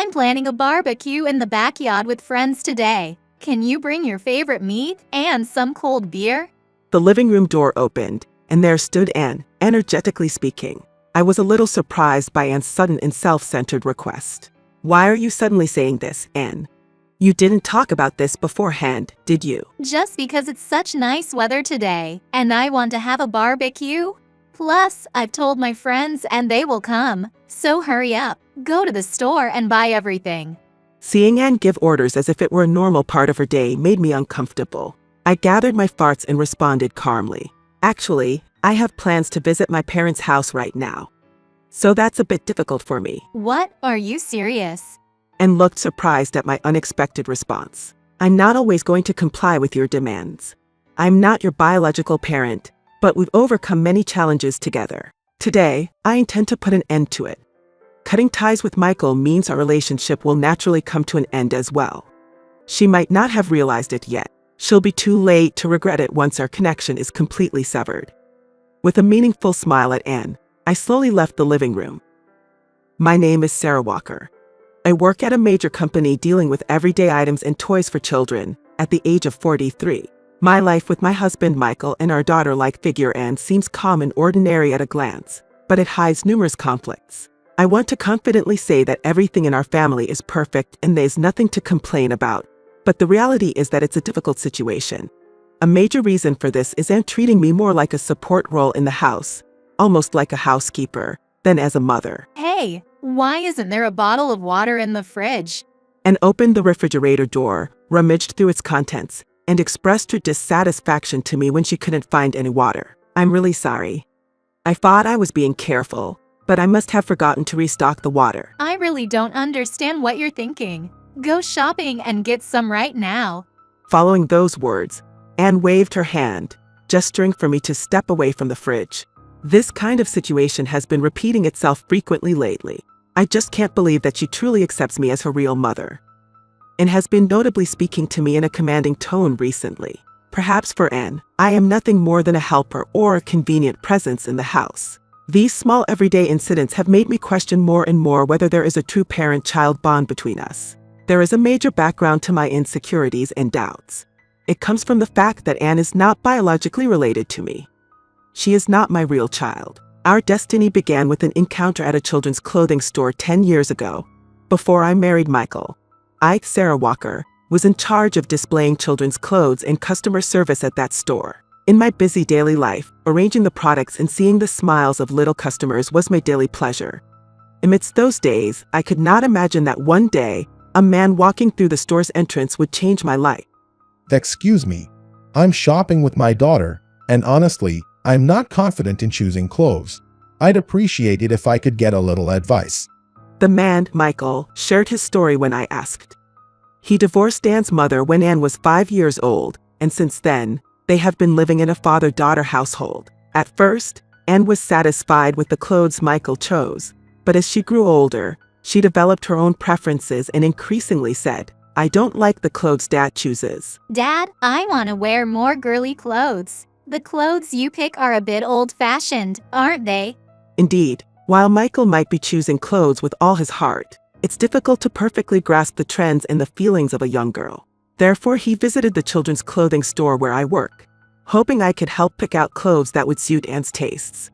I'm planning a barbecue in the backyard with friends today. Can you bring your favorite meat and some cold beer? The living room door opened, and there stood Anne, energetically speaking. I was a little surprised by Anne's sudden and self-centered request. Why are you suddenly saying this, Anne? You didn't talk about this beforehand, did you? Just because it's such nice weather today, and I want to have a barbecue. Plus, I've told my friends and they will come, so hurry up. Go to the store and buy everything. Seeing Anne give orders as if it were a normal part of her day made me uncomfortable. I gathered my farts and responded calmly. Actually, I have plans to visit my parents' house right now. So that's a bit difficult for me. What? Are you serious? And looked surprised at my unexpected response. I'm not always going to comply with your demands. I'm not your biological parent, but we've overcome many challenges together. Today, I intend to put an end to it. Cutting ties with Michael means our relationship will naturally come to an end as well. She might not have realized it yet. She'll be too late to regret it once our connection is completely severed. With a meaningful smile at Anne, I slowly left the living room. My name is Sarah Walker. I work at a major company dealing with everyday items and toys for children, at the age of 43. My life with my husband Michael and our daughter-like figure Anne seems calm and ordinary at a glance, but it hides numerous conflicts. I want to confidently say that everything in our family is perfect and there's nothing to complain about, but the reality is that it's a difficult situation. A major reason for this is Anne treating me more like a support role in the house, almost like a housekeeper, than as a mother. Hey, why isn't there a bottle of water in the fridge? Anne opened the refrigerator door, rummaged through its contents, and expressed her dissatisfaction to me when she couldn't find any water. I'm really sorry. I thought I was being careful, but I must have forgotten to restock the water. I really don't understand what you're thinking. Go shopping and get some right now. Following those words, Anne waved her hand, gesturing for me to step away from the fridge. This kind of situation has been repeating itself frequently lately. I just can't believe that she truly accepts me as her real mother. And has been notably speaking to me in a commanding tone recently. Perhaps for Anne, I am nothing more than a helper or a convenient presence in the house. These small everyday incidents have made me question more and more whether there is a true parent-child bond between us. There is a major background to my insecurities and doubts. It comes from the fact that Anne is not biologically related to me. She is not my real child. Our destiny began with an encounter at a children's clothing store 10 years ago. Before I married Michael, I, Sarah Walker, was in charge of displaying children's clothes and customer service at that store. In my busy daily life, arranging the products and seeing the smiles of little customers was my daily pleasure. Amidst those days, I could not imagine that one day, a man walking through the store's entrance would change my life. Excuse me, I'm shopping with my daughter, and honestly, I'm not confident in choosing clothes. I'd appreciate it if I could get a little advice. The man, Michael, shared his story when I asked. He divorced Anne's mother when Anne was 5 years old, and since then, they have been living in a father-daughter household. At first, Anne was satisfied with the clothes Michael chose, but as she grew older, she developed her own preferences and increasingly said, "I don't like the clothes Dad chooses." Dad, I want to wear more girly clothes. The clothes you pick are a bit old-fashioned, aren't they? Indeed, while Michael might be choosing clothes with all his heart, it's difficult to perfectly grasp the trends and the feelings of a young girl. Therefore, he visited the children's clothing store where I work, hoping I could help pick out clothes that would suit Anne's tastes.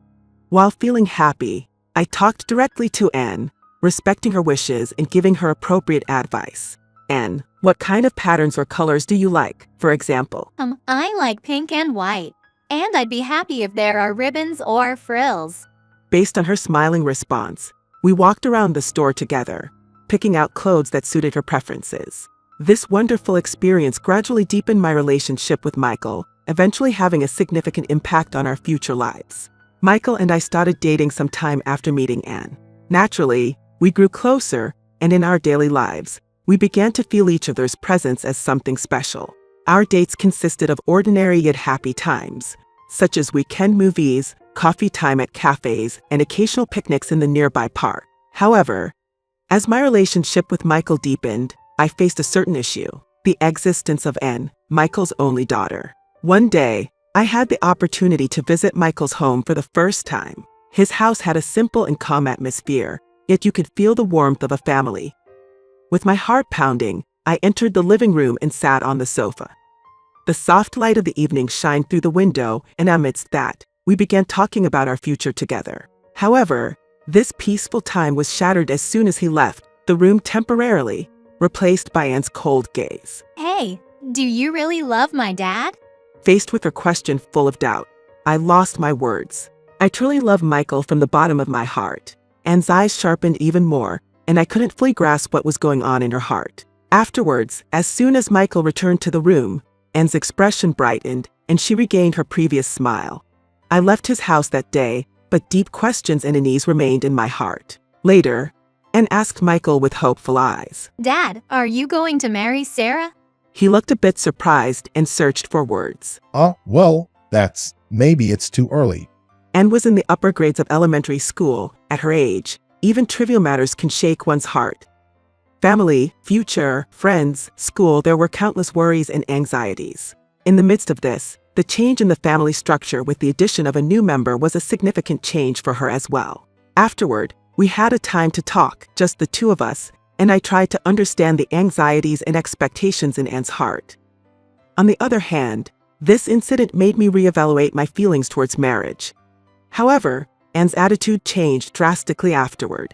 While feeling happy, I talked directly to Anne, respecting her wishes and giving her appropriate advice. Anne, what kind of patterns or colors do you like, for example? I like pink and white. And I'd be happy if there are ribbons or frills. Based on her smiling response, we walked around the store together, picking out clothes that suited her preferences. This wonderful experience gradually deepened my relationship with Michael, eventually having a significant impact on our future lives. Michael and I started dating some time after meeting Anne. Naturally, we grew closer, and in our daily lives, we began to feel each other's presence as something special. Our dates consisted of ordinary yet happy times, such as weekend movies, coffee time at cafes, and occasional picnics in the nearby park. However, as my relationship with Michael deepened, I faced a certain issue: the existence of Anne, Michael's only daughter. One day, I had the opportunity to visit Michael's home for the first time. His house had a simple and calm atmosphere, yet you could feel the warmth of a family. With my heart pounding, I entered the living room and sat on the sofa. The soft light of the evening shined through the window, and amidst that, we began talking about our future together. However, this peaceful time was shattered as soon as he left the room temporarily, replaced by Anne's cold gaze. Hey, do you really love my dad? Faced with her question full of doubt, I lost my words. I truly love Michael from the bottom of my heart. Anne's eyes sharpened even more, and I couldn't fully grasp what was going on in her heart. Afterwards, as soon as Michael returned to the room, Anne's expression brightened, and she regained her previous smile. I left his house that day, but deep questions and unease remained in my heart. Later, Anne asked Michael with hopeful eyes, Dad, are you going to marry Sarah? He looked a bit surprised and searched for words. Well, maybe it's too early. Anne was in the upper grades of elementary school. At her age, even trivial matters can shake one's heart. Family, future, friends, school, there were countless worries and anxieties. In the midst of this, the change in the family structure with the addition of a new member was a significant change for her as well. Afterward, we had a time to talk, just the two of us, and I tried to understand the anxieties and expectations in Anne's heart. On the other hand, this incident made me reevaluate my feelings towards marriage. However, Anne's attitude changed drastically afterward.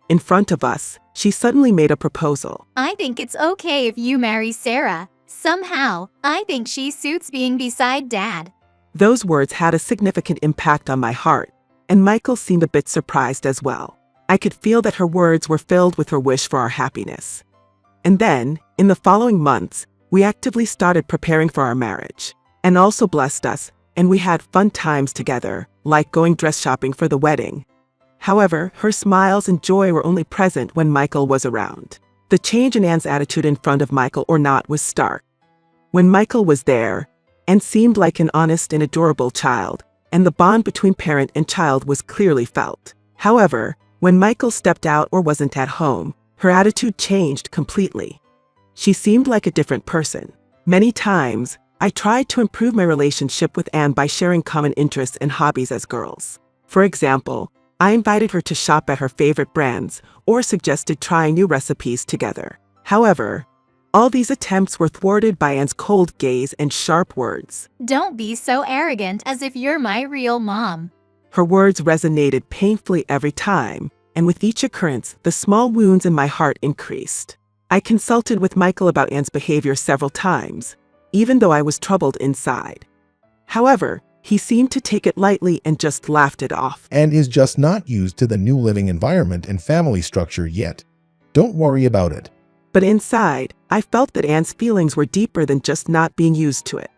In front of us, she suddenly made a proposal. I think it's okay if you marry Sarah. Somehow, I think she suits being beside Dad. Those words had a significant impact on my heart, and Michael seemed a bit surprised as well. I could feel that her words were filled with her wish for our happiness. And then, in the following months, we actively started preparing for our marriage. Anne also blessed us, and we had fun times together, like going dress shopping for the wedding. However, her smiles and joy were only present when Michael was around. The change in Anne's attitude in front of Michael or not was stark. When Michael was there, Anne seemed like an honest and adorable child, and the bond between parent and child was clearly felt. However, when Michael stepped out or wasn't at home, her attitude changed completely. She seemed like a different person. Many times, I tried to improve my relationship with Anne by sharing common interests and hobbies as girls. For example, I invited her to shop at her favorite brands or suggested trying new recipes together. However, all these attempts were thwarted by Anne's cold gaze and sharp words. Don't be so arrogant as if you're my real mom. Her words resonated painfully every time, and with each occurrence, the small wounds in my heart increased. I consulted with Michael about Anne's behavior several times, even though I was troubled inside. However, he seemed to take it lightly and just laughed it off. And is just not used to the new living environment and family structure yet. Don't worry about it. But inside, I felt that Anne's feelings were deeper than just not being used to it.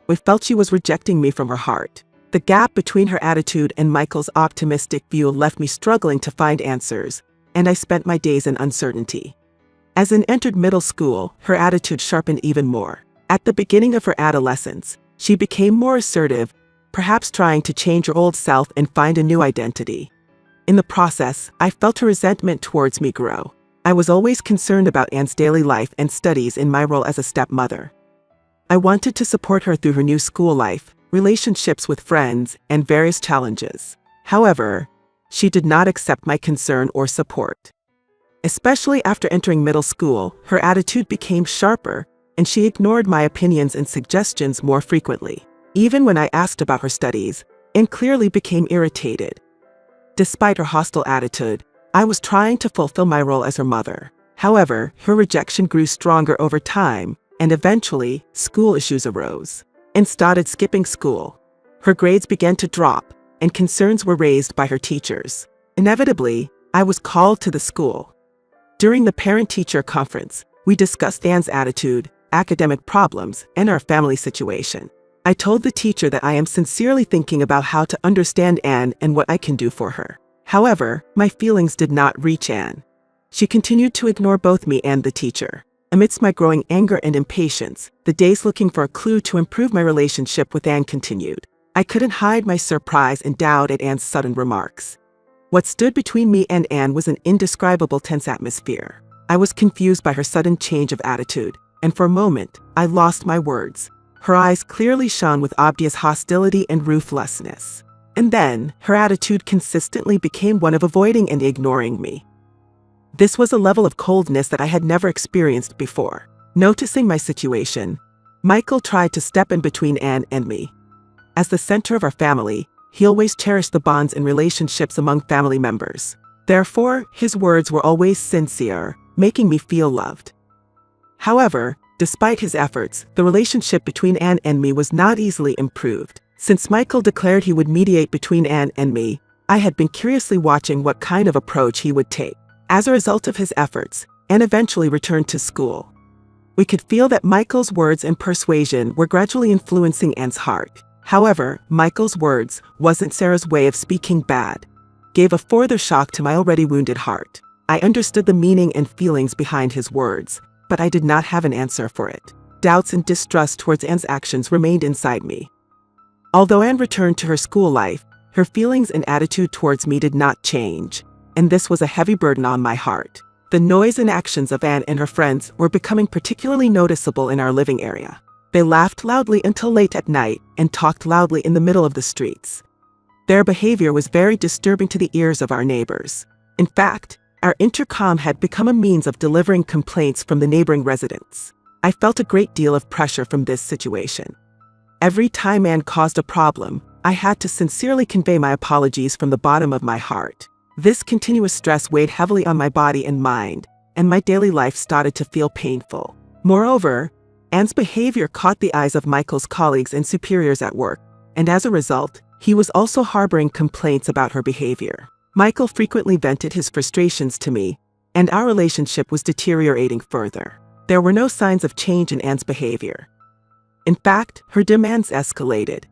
I felt she was rejecting me from her heart. The gap between her attitude and Michael's optimistic view left me struggling to find answers, and I spent my days in uncertainty. As Anne entered middle school, her attitude sharpened even more. At the beginning of her adolescence, she became more assertive, perhaps trying to change her old self and find a new identity. In the process, I felt her resentment towards me grow. I was always concerned about Anne's daily life and studies in my role as a stepmother. I wanted to support her through her new school life, relationships with friends, and various challenges. However, she did not accept my concern or support. Especially after entering middle school, her attitude became sharper, and she ignored my opinions and suggestions more frequently. Even when I asked about her studies, Anne clearly became irritated. Despite her hostile attitude, I was trying to fulfill my role as her mother. However, her rejection grew stronger over time, and eventually, school issues arose. Anne started skipping school. Her grades began to drop, and concerns were raised by her teachers. Inevitably, I was called to the school. During the parent-teacher conference, we discussed Anne's attitude, academic problems, and our family situation. I told the teacher that I am sincerely thinking about how to understand Anne and what I can do for her. However, my feelings did not reach Anne. She continued to ignore both me and the teacher. Amidst my growing anger and impatience, the days looking for a clue to improve my relationship with Anne continued. I couldn't hide my surprise and doubt at Anne's sudden remarks. What stood between me and Anne was an indescribable tense atmosphere. I was confused by her sudden change of attitude, and for a moment, I lost my words. Her eyes clearly shone with obvious hostility and ruthlessness. And then, her attitude consistently became one of avoiding and ignoring me. This was a level of coldness that I had never experienced before. Noticing my situation, Michael tried to step in between Anne and me. As the center of our family, he always cherished the bonds and relationships among family members. Therefore, his words were always sincere, making me feel loved. However, despite his efforts, the relationship between Anne and me was not easily improved. Since Michael declared he would mediate between Anne and me, I had been curiously watching what kind of approach he would take. As a result of his efforts, Anne eventually returned to school. We could feel that Michael's words and persuasion were gradually influencing Anne's heart. However, Michael's words wasn't Sarah's way of speaking bad, gave a further shock to my already wounded heart. I understood the meaning and feelings behind his words, but I did not have an answer for it. Doubts and distrust towards Anne's actions remained inside me. Although Anne returned to her school life, her feelings and attitude towards me did not change, and this was a heavy burden on my heart. The noise and actions of Anne and her friends were becoming particularly noticeable in our living area. They laughed loudly until late at night and talked loudly in the middle of the streets. Their behavior was very disturbing to the ears of our neighbors. In fact, our intercom had become a means of delivering complaints from the neighboring residents. I felt a great deal of pressure from this situation. Every time Anne caused a problem, I had to sincerely convey my apologies from the bottom of my heart. This continuous stress weighed heavily on my body and mind, and my daily life started to feel painful. Moreover, Anne's behavior caught the eyes of Michael's colleagues and superiors at work, and as a result, he was also harboring complaints about her behavior. Michael frequently vented his frustrations to me, and our relationship was deteriorating further. There were no signs of change in Anne's behavior. In fact, her demands escalated.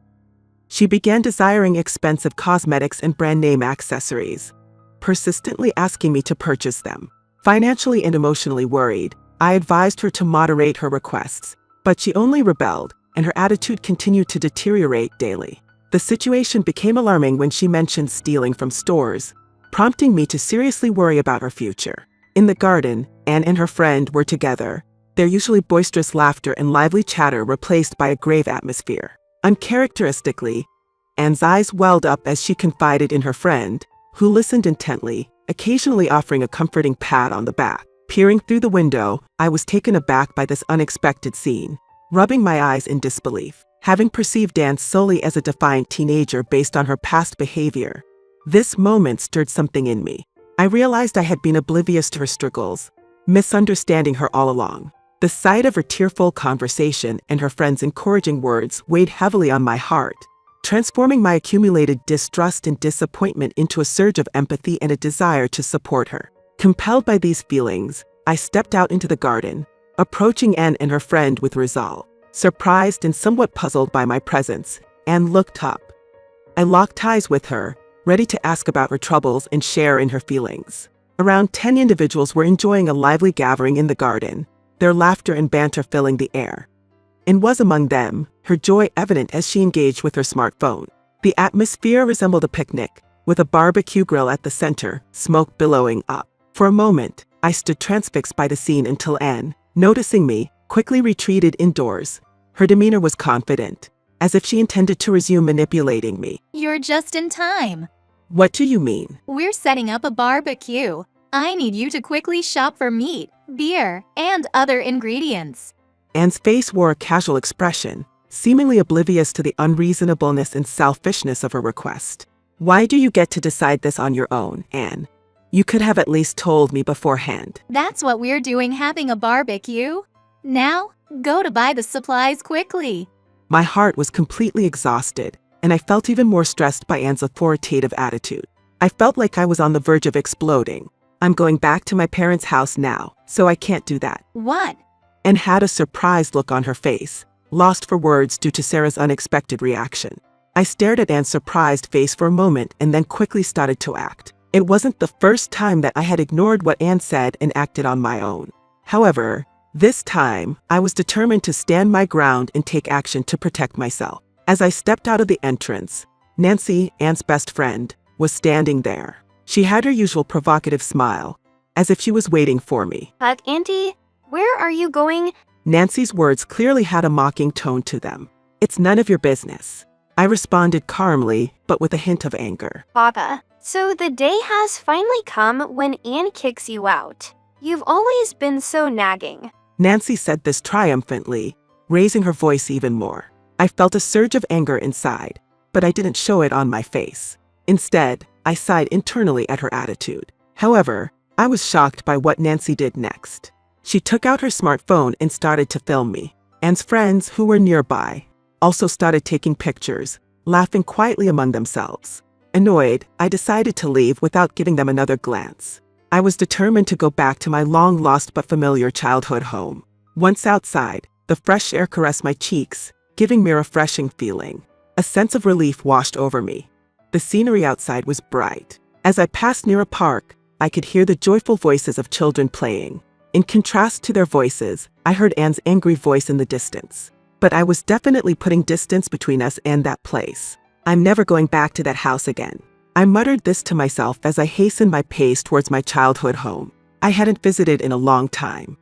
She began desiring expensive cosmetics and brand name accessories, persistently asking me to purchase them. Financially and emotionally worried, I advised her to moderate her requests, but she only rebelled, and her attitude continued to deteriorate daily. The situation became alarming when she mentioned stealing from stores, prompting me to seriously worry about her future. In the garden, Anne and her friend were together, their usually boisterous laughter and lively chatter replaced by a grave atmosphere. Uncharacteristically, Anne's eyes welled up as she confided in her friend, who listened intently, occasionally offering a comforting pat on the back. Peering through the window, I was taken aback by this unexpected scene, rubbing my eyes in disbelief. Having perceived Anne solely as a defiant teenager based on her past behavior, this moment stirred something in me. I realized I had been oblivious to her struggles, misunderstanding her all along. The sight of her tearful conversation and her friend's encouraging words weighed heavily on my heart, transforming my accumulated distrust and disappointment into a surge of empathy and a desire to support her. Compelled by these feelings, I stepped out into the garden, approaching Anne and her friend with resolve. Surprised and somewhat puzzled by my presence, Anne looked up. I locked eyes with her, ready to ask about her troubles and share in her feelings. Around 10 individuals were enjoying a lively gathering in the garden, their laughter and banter filling the air. And was among them, her joy evident as she engaged with her smartphone. The atmosphere resembled a picnic, with a barbecue grill at the center, smoke billowing up. For a moment, I stood transfixed by the scene until Anne, noticing me, quickly retreated indoors. Her demeanor was confident, as if she intended to resume manipulating me. You're just in time. What do you mean? We're setting up a barbecue. I need you to quickly shop for meat, beer, and other ingredients. Anne's face wore a casual expression, seemingly oblivious to the unreasonableness and selfishness of her request. Why do you get to decide this on your own, Anne? You could have at least told me beforehand. That's what we're doing, having a barbecue. Now, go to buy the supplies quickly. My heart was completely exhausted, and I felt even more stressed by Anne's authoritative attitude. I felt like I was on the verge of exploding. I'm going back to my parents' house now, so I can't do that. What? Anne had a surprised look on her face, lost for words due to Sarah's unexpected reaction. I stared at Anne's surprised face for a moment and then quickly started to act. It wasn't the first time that I had ignored what Anne said and acted on my own. However, this time, I was determined to stand my ground and take action to protect myself. As I stepped out of the entrance, Nancy, Anne's best friend, was standing there. She had her usual provocative smile, as if she was waiting for me. But Auntie, where are you going? Nancy's words clearly had a mocking tone to them. It's none of your business. I responded calmly, but with a hint of anger. Papa, So the day has finally come when Anne kicks you out. You've always been so nagging. Nancy said this triumphantly, raising her voice even more. I felt a surge of anger inside, but I didn't show it on my face. Instead, I sighed internally at her attitude. However, I was shocked by what Nancy did next. She took out her smartphone and started to film me. Anne's friends, who were nearby, also started taking pictures, laughing quietly among themselves. Annoyed, I decided to leave without giving them another glance. I was determined to go back to my long-lost but familiar childhood home. Once outside, the fresh air caressed my cheeks, giving me a refreshing feeling. A sense of relief washed over me. The scenery outside was bright. As I passed near a park, I could hear the joyful voices of children playing. In contrast to their voices, I heard Anne's angry voice in the distance. But I was definitely putting distance between us and that place. I'm never going back to that house again. I muttered this to myself as I hastened my pace towards my childhood home. I hadn't visited in a long time.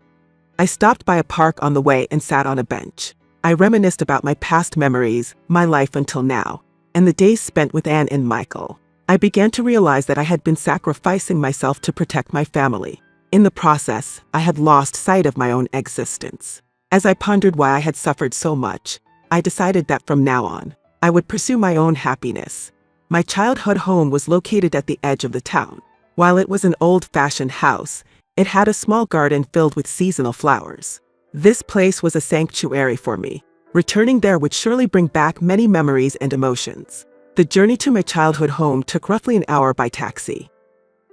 I stopped by a park on the way and sat on a bench. I reminisced about my past memories, my life until now, and the days spent with Anne and Michael. I began to realize that I had been sacrificing myself to protect my family. In the process, I had lost sight of my own existence. As I pondered why I had suffered so much, I decided that from now on, I would pursue my own happiness. My childhood home was located at the edge of the town. While it was an old-fashioned house, it had a small garden filled with seasonal flowers. This place was a sanctuary for me. Returning there would surely bring back many memories and emotions. The journey to my childhood home took roughly an hour by taxi.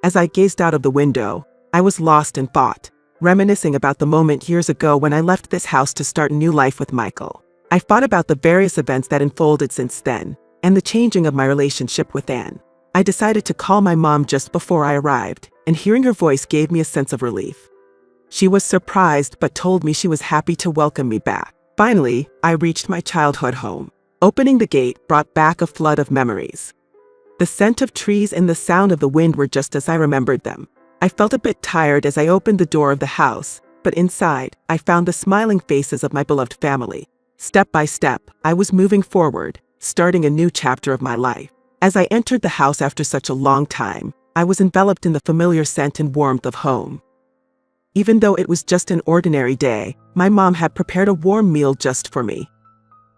As I gazed out of the window, I was lost in thought, reminiscing about the moment years ago when I left this house to start a new life with Michael. I thought about the various events that unfolded since then, and the changing of my relationship with Anne. I decided to call my mom just before I arrived, and hearing her voice gave me a sense of relief. She was surprised but told me she was happy to welcome me back. Finally, I reached my childhood home. Opening the gate brought back a flood of memories. The scent of trees and the sound of the wind were just as I remembered them. I felt a bit tired as I opened the door of the house, but inside, I found the smiling faces of my beloved family. Step by step, I was moving forward, starting a new chapter of my life. As I entered the house after such a long time, I was enveloped in the familiar scent and warmth of home. Even though it was just an ordinary day, my mom had prepared a warm meal just for me.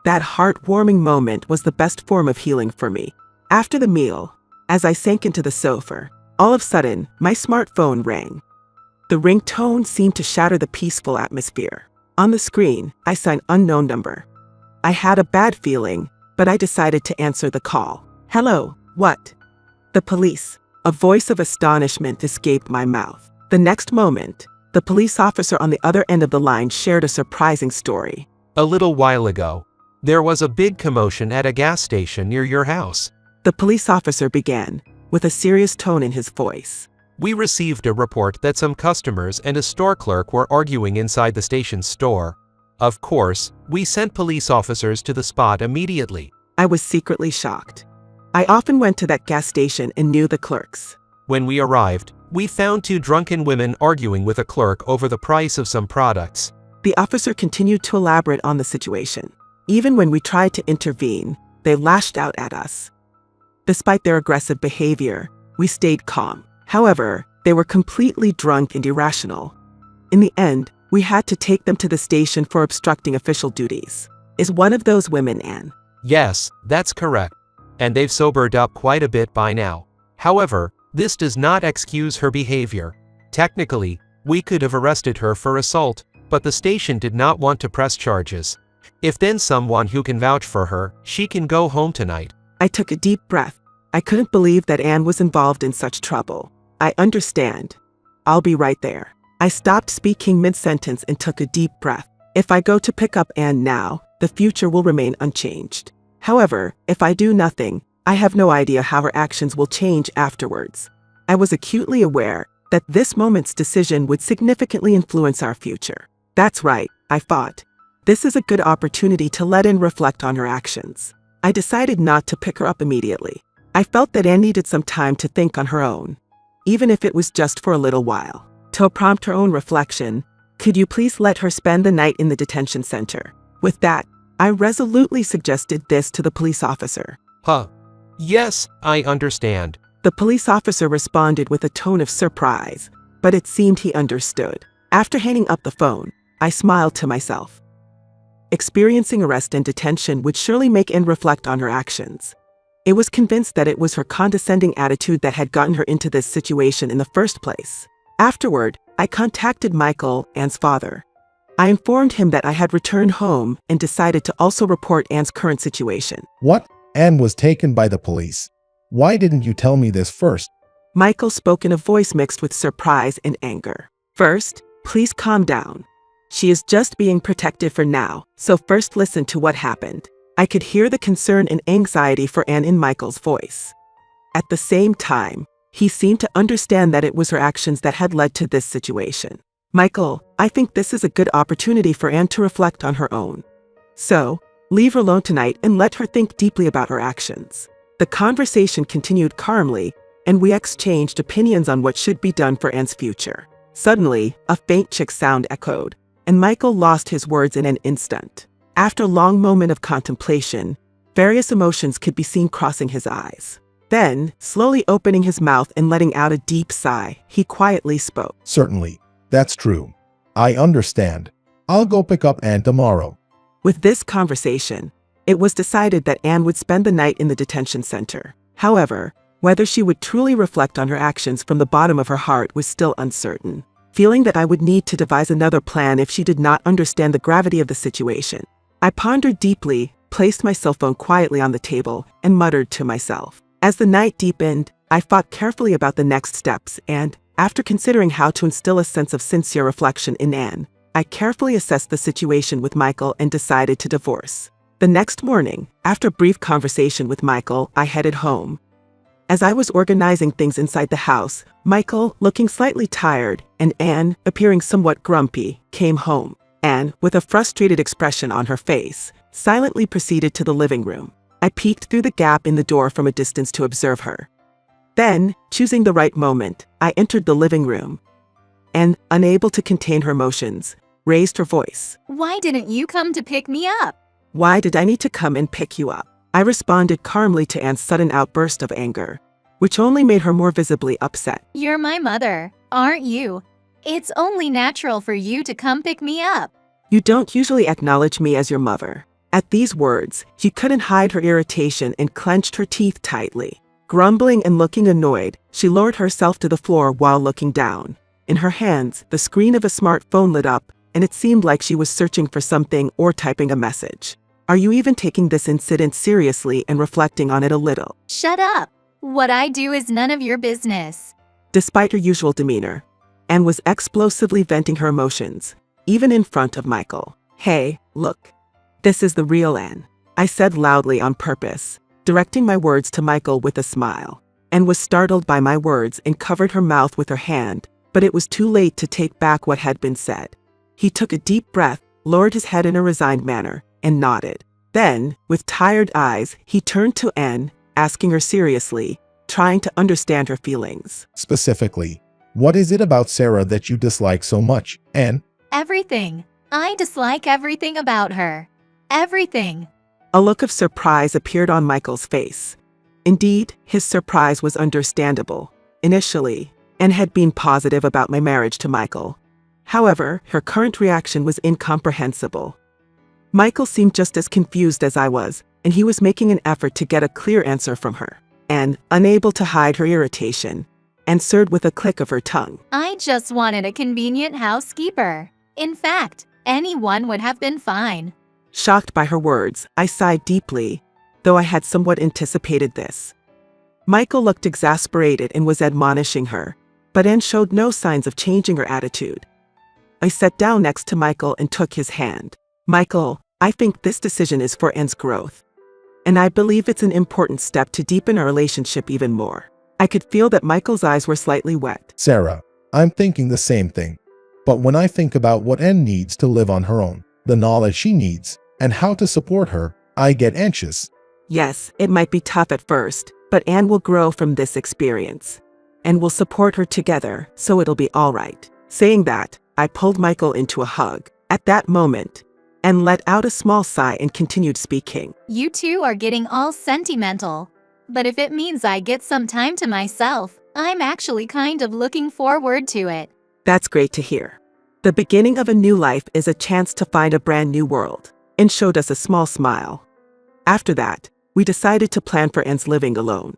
That heartwarming moment was the best form of healing for me. After the meal, as I sank into the sofa, all of a sudden, my smartphone rang. The ringtone seemed to shatter the peaceful atmosphere. On the screen, I saw an unknown number. I had a bad feeling, but I decided to answer the call. Hello, what? The police. A voice of astonishment escaped my mouth. The next moment, the police officer on the other end of the line shared a surprising story. A little while ago, there was a big commotion at a gas station near your house. The police officer began, with a serious tone in his voice. We received a report that some customers and a store clerk were arguing inside the station's store. Of course, we sent police officers to the spot immediately. I was secretly shocked. I often went to that gas station and knew the clerks. When we arrived, we found two drunken women arguing with a clerk over the price of some products. The officer continued to elaborate on the situation. Even when we tried to intervene, they lashed out at us. Despite their aggressive behavior, we stayed calm. However, they were completely drunk and irrational. In the end, we had to take them to the station for obstructing official duties. Is one of those women Anne? Yes, that's correct. And they've sobered up quite a bit by now. However, this does not excuse her behavior. Technically, we could have arrested her for assault, but the station did not want to press charges. If then someone who can vouch for her, she can go home tonight. I took a deep breath. I couldn't believe that Anne was involved in such trouble. I understand. I'll be right there. I stopped speaking mid-sentence and took a deep breath. If I go to pick up Anne now, the future will remain unchanged. However, if I do nothing, I have no idea how her actions will change afterwards. I was acutely aware that this moment's decision would significantly influence our future. That's right, I thought. This is a good opportunity to let Anne reflect on her actions. I decided not to pick her up immediately. I felt that Anne needed some time to think on her own, even if it was just for a little while. To prompt her own reflection, could you please let her spend the night in the detention center? With that, I resolutely suggested this to the police officer. Yes, I understand. The police officer responded with a tone of surprise, but it seemed he understood. After hanging up the phone, I smiled to myself. Experiencing arrest and detention would surely make Anne reflect on her actions. I was convinced that it was her condescending attitude that had gotten her into this situation in the first place. Afterward, I contacted Michael, Anne's father. I informed him that I had returned home and decided to also report Anne's current situation. What? Anne was taken by the police. Why didn't you tell me this first? Michael spoke in a voice mixed with surprise and anger. First, please calm down. She is just being protective for now, so first listen to what happened. I could hear the concern and anxiety for Anne in Michael's voice. At the same time, he seemed to understand that it was her actions that had led to this situation. Michael, I think this is a good opportunity for Anne to reflect on her own. So, leave her alone tonight and let her think deeply about her actions. The conversation continued calmly, and we exchanged opinions on what should be done for Anne's future. Suddenly, a faint chick sound echoed, and Michael lost his words in an instant. After a long moment of contemplation, various emotions could be seen crossing his eyes. Then, slowly opening his mouth and letting out a deep sigh, he quietly spoke. Certainly. That's true. I understand. I'll go pick up Anne tomorrow. With this conversation, it was decided that Anne would spend the night in the detention center. However, whether she would truly reflect on her actions from the bottom of her heart was still uncertain. Feeling that I would need to devise another plan if she did not understand the gravity of the situation, I pondered deeply, placed my cell phone quietly on the table, and muttered to myself. As the night deepened, I thought carefully about the next steps and, after considering how to instill a sense of sincere reflection in Anne, I carefully assessed the situation with Michael and decided to divorce. The next morning, after a brief conversation with Michael, I headed home. As I was organizing things inside the house, Michael, looking slightly tired, and Anne, appearing somewhat grumpy, came home. Anne, with a frustrated expression on her face, silently proceeded to the living room. I peeked through the gap in the door from a distance to observe her. Then, choosing the right moment, I entered the living room. And, unable to contain her emotions, raised her voice. Why didn't you come to pick me up? Why did I need to come and pick you up? I responded calmly to Anne's sudden outburst of anger, which only made her more visibly upset. You're my mother, aren't you? It's only natural for you to come pick me up. You don't usually acknowledge me as your mother. At these words, she couldn't hide her irritation and clenched her teeth tightly. Grumbling and looking annoyed, she lowered herself to the floor while looking down. In her hands, the screen of a smartphone lit up, and it seemed like she was searching for something or typing a message. Are you even taking this incident seriously and reflecting on it a little? Shut up. What I do is none of your business. Despite her usual demeanor, Anne was explosively venting her emotions, even in front of Michael. Hey, look. This is the real Anne, I said loudly on purpose, directing my words to Michael with a smile. Anne was startled by my words and covered her mouth with her hand, but it was too late to take back what had been said. He took a deep breath, lowered his head in a resigned manner, and nodded. Then, with tired eyes, he turned to Anne, asking her seriously, trying to understand her feelings. Specifically, what is it about Sarah that you dislike so much, Anne? Everything. I dislike everything about her. Everything. A look of surprise appeared on Michael's face. Indeed, his surprise was understandable. Initially, Anne had been positive about my marriage to Michael. However, her current reaction was incomprehensible. Michael seemed just as confused as I was, and he was making an effort to get a clear answer from her. Anne, unable to hide her irritation, answered with a click of her tongue. I just wanted a convenient housekeeper. In fact, anyone would have been fine. Shocked by her words, I sighed deeply, though I had somewhat anticipated this. Michael looked exasperated and was admonishing her, but Anne showed no signs of changing her attitude. I sat down next to Michael and took his hand. Michael, I think this decision is for Anne's growth. And I believe it's an important step to deepen our relationship even more. I could feel that Michael's eyes were slightly wet. Sarah, I'm thinking the same thing. But when I think about what Anne needs to live on her own, the knowledge she needs, and how to support her, I get anxious. Yes, it might be tough at first, but Anne will grow from this experience. And we'll support her together, so it'll be all right. Saying that, I pulled Michael into a hug. At that moment, Anne let out a small sigh and continued speaking. You two are getting all sentimental. but if it means I get some time to myself, I'm actually kind of looking forward to it. That's great to hear. The beginning of a new life is a chance to find a brand new world, and showed us a small smile. After that, we decided to plan for Anne's living alone.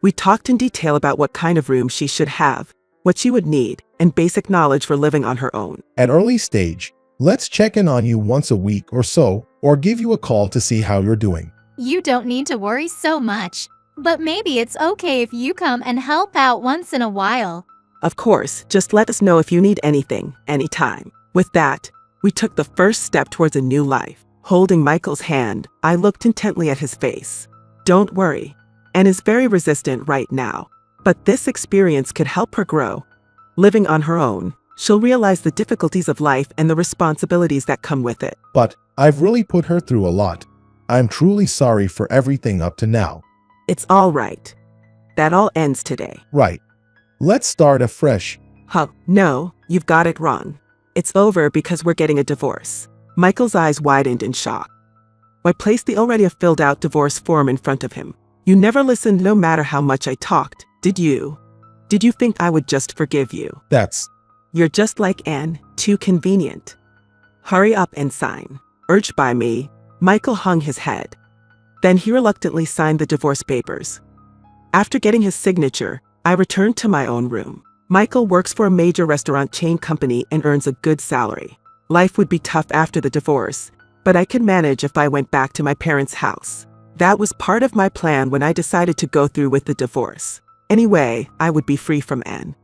We talked in detail about what kind of room she should have, what she would need, and basic knowledge for living on her own. At early stage, let's check in on you once a week or so, or give you a call to see how you're doing. You don't need to worry so much, but maybe it's okay if you come and help out once in a while. Of course, just let us know if you need anything, anytime. With that, we took the first step towards a new life. Holding Michael's hand, I looked intently at his face. Don't worry, Anne is very resistant right now, but this experience could help her grow. Living on her own, she'll realize the difficulties of life and the responsibilities that come with it. But I've really put her through a lot. I'm truly sorry for everything up to now. It's all right. That all ends today. Right. Let's start afresh. Huh, no, you've got it wrong. It's over because we're getting a divorce. Michael's eyes widened in shock. I placed the already filled out divorce form in front of him. You never listened no matter how much I talked, did you? Did you think I would just forgive you? You're just like Anne, too convenient. Hurry up and sign. Urged by me, Michael hung his head. Then he reluctantly signed the divorce papers. After getting his signature, I returned to my own room. Michael works for a major restaurant chain company and earns a good salary. Life would be tough after the divorce, but I could manage if I went back to my parents' house. That was part of my plan when I decided to go through with the divorce. Anyway, I would be free from Anne.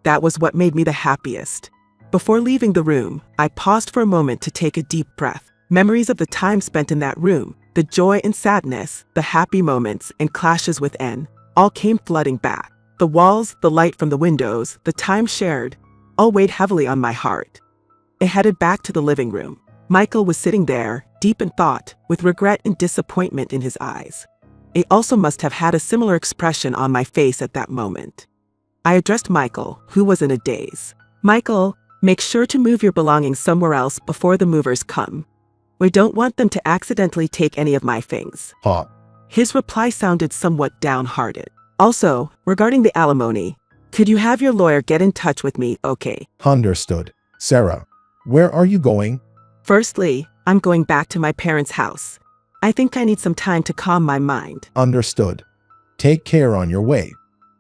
That was what made me the happiest. Before leaving the room, I paused for a moment to take a deep breath. Memories of the time spent in that room, the joy and sadness, the happy moments and clashes with Anne, all came flooding back. The walls, the light from the windows, the time shared, all weighed heavily on my heart. I headed back to the living room. Michael was sitting there, deep in thought, with regret and disappointment in his eyes. I also must have had a similar expression on my face at that moment. I addressed Michael, who was in a daze. Michael, make sure to move your belongings somewhere else before the movers come. We don't want them to accidentally take any of my things. Huh. His reply sounded somewhat downhearted. Also, regarding the alimony, could you have your lawyer get in touch with me, okay? Understood. Sarah, where are you going? Firstly, I'm going back to my parents' house. I think I need some time to calm my mind. Understood. Take care on your way.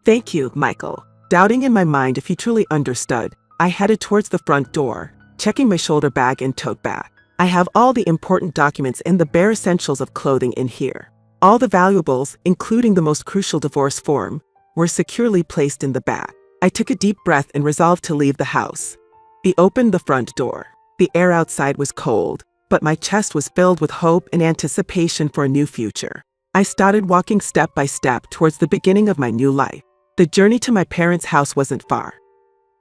Thank you, Michael. Doubting in my mind if he truly understood, I headed towards the front door, checking my shoulder bag and tote bag. I have all the important documents and the bare essentials of clothing in here. All the valuables, including the most crucial divorce form, were securely placed in the bag. I took a deep breath and resolved to leave the house. I opened the front door. The air outside was cold, but my chest was filled with hope and anticipation for a new future. I started walking step by step towards the beginning of my new life. The journey to my parents' house wasn't far.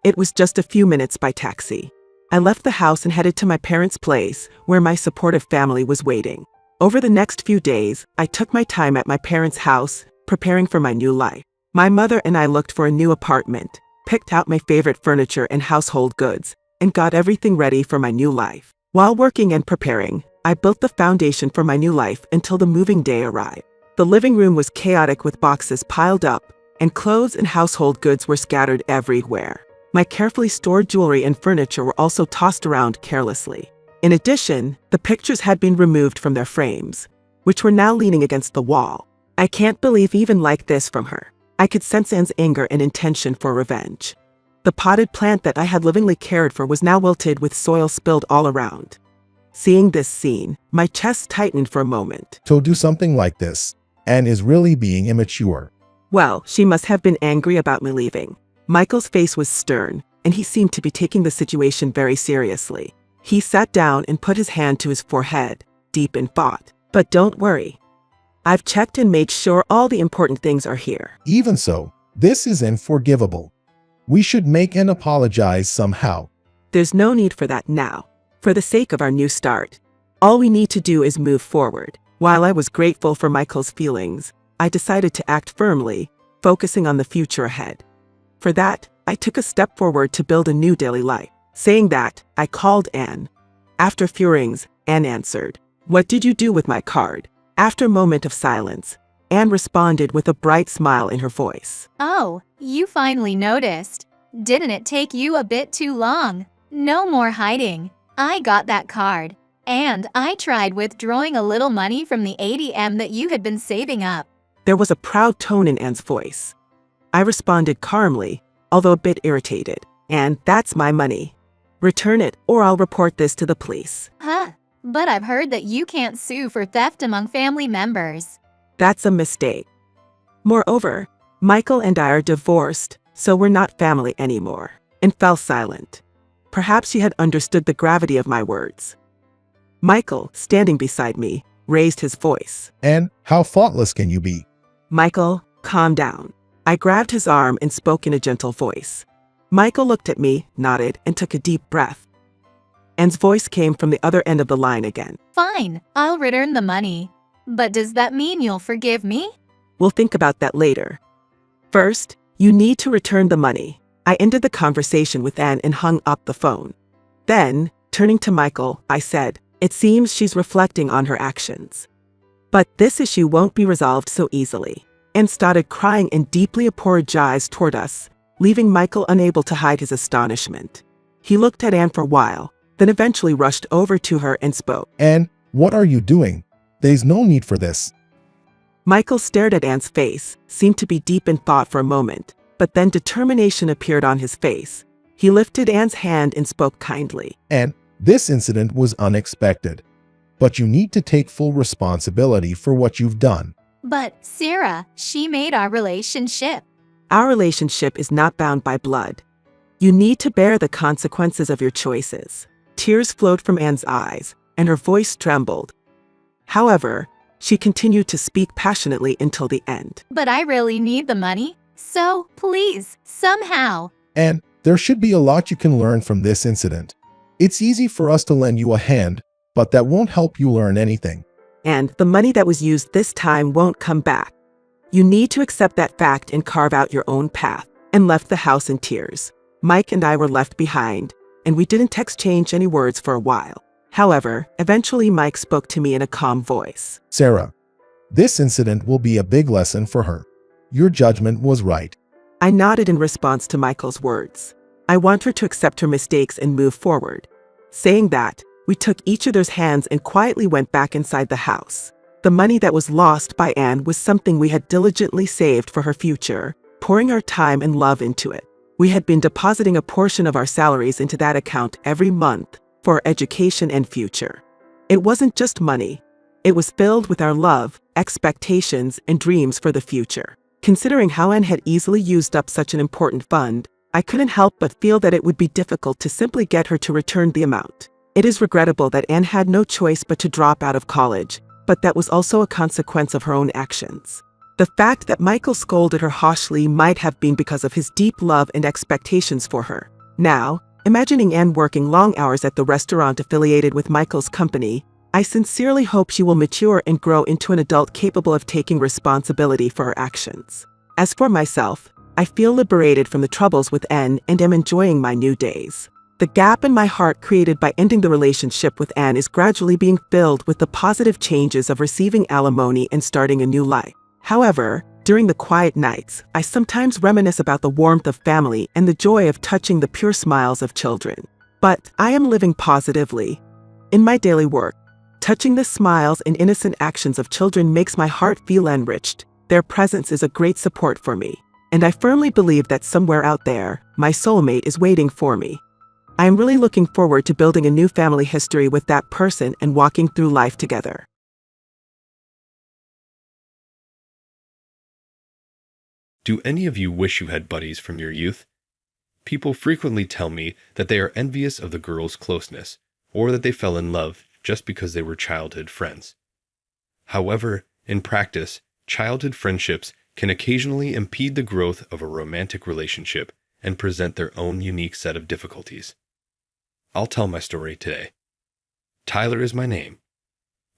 It was just a few minutes by taxi. I left the house and headed to my parents' place, where my supportive family was waiting. Over the next few days, I took my time at my parents' house, preparing for my new life. My mother and I looked for a new apartment, picked out my favorite furniture and household goods, and got everything ready for my new life. While working and preparing, I built the foundation for my new life until the moving day arrived. The living room was chaotic with boxes piled up, and clothes and household goods were scattered everywhere. My carefully stored jewelry and furniture were also tossed around carelessly. In addition, the pictures had been removed from their frames, which were now leaning against the wall. I can't believe even like this from her. I could sense Anne's anger and intention for revenge. The potted plant that I had lovingly cared for was now wilted with soil spilled all around. Seeing this scene, my chest tightened for a moment. To do something like this, Anne is really being immature. Well, she must have been angry about me leaving. Michael's face was stern, and he seemed to be taking the situation very seriously. He sat down and put his hand to his forehead, deep in thought. But don't worry. I've checked and made sure all the important things are here. Even so, this is unforgivable. We should make Anne apologize somehow. There's no need for that now. For the sake of our new start, all we need to do is move forward. While I was grateful for Michael's feelings, I decided to act firmly, focusing on the future ahead. For that, I took a step forward to build a new daily life. Saying that, I called Anne. After few rings, Anne answered. What did you do with my card? After a moment of silence, Anne responded with a bright smile in her voice. Oh, you finally noticed. Didn't it take you a bit too long? No more hiding. I got that card. And I tried withdrawing a little money from the ATM that you had been saving up. There was a proud tone in Anne's voice. I responded calmly, although a bit irritated. "And that's my money. Return it or I'll report this to the police." Huh. But I've heard that you can't sue for theft among family members. That's a mistake. Moreover, Michael and I are divorced, so we're not family anymore, and fell silent. Perhaps she had understood the gravity of my words. Michael, standing beside me, raised his voice. "And how thoughtless can you be?" "Michael, calm down." I grabbed his arm and spoke in a gentle voice. Michael looked at me, nodded, and took a deep breath. Anne's voice came from the other end of the line again. Fine, I'll return the money. But does that mean you'll forgive me? "We'll think about that later. First, you need to return the money." I ended the conversation with Anne and hung up the phone. Then, turning to Michael, I said, "It seems she's reflecting on her actions. But this issue won't be resolved so easily." Anne started crying and deeply apologized toward us, leaving Michael unable to hide his astonishment. He looked at Anne for a while, then eventually rushed over to her and spoke. "Anne, what are you doing? There's no need for this." Michael stared at Anne's face, seemed to be deep in thought for a moment, but then determination appeared on his face. He lifted Anne's hand and spoke kindly. "Anne, this incident was unexpected, but you need to take full responsibility for what you've done." But, Sarah, she made our relationship. Our relationship is not bound by blood. You need to bear the consequences of your choices. Tears flowed from Anne's eyes, and her voice trembled. However, she continued to speak passionately until the end. But I really need the money. So, please, somehow. "Anne, there should be a lot you can learn from this incident. It's easy for us to lend you a hand, but that won't help you learn anything." And the money that was used this time won't come back. You need to accept that fact and carve out your own path. And left the house in tears. Mike and I were left behind, and we didn't exchange any words for a while. However, eventually Mike spoke to me in a calm voice. "Sarah, this incident will be a big lesson for her. Your judgment was right." I nodded in response to Michael's words. I want her to accept her mistakes and move forward. Saying that, we took each other's hands and quietly went back inside the house. The money that was lost by Anne was something we had diligently saved for her future, pouring our time and love into it. We had been depositing a portion of our salaries into that account every month for our education and future. It wasn't just money. It was filled with our love, expectations, and dreams for the future. Considering how Anne had easily used up such an important fund, I couldn't help but feel that it would be difficult to simply get her to return the amount. It is regrettable that Anne had no choice but to drop out of college, but that was also a consequence of her own actions. The fact that Michael scolded her harshly might have been because of his deep love and expectations for her. Now, imagining Anne working long hours at the restaurant affiliated with Michael's company, I sincerely hope she will mature and grow into an adult capable of taking responsibility for her actions. As for myself, I feel liberated from the troubles with Anne and am enjoying my new days. The gap in my heart created by ending the relationship with Anne is gradually being filled with the positive changes of receiving alimony and starting a new life. However, during the quiet nights, I sometimes reminisce about the warmth of family and the joy of touching the pure smiles of children. But I am living positively. In my daily work, touching the smiles and innocent actions of children makes my heart feel enriched. Their presence is a great support for me. And I firmly believe that somewhere out there, my soulmate is waiting for me. I am really looking forward to building a new family history with that person and walking through life together. Do any of you wish you had buddies from your youth? People frequently tell me that they are envious of the girls' closeness, or that they fell in love just because they were childhood friends. However, in practice, childhood friendships can occasionally impede the growth of a romantic relationship and present their own unique set of difficulties. I'll tell my story today. Tyler is my name.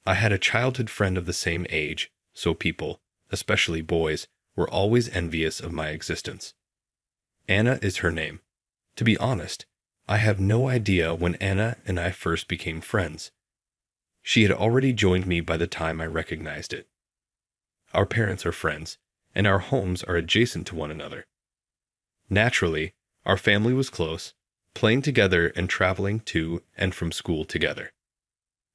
I had a childhood friend of the same age, so people, especially boys, were always envious of my existence. Anna is her name. To be honest, I have no idea when Anna and I first became friends. She had already joined me by the time I recognized it. our parents are friends, and our homes are adjacent to one another. Naturally, our family was close, playing together and traveling to and from school together.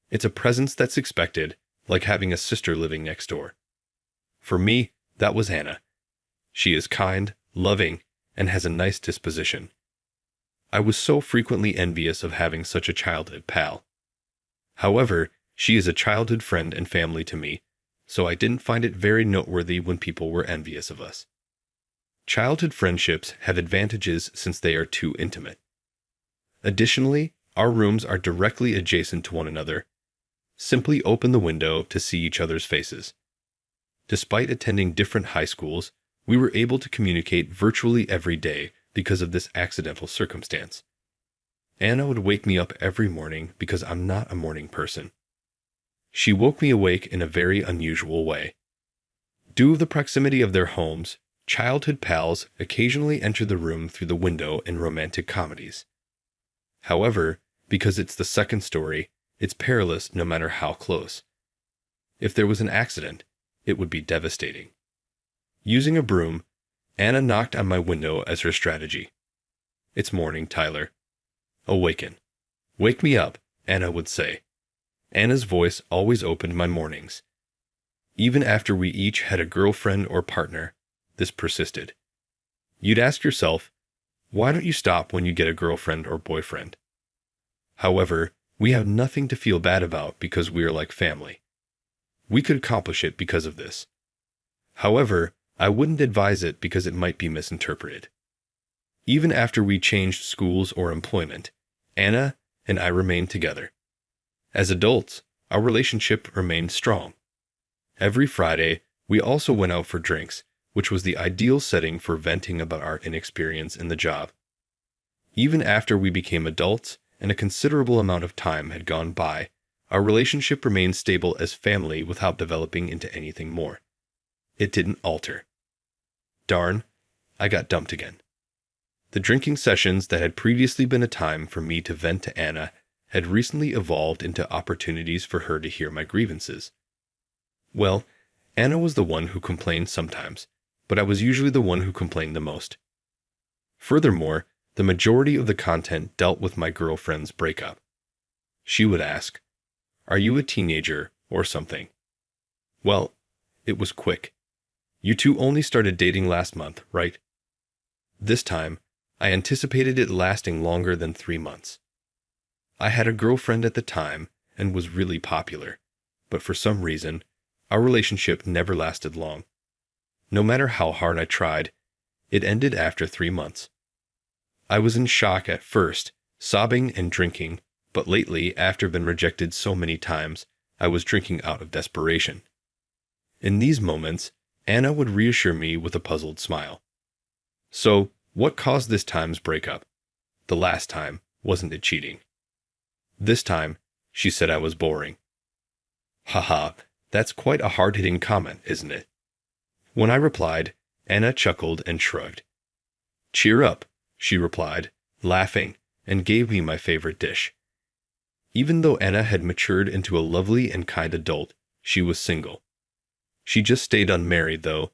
It's a presence that's expected, like having a sister living next door. For me, that was Anna. She is kind, loving, and has a nice disposition. I was so frequently envious of having such a childhood pal. However, she is a childhood friend and family to me, so I didn't find it very noteworthy when people were envious of us. Childhood friendships have advantages since they are too intimate. Additionally, our rooms are directly adjacent to one another. Simply open the window to see each other's faces. Despite attending different high schools, we were able to communicate virtually every day because of this accidental circumstance. Anna would wake me up every morning because I'm not a morning person. She woke me awake in a very unusual way. Due to the proximity of their homes, childhood pals occasionally enter the room through the window in romantic comedies. However, because it's the second story, it's perilous no matter how close. If there was an accident, it would be devastating. Using a broom, Anna knocked on my window as her strategy. "It's morning, Tyler. Awaken. Wake me up," Anna would say. Anna's voice always opened my mornings. Even after we each had a girlfriend or partner, this persisted. You'd ask yourself, why don't you stop when you get a girlfriend or boyfriend? However, we have nothing to feel bad about because we are like family. We could accomplish it because of this. However, I wouldn't advise it because it might be misinterpreted. Even after we changed schools or employment, Anna and I remained together. As adults, our relationship remained strong. Every Friday, we also went out for drinks, which was the ideal setting for venting about our inexperience in the job. Even after we became adults and a considerable amount of time had gone by, our relationship remained stable as family without developing into anything more. It didn't alter. Darn, I got dumped again. The drinking sessions that had previously been a time for me to vent to Anna had recently evolved into opportunities for her to hear my grievances. Well, Anna was the one who complained sometimes, but I was usually the one who complained the most. Furthermore, the majority of the content dealt with my girlfriend's breakup. She would ask, "Are you a teenager or something?" Well, it was quick. You two only started dating last month, right? This time, I anticipated it lasting longer than 3 months. I had a girlfriend at the time and was really popular, but for some reason, our relationship never lasted long. No matter how hard I tried, it ended after 3 months. I was in shock at first, sobbing and drinking, but lately, after being rejected so many times, I was drinking out of desperation. In these moments, Anna would reassure me with a puzzled smile. So, what caused this time's breakup? The last time, wasn't it cheating? This time, she said I was boring. Haha, that's quite a hard-hitting comment, isn't it? When I replied, Anna chuckled and shrugged. Cheer up, she replied, laughing, and gave me my favorite dish. Even though Anna had matured into a lovely and kind adult, she was single. She just stayed unmarried, though,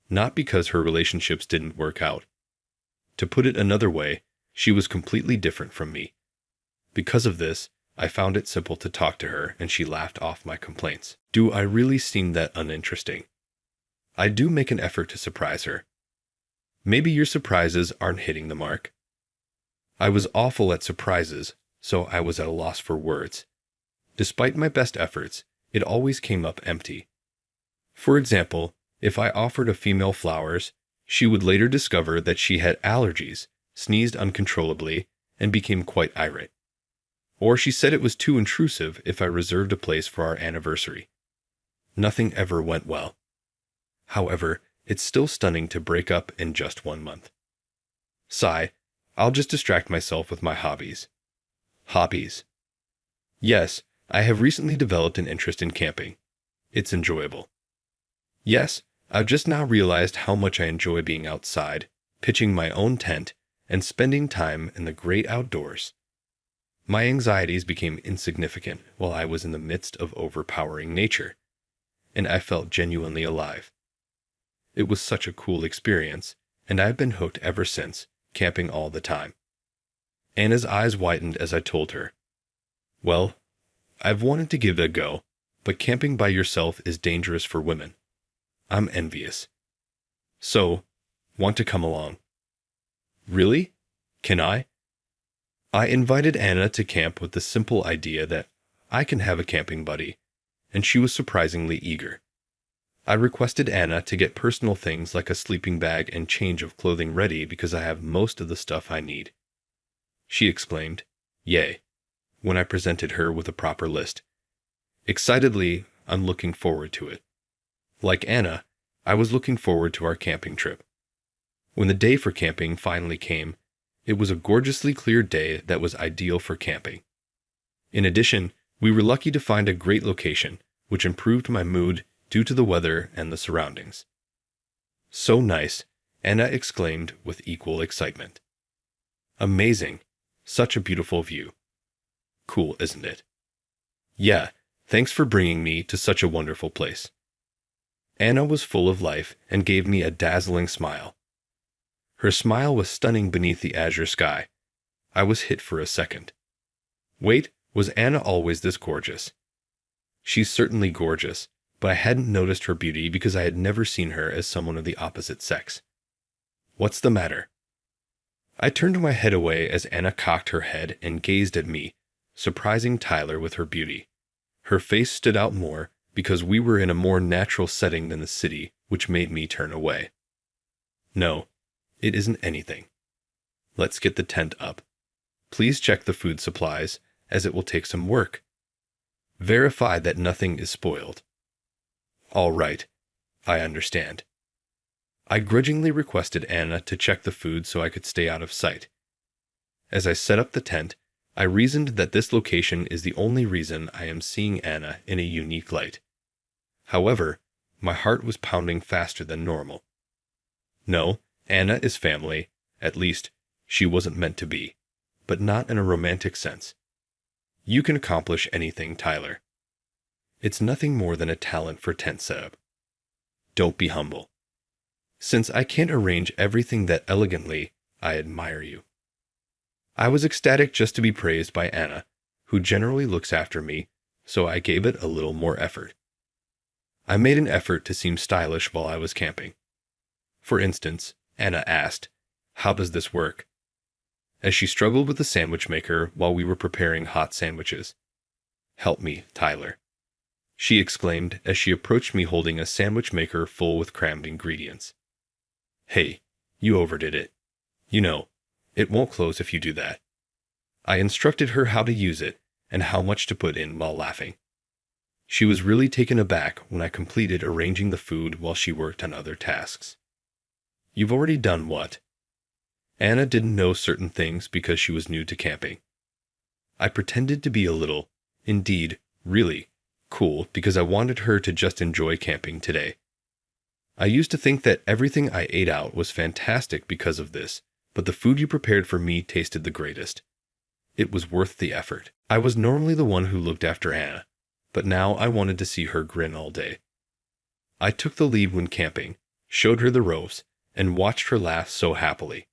not because her relationships didn't work out. To put it another way, she was completely different from me. Because of this, I found it simple to talk to her, and she laughed off my complaints. Do I really seem that uninteresting? I do make an effort to surprise her. Maybe your surprises aren't hitting the mark. I was awful at surprises, so I was at a loss for words. Despite my best efforts, it always came up empty. For example, if I offered a female flowers, she would later discover that she had allergies, sneezed uncontrollably, and became quite irate. Or she said it was too intrusive if I reserved a place for our anniversary. Nothing ever went well. However, it's still stunning to break up in just 1 month. Sigh, I'll just distract myself with my hobbies. Hobbies. Yes, I have recently developed an interest in camping. It's enjoyable. Yes, I've just now realized how much I enjoy being outside, pitching my own tent, and spending time in the great outdoors. My anxieties became insignificant while I was in the midst of overpowering nature. and I felt genuinely alive. It was such a cool experience, and I've been hooked ever since, camping all the time. Anna's eyes widened as I told her, "Well, I've wanted to give it a go, but camping by yourself is dangerous for women. I'm envious. So, want to come along?" "Really? Can I?" I invited Anna to camp with the simple idea that I can have a camping buddy, and she was surprisingly eager. I requested Anna to get personal things like a sleeping bag and change of clothing ready because I have most of the stuff I need. She exclaimed, "Yay," when I presented her with a proper list. Excitedly, I'm looking forward to it. Like Anna, I was looking forward to our camping trip. When the day for camping finally came, it was a gorgeously clear day that was ideal for camping. In addition, we were lucky to find a great location, which improved my mood due to the weather and the surroundings. "So nice," Anna exclaimed with equal excitement. "Amazing. Such a beautiful view. Cool, isn't it?" "Yeah, thanks for bringing me to such a wonderful place." Anna was full of life and gave me a dazzling smile. Her smile was stunning beneath the azure sky. I was hit for a second. Wait, was Anna always this gorgeous? She's certainly gorgeous, but I hadn't noticed her beauty because I had never seen her as someone of the opposite sex. "What's the matter?" I turned my head away as Anna cocked her head and gazed at me, surprising Tyler with her beauty. Her face stood out more because we were in a more natural setting than the city, which made me turn away. "No, it isn't anything. Let's get the tent up. Please check the food supplies, as it will take some work. Verify that nothing is spoiled." "All right, I understand." I grudgingly requested Anna to check the food so I could stay out of sight. As I set up the tent, I reasoned that this location is the only reason I am seeing Anna in a unique light. However, my heart was pounding faster than normal. No, Anna is family, at least, she wasn't meant to be, but not in a romantic sense. You can accomplish anything, Tyler. It's nothing more than a talent for tent setup. Don't be humble. Since I can't arrange everything that elegantly, I admire you. I was ecstatic just to be praised by Anna, who generally looks after me, so I gave it a little more effort. I made an effort to seem stylish while I was camping. For instance, Anna asked, "How does this work?" as she struggled with the sandwich maker while we were preparing hot sandwiches. "Help me, Tyler," she exclaimed as she approached me holding a sandwich maker full with crammed ingredients. "Hey, you overdid it. You know, it won't close if you do that." I instructed her how to use it and how much to put in while laughing. She was really taken aback when I completed arranging the food while she worked on other tasks. "You've already done what?" Anna didn't know certain things because she was new to camping. I pretended to be a little, indeed, really, cool because I wanted her to just enjoy camping today. I used to think that everything I ate out was fantastic because of this, but the food you prepared for me tasted the greatest. It was worth the effort. I was normally the one who looked after Anna, but now I wanted to see her grin all day. I took the lead when camping, showed her the ropes, and watched her laugh so happily.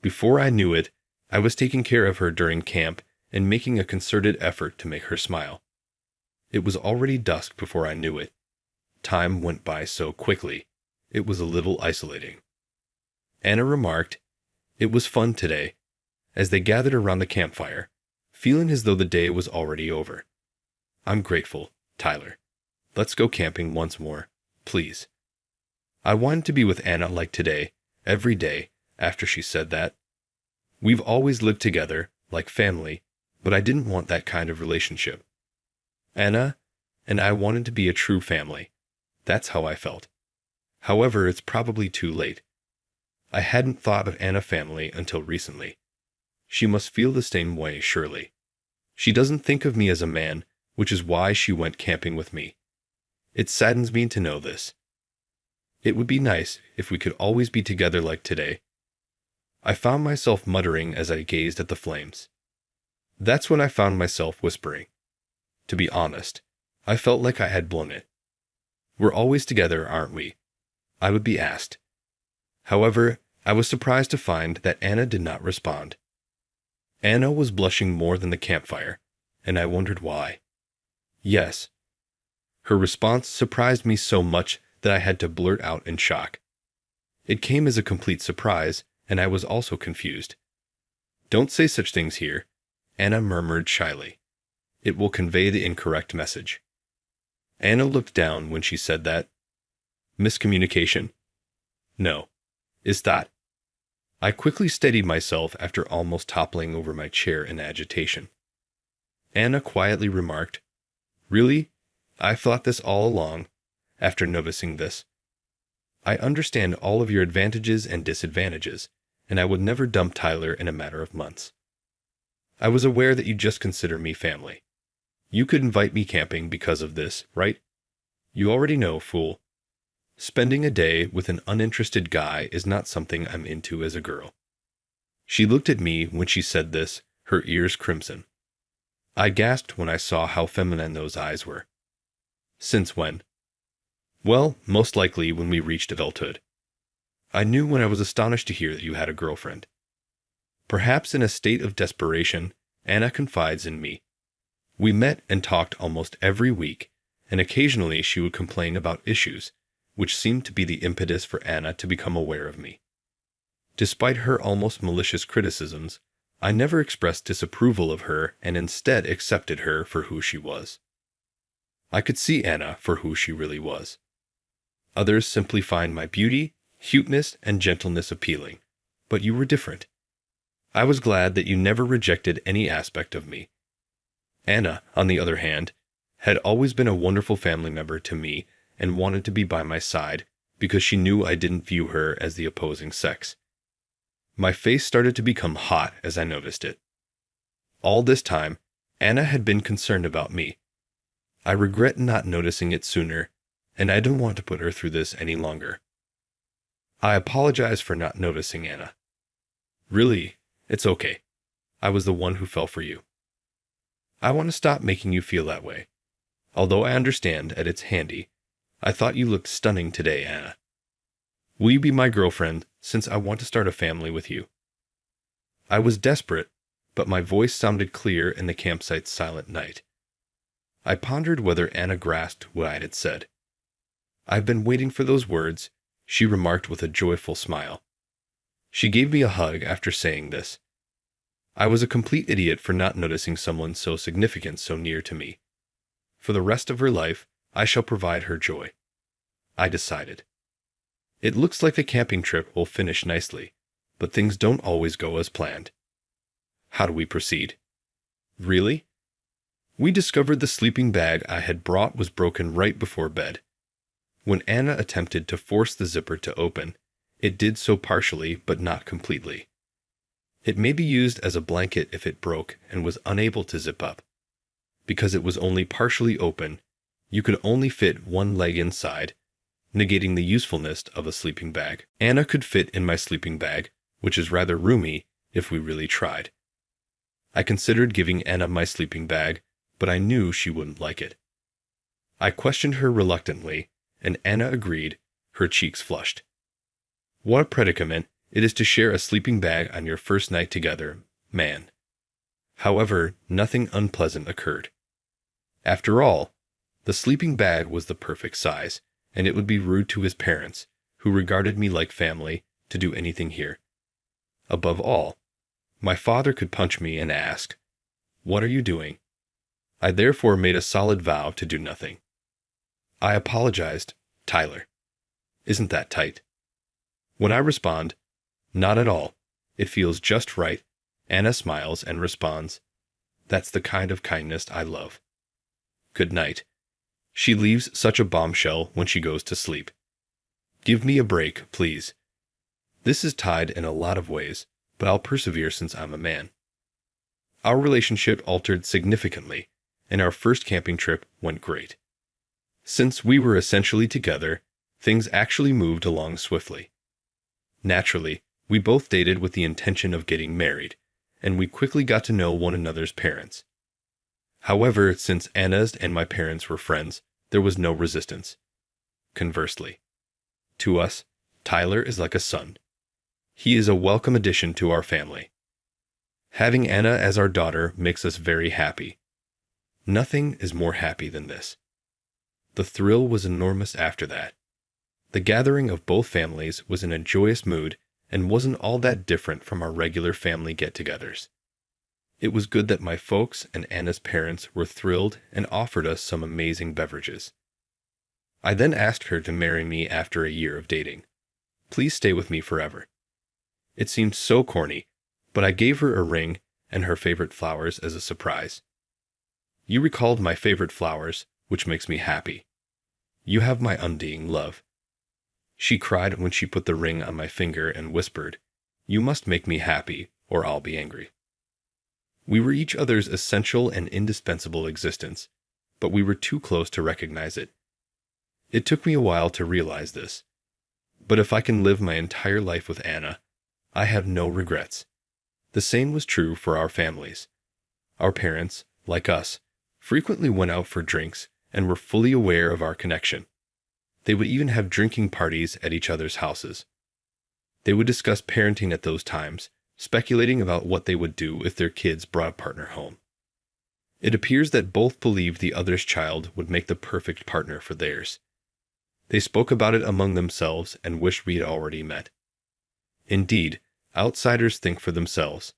Before I knew it, I was taking care of her during camp and making a concerted effort to make her smile. It was already dusk before I knew it. Time went by so quickly, it was a little isolating. Anna remarked, "It was fun today," as they gathered around the campfire, feeling as though the day was already over. "I'm grateful, Tyler. Let's go camping once more, please." I wanted to be with Anna like today, every day, after she said that. We've always lived together, like family, but I didn't want that kind of relationship. Anna and I wanted to be a true family. That's how I felt. However, it's probably too late. I hadn't thought of Anna family until recently. She must feel the same way, surely. She doesn't think of me as a man, which is why she went camping with me. It saddens me to know this. It would be nice if we could always be together like today. I found myself muttering as I gazed at the flames. That's when I found myself whispering. To be honest, I felt like I had blown it. We're always together, aren't we? I would be asked. However, I was surprised to find that Anna did not respond. Anna was blushing more than the campfire, and I wondered why. Yes. Her response surprised me so much that I had to blurt out in shock. It came as a complete surprise, and I was also confused. Don't say such things here, Anna murmured shyly. It will convey the incorrect message. Anna looked down when she said that. Miscommunication? No. Is that? I quickly steadied myself after almost toppling over my chair in agitation. Anna quietly remarked, Really? I've thought this all along, after noticing this. I understand all of your advantages and disadvantages, and I would never dump Tyler in a matter of months. I was aware that you just consider me family. You could invite me camping because of this, right? You already know, fool. Spending a day with an uninterested guy is not something I'm into as a girl. She looked at me when she said this, her ears crimson. I gasped when I saw how feminine those eyes were. Since when? Well, most likely when we reached adulthood. I knew when I was astonished to hear that you had a girlfriend. Perhaps in a state of desperation, Anna confides in me. We met and talked almost every week, and occasionally she would complain about issues, which seemed to be the impetus for Anna to become aware of me. Despite her almost malicious criticisms, I never expressed disapproval of her and instead accepted her for who she was. I could see Anna for who she really was. Others simply find my beauty, cuteness, and gentleness appealing, but you were different. I was glad that you never rejected any aspect of me. Anna, on the other hand, had always been a wonderful family member to me and wanted to be by my side because she knew I didn't view her as the opposing sex. My face started to become hot as I noticed it. All this time, Anna had been concerned about me. I regret not noticing it sooner, and I don't want to put her through this any longer. I apologize for not noticing, Anna. Really, it's okay. I was the one who fell for you. I want to stop making you feel that way. Although I understand that it's handy, I thought you looked stunning today, Anna. Will you be my girlfriend, since I want to start a family with you? I was desperate, but my voice sounded clear in the campsite's silent night. I pondered whether Anna grasped what I had said. I've been waiting for those words, she remarked with a joyful smile. She gave me a hug after saying this. I was a complete idiot for not noticing someone so significant so near to me. For the rest of her life, I shall provide her joy. I decided. It looks like the camping trip will finish nicely, but things don't always go as planned. How do we proceed? Really? We discovered the sleeping bag I had brought was broken right before bed. When Anna attempted to force the zipper to open, it did so partially but not completely. It may be used as a blanket if it broke and was unable to zip up. Because it was only partially open, you could only fit one leg inside, negating the usefulness of a sleeping bag. Anna could fit in my sleeping bag, which is rather roomy if we really tried. I considered giving Anna my sleeping bag, but I knew she wouldn't like it. I questioned her reluctantly, and Anna agreed, her cheeks flushed. What a predicament it is to share a sleeping bag on your first night together, man. However, nothing unpleasant occurred. After all, the sleeping bag was the perfect size, and it would be rude to his parents, who regarded me like family, to do anything here. Above all, my father could punch me and ask, "What are you doing?" I therefore made a solid vow to do nothing. I apologized, Tyler. Isn't that tight? When I respond, "Not at all. It feels just right," Anna smiles and responds, "That's the kind of kindness I love. Good night." She leaves such a bombshell when she goes to sleep. Give me a break, please. This is tied in a lot of ways, but I'll persevere since I'm a man. Our relationship altered significantly, and our first camping trip went great. Since we were essentially together, things actually moved along swiftly. Naturally, we both dated with the intention of getting married, and we quickly got to know one another's parents. However, since Anna's and my parents were friends, there was no resistance. conversely. To us, Tyler is like a son. He is a welcome addition to our family. Having Anna as our daughter makes us very happy. Nothing is more happy than this. The thrill was enormous after that. The gathering of both families was in a joyous mood and wasn't all that different from our regular family get-togethers. It was good that my folks and Anna's parents were thrilled and offered us some amazing beverages. I then asked her to marry me after a year of dating. Please stay with me forever. It seemed so corny, but I gave her a ring and her favorite flowers as a surprise. You recalled my favorite flowers, which makes me happy. You have my undying love. She cried when she put the ring on my finger and whispered, "You must make me happy, or I'll be angry." We were each other's essential and indispensable existence, but we were too close to recognize it. It took me a while to realize this. But if I can live my entire life with Anna, I have no regrets. The same was true for our families. Our parents, like us, frequently went out for drinks and were fully aware of our connection. They would even have drinking parties at each other's houses. They would discuss parenting at those times, speculating about what they would do if their kids brought a partner home. It appears that both believed the other's child would make the perfect partner for theirs. They spoke about it among themselves and wished we had already met. Indeed, outsiders think for themselves.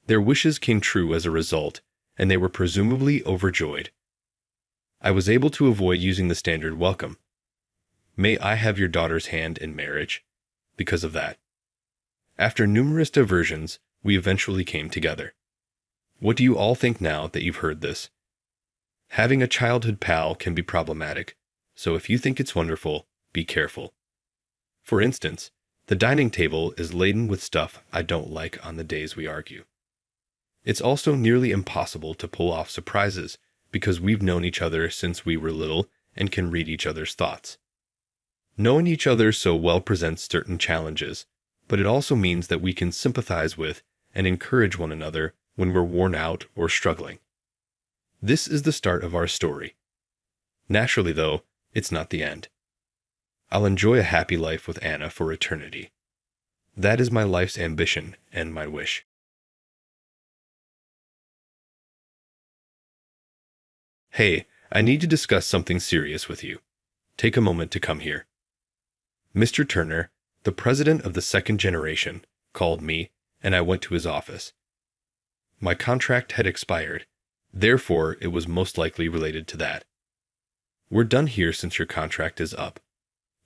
Their wishes came true as a result, and they were presumably overjoyed. I was able to avoid using the standard welcome. May I have your daughter's hand in marriage? Because of that. After numerous diversions, we eventually came together. What do you all think now that you've heard this? Having a childhood pal can be problematic, so if you think it's wonderful, be careful. For instance, the dining table is laden with stuff I don't like on the days we argue. It's also nearly impossible to pull off surprises because we've known each other since we were little and can read each other's thoughts. Knowing each other so well presents certain challenges, but it also means that we can sympathize with and encourage one another when we're worn out or struggling. This is the start of our story. Naturally, though, it's not the end. I'll enjoy a happy life with Anna for eternity. That is my life's ambition and my wish. Hey, I need to discuss something serious with you. Take a moment to come here. Mr. Turner, the president of the second generation, called me, and I went to his office. My contract had expired, therefore it was most likely related to that. We're done here since your contract is up.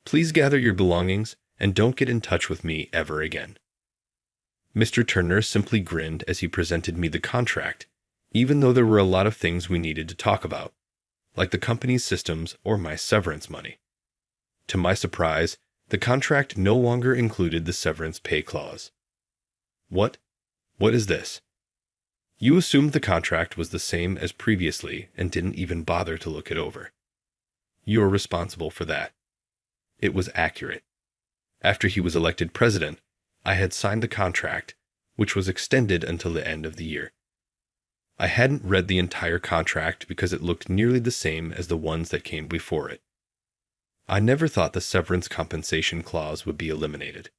Please gather your belongings and don't get in touch with me ever again. Mr. Turner simply grinned as he presented me the contract, even though there were a lot of things we needed to talk about, like the company's systems or my severance money. To my surprise, the contract no longer included the severance pay clause. What? What is this? You assumed the contract was the same as previously and didn't even bother to look it over. You're responsible for that. It was accurate. After he was elected president, I had signed the contract, which was extended until the end of the year. I hadn't read the entire contract because it looked nearly the same as the ones that came before it. I never thought the severance compensation clause would be eliminated.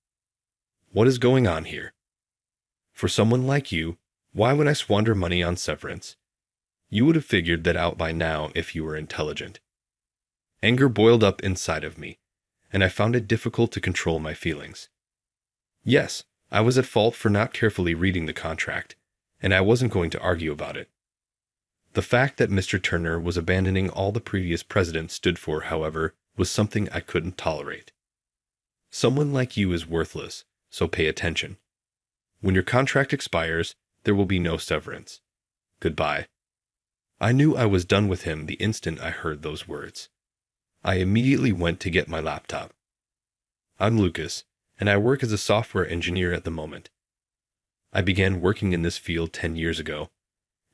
What is going on here? For someone like you, why would I squander money on severance? You would have figured that out by now if you were intelligent. Anger boiled up inside of me, and I found it difficult to control my feelings. Yes, I was at fault for not carefully reading the contract, and I wasn't going to argue about it. The fact that Mr. Turner was abandoning all the previous presidents stood for, however, was something I couldn't tolerate. Someone like you is worthless, so pay attention. When your contract expires, there will be no severance. Goodbye. I knew I was done with him the instant I heard those words. I immediately went to get my laptop. I'm Lucas, and I work as a software engineer at the moment. I began working in this field 10 years ago,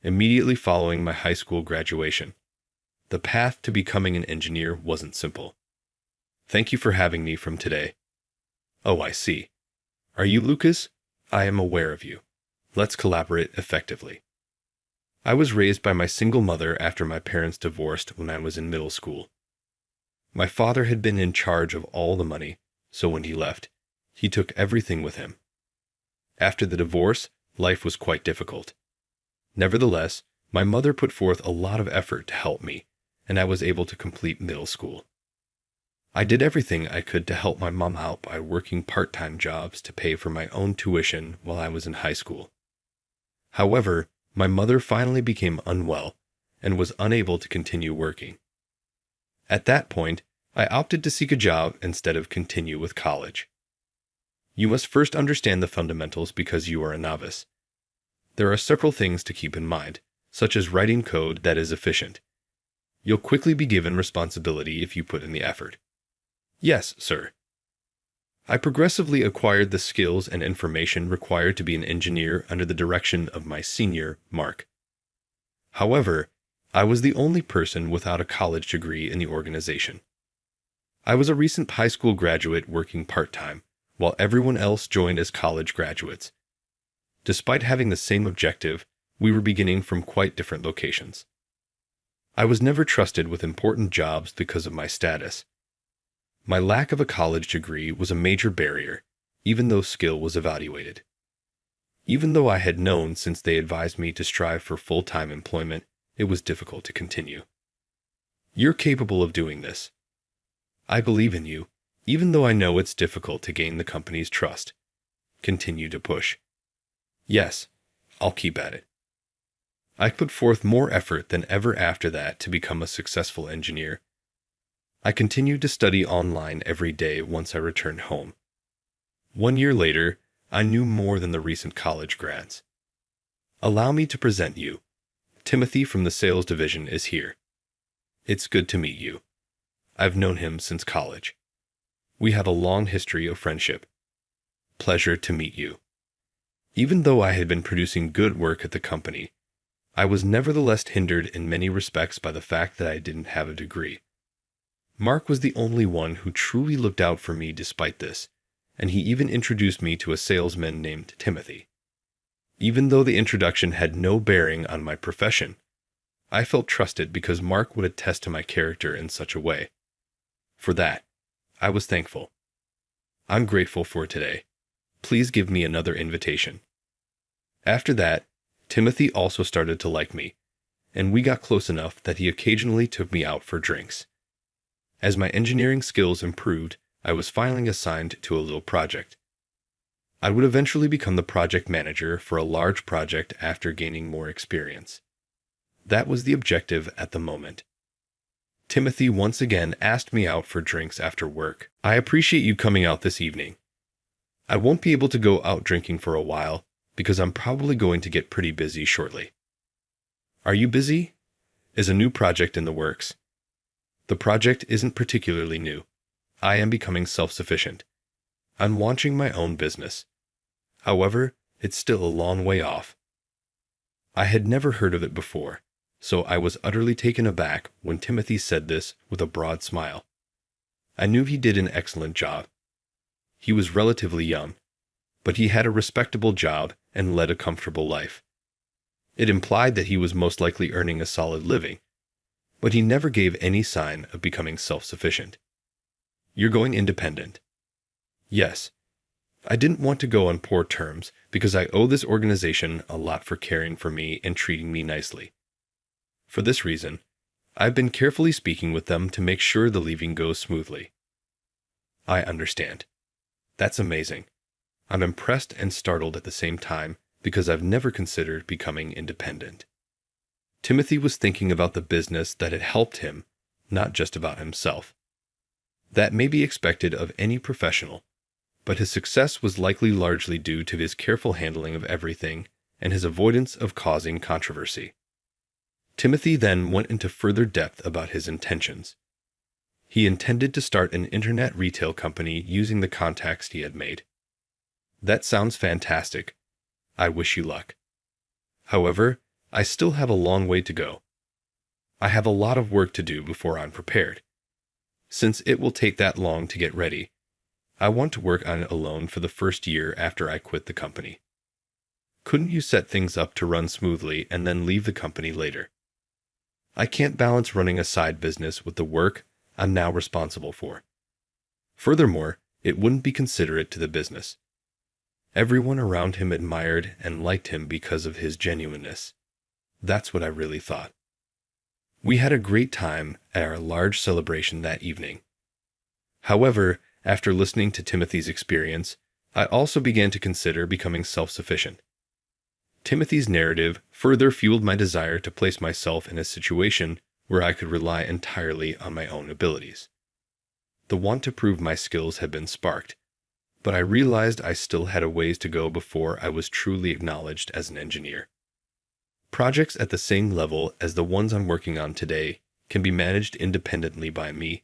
immediately following my high school graduation. The path to becoming an engineer wasn't simple. Thank you for having me from today. Oh, I see. Are you Lucas? I am aware of you. Let's collaborate effectively. I was raised by my single mother after my parents divorced when I was in middle school. My father had been in charge of all the money, so when he left, he took everything with him. After the divorce, life was quite difficult. Nevertheless, my mother put forth a lot of effort to help me, and I was able to complete middle school. I did everything I could to help my mom out by working part-time jobs to pay for my own tuition while I was in high school. However, my mother finally became unwell and was unable to continue working. At that point, I opted to seek a job instead of continue with college. You must first understand the fundamentals because you are a novice. There are several things to keep in mind, such as writing code that is efficient. You'll quickly be given responsibility if you put in the effort. Yes, sir. I progressively acquired the skills and information required to be an engineer under the direction of my senior, Mark. However, I was the only person without a college degree in the organization. I was a recent high school graduate working part-time, while everyone else joined as college graduates. Despite having the same objective, we were beginning from quite different locations. I was never trusted with important jobs because of my status. My lack of a college degree was a major barrier, even though skill was evaluated. Even though I had known since they advised me to strive for full-time employment, it was difficult to continue. You're capable of doing this. I believe in you, even though I know it's difficult to gain the company's trust. Continue to push. Yes, I'll keep at it. I put forth more effort than ever after that to become a successful engineer. I continued to study online every day once I returned home. 1 year later, I knew more than the recent college grads. Allow me to present you. Timothy from the sales division is here. It's good to meet you. I've known him since college. We have a long history of friendship. Pleasure to meet you. Even though I had been producing good work at the company, I was nevertheless hindered in many respects by the fact that I didn't have a degree. Mark was the only one who truly looked out for me despite this, and he even introduced me to a salesman named Timothy. Even though the introduction had no bearing on my profession, I felt trusted because Mark would attest to my character in such a way. For that, I was thankful. I'm grateful for today. Please give me another invitation. After that, Timothy also started to like me, and we got close enough that he occasionally took me out for drinks. As my engineering skills improved, I was finally assigned to a little project. I would eventually become the project manager for a large project after gaining more experience. That was the objective at the moment. Timothy once again asked me out for drinks after work. I appreciate you coming out this evening. I won't be able to go out drinking for a while because I'm probably going to get pretty busy shortly. Are you busy? Is a new project in the works? The project isn't particularly new. I am becoming self-sufficient. I'm launching my own business. However, it's still a long way off. I had never heard of it before, so I was utterly taken aback when Timothy said this with a broad smile. I knew he did an excellent job. He was relatively young, but he had a respectable job and led a comfortable life. It implied that he was most likely earning a solid living, but he never gave any sign of becoming self-sufficient. You're going independent. Yes. I didn't want to go on poor terms because I owe this organization a lot for caring for me and treating me nicely. For this reason, I've been carefully speaking with them to make sure the leaving goes smoothly. I understand. That's amazing. I'm impressed and startled at the same time because I've never considered becoming independent. Timothy was thinking about the business that had helped him, not just about himself. That may be expected of any professional, but his success was likely largely due to his careful handling of everything and his avoidance of causing controversy. Timothy then went into further depth about his intentions. He intended to start an internet retail company using the contacts he had made. That sounds fantastic. I wish you luck. However, I still have a long way to go. I have a lot of work to do before I'm prepared. Since it will take that long to get ready, I want to work on it alone for the first year after I quit the company. Couldn't you set things up to run smoothly and then leave the company later? I can't balance running a side business with the work I'm now responsible for. Furthermore, it wouldn't be considerate to the business. Everyone around him admired and liked him because of his genuineness. That's what I really thought. We had a great time at our large celebration that evening. However, after listening to Timothy's experience, I also began to consider becoming self-sufficient. Timothy's narrative further fueled my desire to place myself in a situation where I could rely entirely on my own abilities. The want to prove my skills had been sparked, but I realized I still had a ways to go before I was truly acknowledged as an engineer. Projects at the same level as the ones I'm working on today can be managed independently by me.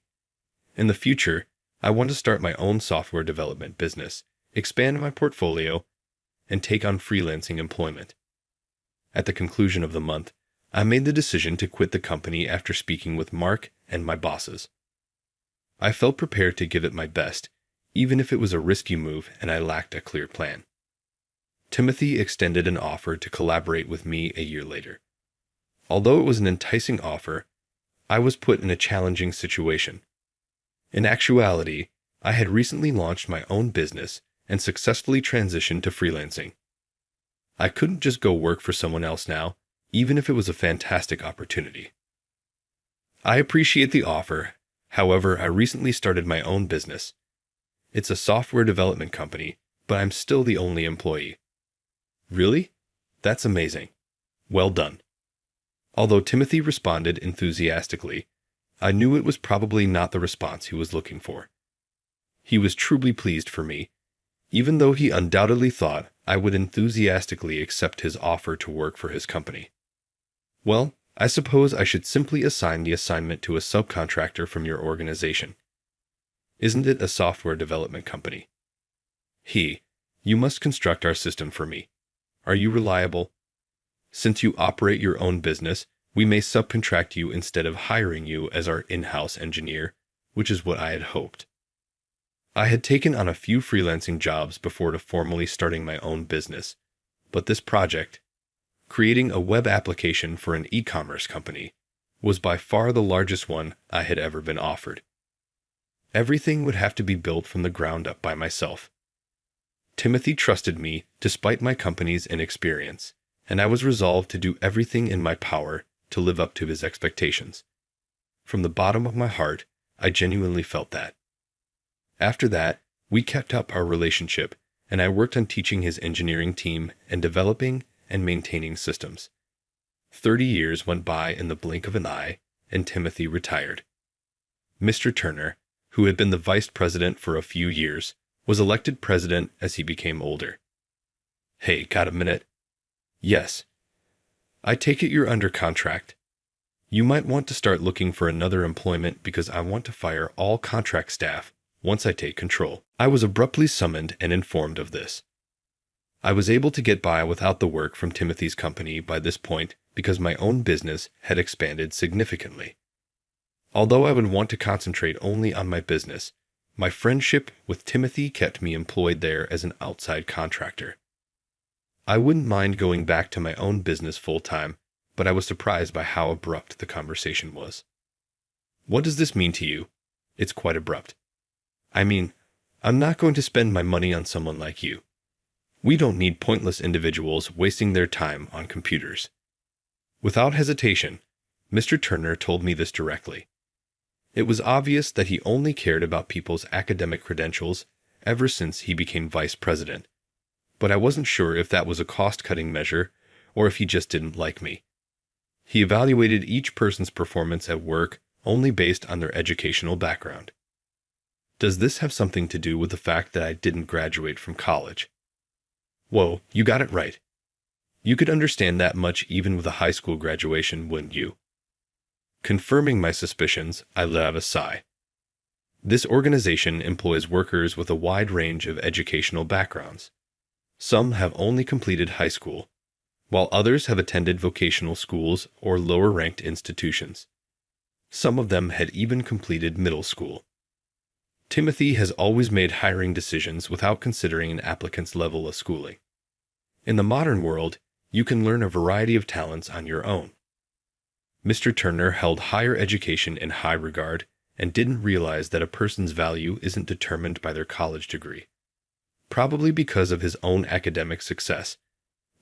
In the future, I want to start my own software development business, expand my portfolio, and take on freelancing employment. At the conclusion of the month, I made the decision to quit the company after speaking with Mark and my bosses. I felt prepared to give it my best, even if it was a risky move and I lacked a clear plan. Timothy extended an offer to collaborate with me a year later. Although it was an enticing offer, I was put in a challenging situation. In actuality, I had recently launched my own business and successfully transitioned to freelancing. I couldn't just go work for someone else now, even if it was a fantastic opportunity. I appreciate the offer. However, I recently started my own business. It's a software development company, but I'm still the only employee. Really? That's amazing. Well done. Although Timothy responded enthusiastically, I knew it was probably not the response he was looking for. He was truly pleased for me, even though he undoubtedly thought I would enthusiastically accept his offer to work for his company. Well, I suppose I should simply assign the assignment to a subcontractor from your organization. Isn't it a software development company? You must construct our system for me. Are you reliable? Since you operate your own business, we may subcontract you instead of hiring you as our in-house engineer, which is what I had hoped. I had taken on a few freelancing jobs before formally starting my own business, but this project, creating a web application for an e-commerce company, was by far the largest one I had ever been offered. Everything would have to be built from the ground up by myself. Timothy trusted me despite my company's inexperience, and I was resolved to do everything in my power to live up to his expectations. From the bottom of my heart, I genuinely felt that. After that, we kept up our relationship, and I worked on teaching his engineering team and developing and maintaining systems. 30 years went by in the blink of an eye, and Timothy retired. Mr. Turner, who had been the vice president for a few years, was elected president as he became older. Hey, got a minute? Yes. I take it you're under contract. You might want to start looking for another employment because I want to fire all contract staff once I take control. I was abruptly summoned and informed of this. I was able to get by without the work from Timothy's company by this point because my own business had expanded significantly. Although I would want to concentrate only on my business, my friendship with Timothy kept me employed there as an outside contractor. I wouldn't mind going back to my own business full-time, but I was surprised by how abrupt the conversation was. What does this mean to you? It's quite abrupt. I mean, I'm not going to spend my money on someone like you. We don't need pointless individuals wasting their time on computers. Without hesitation, Mr. Turner told me this directly. It was obvious that he only cared about people's academic credentials ever since he became vice president, but I wasn't sure if that was a cost-cutting measure or if he just didn't like me. He evaluated each person's performance at work only based on their educational background. Does this have something to do with the fact that I didn't graduate from college? Whoa, you got it right. You could understand that much even with a high school graduation, wouldn't you? Confirming my suspicions, I let out a sigh. This organization employs workers with a wide range of educational backgrounds. Some have only completed high school, while others have attended vocational schools or lower-ranked institutions. Some of them had even completed middle school. Timothy has always made hiring decisions without considering an applicant's level of schooling. In the modern world, you can learn a variety of talents on your own. Mr. Turner held higher education in high regard and didn't realize that a person's value isn't determined by their college degree. Probably because of his own academic success,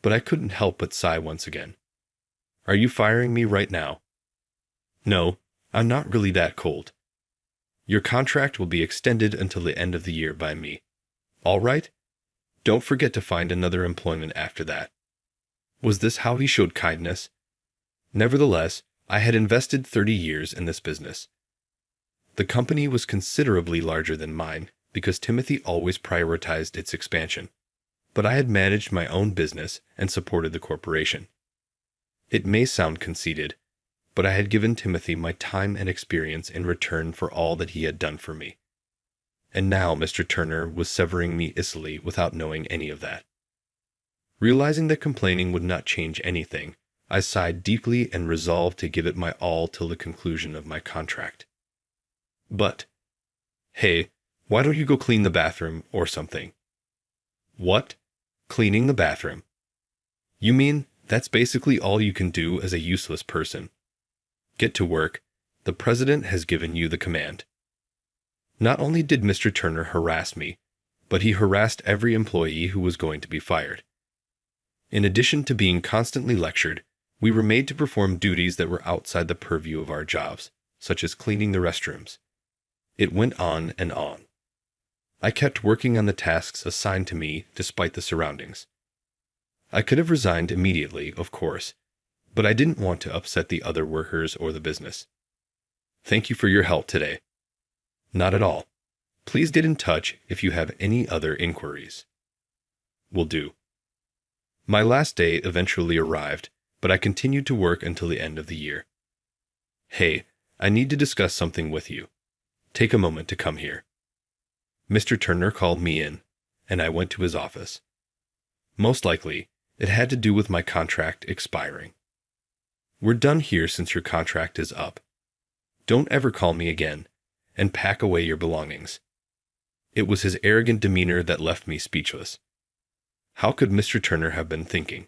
but I couldn't help but sigh once again. Are you firing me right now? No, I'm not really that cold. Your contract will be extended until the end of the year by me. All right? Don't forget to find another employment after that. Was this how he showed kindness? Nevertheless, I had invested 30 years in this business. The company was considerably larger than mine because Timothy always prioritized its expansion, but I had managed my own business and supported the corporation. It may sound conceited, but I had given Timothy my time and experience in return for all that he had done for me. And now Mr. Turner was severing me easily without knowing any of that. Realizing that complaining would not change anything, I sighed deeply and resolved to give it my all till the conclusion of my contract. But, hey, why don't you go clean the bathroom or something? What? Cleaning the bathroom? You mean that's basically all you can do as a useless person? Get to work. The president has given you the command. Not only did Mr. Turner harass me, but he harassed every employee who was going to be fired. In addition to being constantly lectured, we were made to perform duties that were outside the purview of our jobs, such as cleaning the restrooms. It went on and on. I kept working on the tasks assigned to me despite the surroundings. I could have resigned immediately, of course, but I didn't want to upset the other workers or the business. Thank you for your help today. Not at all. Please get in touch if you have any other inquiries. Will do. My last day eventually arrived, but I continued to work until the end of the year. Hey, I need to discuss something with you. Take a moment to come here. Mr. Turner called me in, and I went to his office. Most likely, it had to do with my contract expiring. We're done here since your contract is up. Don't ever call me again, and pack away your belongings. It was his arrogant demeanor that left me speechless. How could Mr. Turner have been thinking?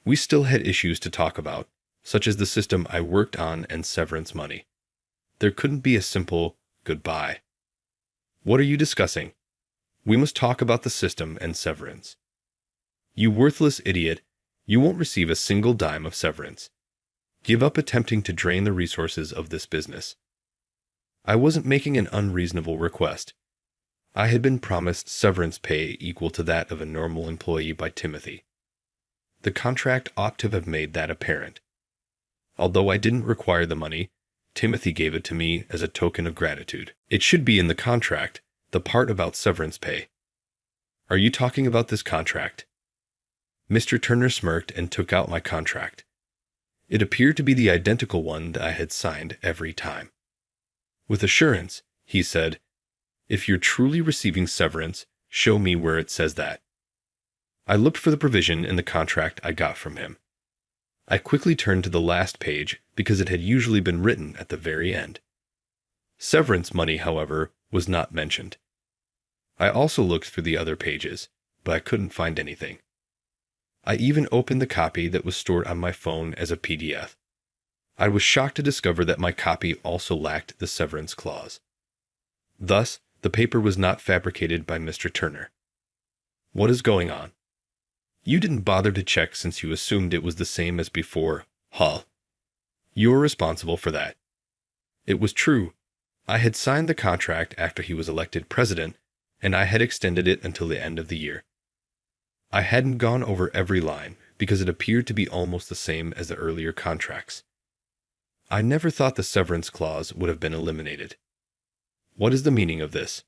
We still had issues to talk about, such as the system I worked on and severance money. There couldn't be a simple goodbye. What are you discussing? We must talk about the system and severance. You worthless idiot, you won't receive a single dime of severance. Give up attempting to drain the resources of this business. I wasn't making an unreasonable request. I had been promised severance pay equal to that of a normal employee by Timothy. The contract ought to have made that apparent. Although I didn't require the money, Timothy gave it to me as a token of gratitude. It should be in the contract, the part about severance pay. Are you talking about this contract? Mr. Turner smirked and took out my contract. It appeared to be the identical one that I had signed every time. With assurance, he said, "If you're truly receiving severance, show me where it says that." I looked for the provision in the contract I got from him. I quickly turned to the last page because it had usually been written at the very end. Severance money, however, was not mentioned. I also looked through the other pages, but I couldn't find anything. I even opened the copy that was stored on my phone as a PDF. I was shocked to discover that my copy also lacked the severance clause. Thus, the paper was not fabricated by Mr. Turner. What is going on? You didn't bother to check since you assumed it was the same as before, huh? You were responsible for that. It was true. I had signed the contract after he was elected president, and I had extended it until the end of the year. I hadn't gone over every line because it appeared to be almost the same as the earlier contracts. I never thought the severance clause would have been eliminated. What is the meaning of this?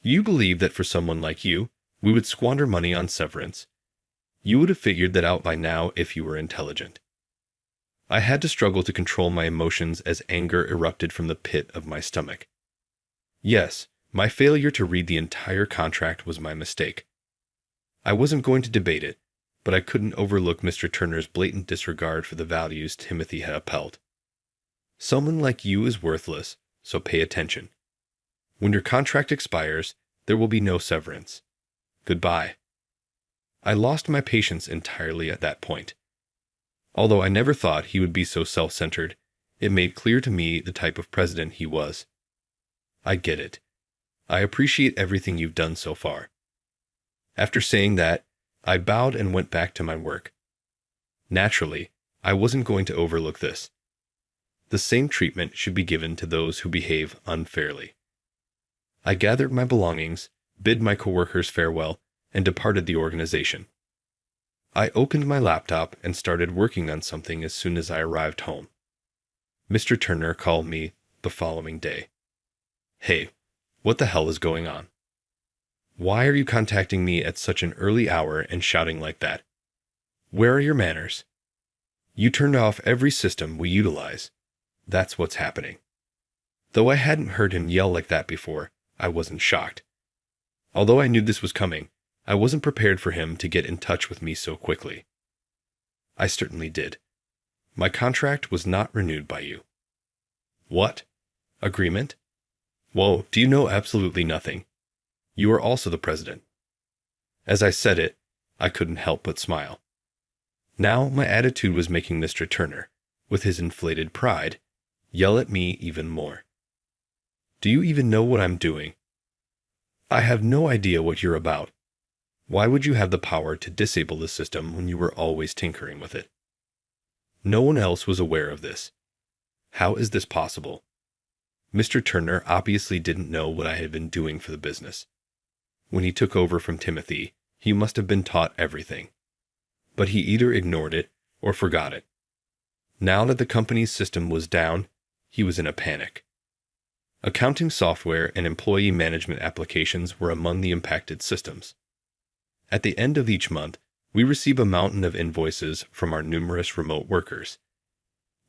You believe that for someone like you, we would squander money on severance. You would have figured that out by now if you were intelligent. I had to struggle to control my emotions as anger erupted from the pit of my stomach. Yes, my failure to read the entire contract was my mistake. I wasn't going to debate it, but I couldn't overlook Mr. Turner's blatant disregard for the values Timothy had upheld. Someone like you is worthless, so pay attention. When your contract expires, there will be no severance. Goodbye. I lost my patience entirely at that point. Although I never thought he would be so self-centered, It made clear to me the type of president he was. I get it. I appreciate everything you've done so far. After saying that, I bowed and went back to my work. Naturally, I wasn't going to overlook this. The same treatment should be given to those who behave unfairly. I gathered my belongings, bid my coworkers farewell, and departed the organization. I opened my laptop and started working on something as soon as I arrived home. Mr. Turner called me the following day. "Hey, what the hell is going on? Why are you contacting me at such an early hour and shouting like that? Where are your manners? You turned off every system we utilize. That's what's happening." Though I hadn't heard him yell like that before, I wasn't shocked. Although I knew this was coming, I wasn't prepared for him to get in touch with me so quickly. I certainly did. My contract was not renewed by you. What? Agreement? Whoa, do you know absolutely nothing? You are also the president. As I said it, I couldn't help but smile. Now my attitude was making Mr. Turner, with his inflated pride, yell at me even more. Do you even know what I'm doing? I have no idea what you're about. Why would you have the power to disable the system when you were always tinkering with it? No one else was aware of this. How is this possible? Mr. Turner obviously didn't know what I had been doing for the business. When he took over from Timothy, he must have been taught everything. But he either ignored it or forgot it. Now that the company's system was down, he was in a panic. Accounting software and employee management applications were among the impacted systems. At the end of each month, we receive a mountain of invoices from our numerous remote workers.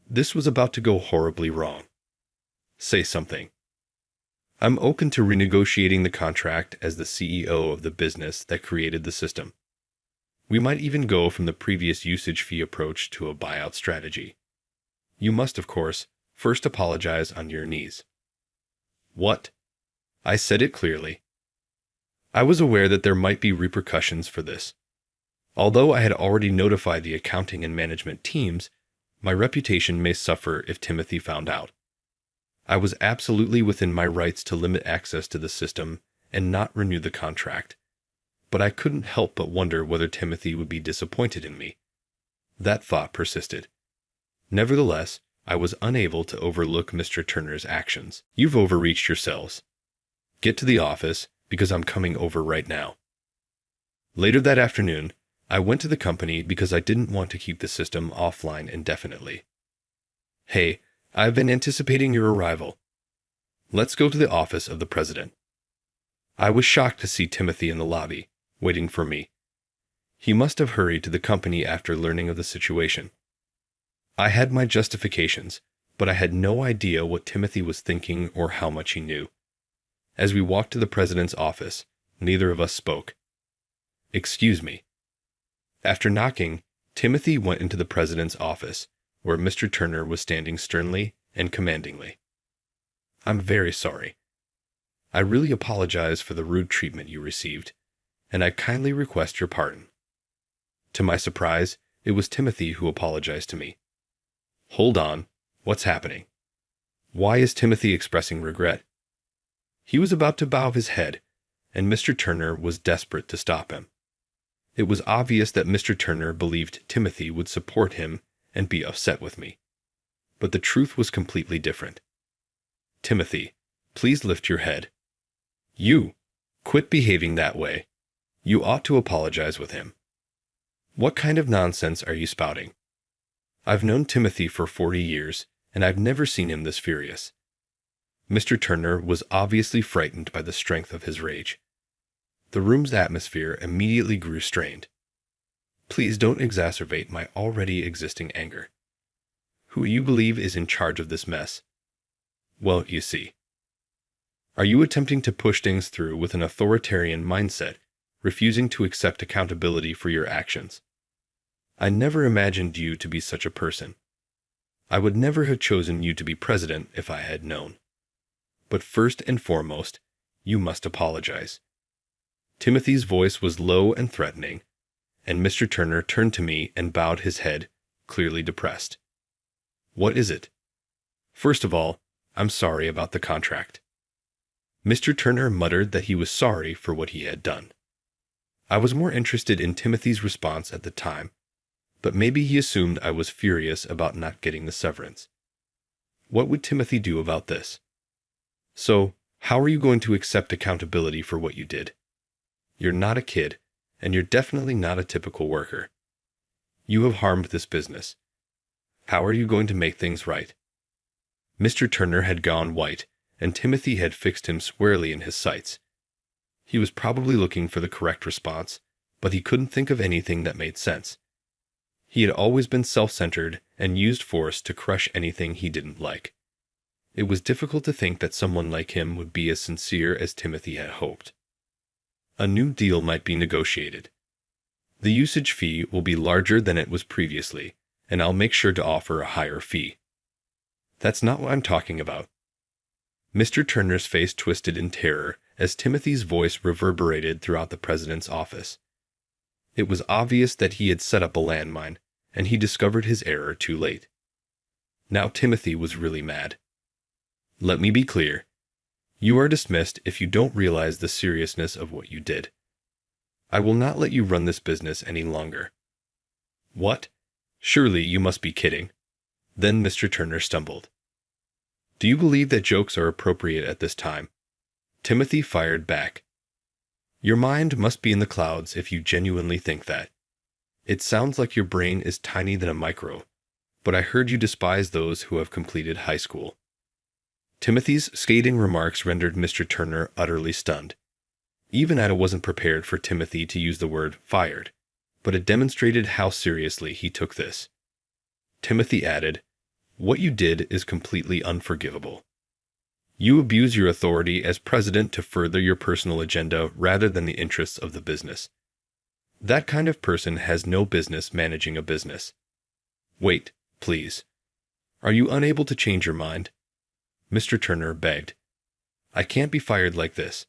This was about to go horribly wrong. Say something. I'm open to renegotiating the contract as the CEO of the business that created the system. We might even go from the previous usage fee approach to a buyout strategy. You must, of course, first apologize on your knees. What? I said it clearly. I was aware that there might be repercussions for this. Although I had already notified the accounting and management teams, my reputation may suffer if Timothy found out. I was absolutely within my rights to limit access to the system and not renew the contract, but I couldn't help but wonder whether Timothy would be disappointed in me. That thought persisted. Nevertheless, I was unable to overlook Mr. Turner's actions. You've overreached yourselves. Get to the office, because I'm coming over right now. Later that afternoon, I went to the company because I didn't want to keep the system offline indefinitely. Hey, I've been anticipating your arrival. Let's go to the office of the president. I was shocked to see Timothy in the lobby, waiting for me. He must have hurried to the company after learning of the situation. I had my justifications, but I had no idea what Timothy was thinking or how much he knew. As we walked to the president's office, neither of us spoke. Excuse me. After knocking, Timothy went into the president's office, where Mr. Turner was standing sternly and commandingly. I'm very sorry. I really apologize for the rude treatment you received, and I kindly request your pardon. To my surprise, it was Timothy who apologized to me. Hold on, what's happening? Why is Timothy expressing regret? He was about to bow his head, and Mr. Turner was desperate to stop him. It was obvious that Mr. Turner believed Timothy would support him and be upset with me. But the truth was completely different. Timothy, please lift your head. You, quit behaving that way. You ought to apologize with him. What kind of nonsense are you spouting? I've known Timothy for 40 years, and I've never seen him this furious. Mr. Turner was obviously frightened by the strength of his rage. The room's atmosphere immediately grew strained. Please don't exacerbate my already existing anger. Who you believe is in charge of this mess? Well, you see. Are you attempting to push things through with an authoritarian mindset, refusing to accept accountability for your actions? I never imagined you to be such a person. I would never have chosen you to be president if I had known. But first and foremost, you must apologize. Timothy's voice was low and threatening, and Mr. Turner turned to me and bowed his head, clearly depressed. What is it? First of all, I'm sorry about the contract. Mr. Turner muttered that he was sorry for what he had done. I was more interested in Timothy's response at the time, but maybe he assumed I was furious about not getting the severance. What would Timothy do about this? So, how are you going to accept accountability for what you did? You're not a kid, and you're definitely not a typical worker. You have harmed this business. How are you going to make things right? Mr. Turner had gone white, and Timothy had fixed him squarely in his sights. He was probably looking for the correct response, but he couldn't think of anything that made sense. He had always been self-centered and used force to crush anything he didn't like. It was difficult to think that someone like him would be as sincere as Timothy had hoped. A new deal might be negotiated. The usage fee will be larger than it was previously, and I'll make sure to offer a higher fee. That's not what I'm talking about. Mr. Turner's face twisted in terror as Timothy's voice reverberated throughout the president's office. It was obvious that he had set up a landmine, and he discovered his error too late. Now Timothy was really mad. Let me be clear. You are dismissed if you don't realize the seriousness of what you did. I will not let you run this business any longer. What? Surely you must be kidding. Then Mr. Turner stumbled. Do you believe that jokes are appropriate at this time? Timothy fired back. Your mind must be in the clouds if you genuinely think that. It sounds like your brain is tiny than a micro, but I heard you despise those who have completed high school. Timothy's scathing remarks rendered Mr. Turner utterly stunned. Even Aita wasn't prepared for Timothy to use the word fired, but it demonstrated how seriously he took this. Timothy added, "What you did is completely unforgivable. You abuse your authority as president to further your personal agenda rather than the interests of the business. That kind of person has no business managing a business. Wait, please. Are you unable to change your mind?" Mr. Turner begged. "I can't be fired like this.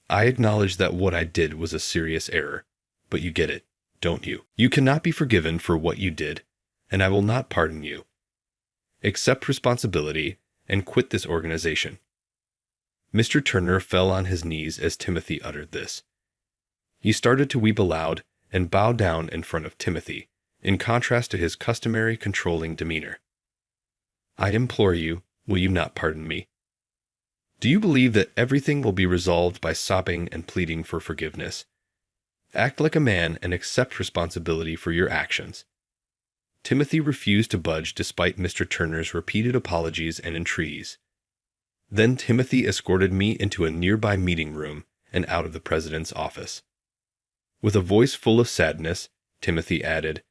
I acknowledge that what I did was a serious error, but you get it, don't you? You cannot be forgiven for what you did, and I will not pardon you. Accept responsibility and quit this organization." Mr. Turner fell on his knees as Timothy uttered this. He started to weep aloud and bow down in front of Timothy, in contrast to his customary controlling demeanor. "I implore you, will you not pardon me? Do you believe that everything will be resolved by sobbing and pleading for forgiveness? Act like a man and accept responsibility for your actions." Timothy refused to budge despite Mr. Turner's repeated apologies and entreaties. Then Timothy escorted me into a nearby meeting room and out of the president's office. With a voice full of sadness, Timothy added,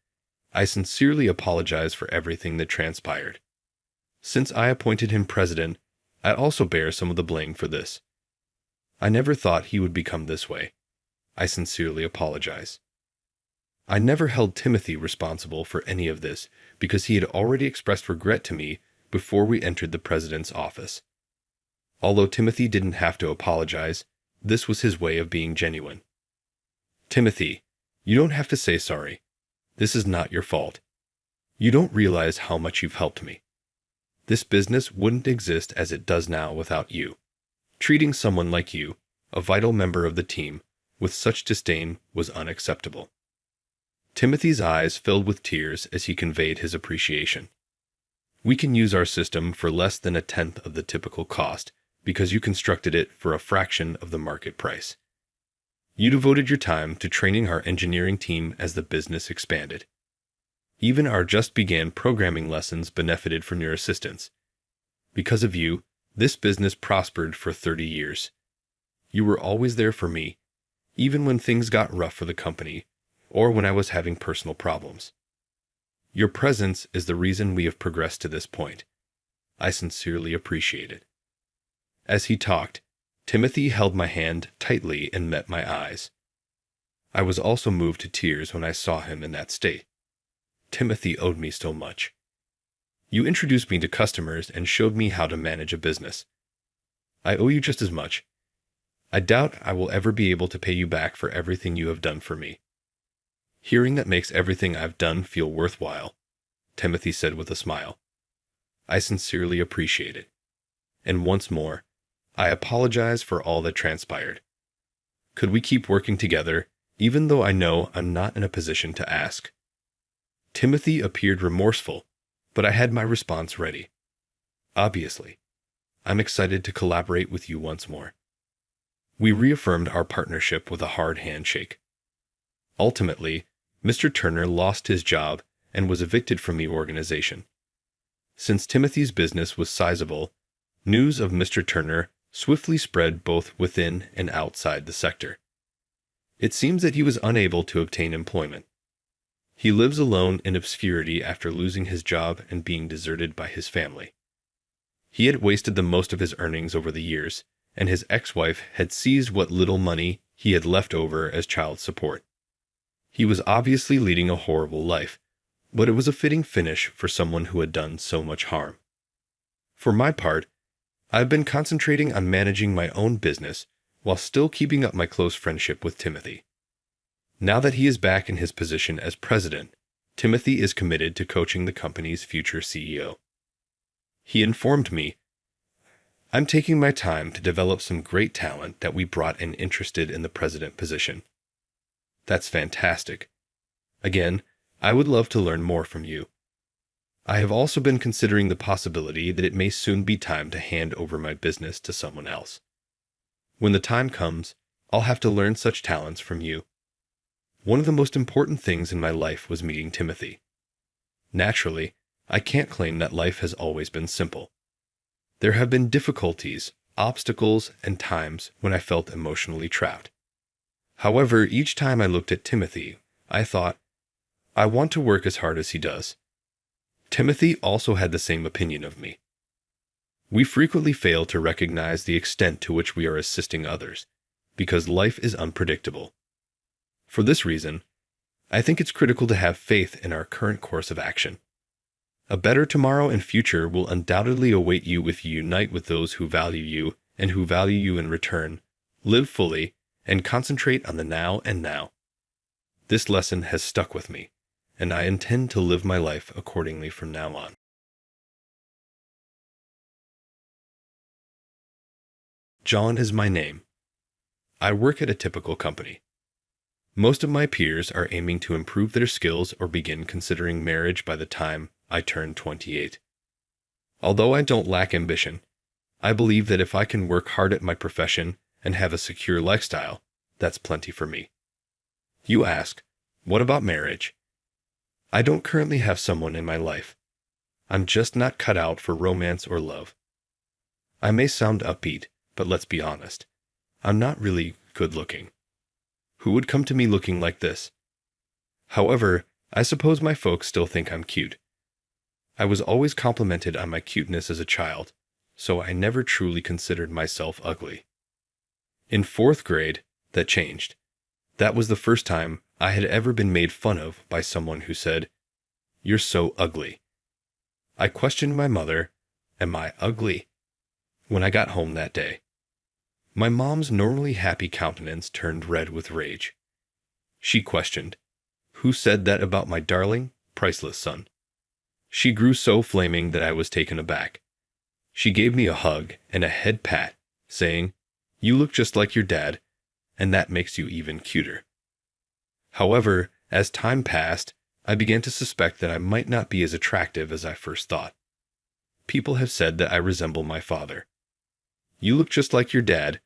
"I sincerely apologize for everything that transpired. Since I appointed him president, I also bear some of the blame for this. I never thought he would become this way. I sincerely apologize." I never held Timothy responsible for any of this because he had already expressed regret to me before we entered the president's office. Although Timothy didn't have to apologize, this was his way of being genuine. "Timothy, you don't have to say sorry. This is not your fault. You don't realize how much you've helped me. This business wouldn't exist as it does now without you. Treating someone like you, a vital member of the team, with such disdain was unacceptable." Timothy's eyes filled with tears as he conveyed his appreciation. "We can use our system for less than a tenth of the typical cost because you constructed it for a fraction of the market price. You devoted your time to training our engineering team as the business expanded. Even our just-began programming lessons benefited from your assistance. Because of you, this business prospered for 30 years. You were always there for me, even when things got rough for the company, or when I was having personal problems. Your presence is the reason we have progressed to this point. I sincerely appreciate it." As he talked, Timothy held my hand tightly and met my eyes. I was also moved to tears when I saw him in that state. Timothy owed me so much. You introduced me to customers and showed me how to manage a business. I owe you just as much. I doubt I will ever be able to pay you back for everything you have done for me. Hearing that makes everything I've done feel worthwhile, Timothy said with a smile. I sincerely appreciate it. And once more, I apologize for all that transpired. Could we keep working together, even though I know I'm not in a position to ask?" Timothy appeared remorseful, but I had my response ready. "Obviously, I'm excited to collaborate with you once more." We reaffirmed our partnership with a hard handshake. Ultimately, Mr. Turner lost his job and was evicted from the organization. Since Timothy's business was sizable, news of Mr. Turner swiftly spread both within and outside the sector. It seems that he was unable to obtain employment. He lives alone in obscurity after losing his job and being deserted by his family. He had wasted the most of his earnings over the years, and his ex-wife had seized what little money he had left over as child support. He was obviously leading a horrible life, but it was a fitting finish for someone who had done so much harm. For my part, I've been concentrating on managing my own business while still keeping up my close friendship with Timothy. Now that he is back in his position as president, Timothy is committed to coaching the company's future CEO. He informed me, "I'm taking my time to develop some great talent that we brought in interested in the president position." That's fantastic. Again, I would love to learn more from you. I have also been considering the possibility that it may soon be time to hand over my business to someone else. When the time comes, I'll have to learn such talents from you. One of the most important things in my life was meeting Timothy. Naturally, I can't claim that life has always been simple. There have been difficulties, obstacles, and times when I felt emotionally trapped. However, each time I looked at Timothy, I thought, I want to work as hard as he does. Timothy also had the same opinion of me. We frequently fail to recognize the extent to which we are assisting others, because life is unpredictable. For this reason, I think it's critical to have faith in our current course of action. A better tomorrow and future will undoubtedly await you if you unite with those who value you and who value you in return, live fully, and concentrate on the now and now. This lesson has stuck with me, and I intend to live my life accordingly from now on. John is my name. I work at a typical company. Most of my peers are aiming to improve their skills or begin considering marriage by the time I turn 28. Although I don't lack ambition, I believe that if I can work hard at my profession and have a secure lifestyle, that's plenty for me. You ask, what about marriage? I don't currently have someone in my life. I'm just not cut out for romance or love. I may sound upbeat, but let's be honest. I'm not really good looking. Who would come to me looking like this? However, I suppose my folks still think I'm cute. I was always complimented on my cuteness as a child, so I never truly considered myself ugly. In 4th grade, that changed. That was the first time I had ever been made fun of by someone who said, "You're so ugly." I questioned my mother, "Am I ugly?" when I got home that day. My mom's normally happy countenance turned red with rage. She questioned, "Who said that about my darling, priceless son?" She grew so flaming that I was taken aback. She gave me a hug and a head pat, saying, "You look just like your dad, and that makes you even cuter." However, as time passed, I began to suspect that I might not be as attractive as I first thought. People have said that I resemble my father. "You look just like your dad,"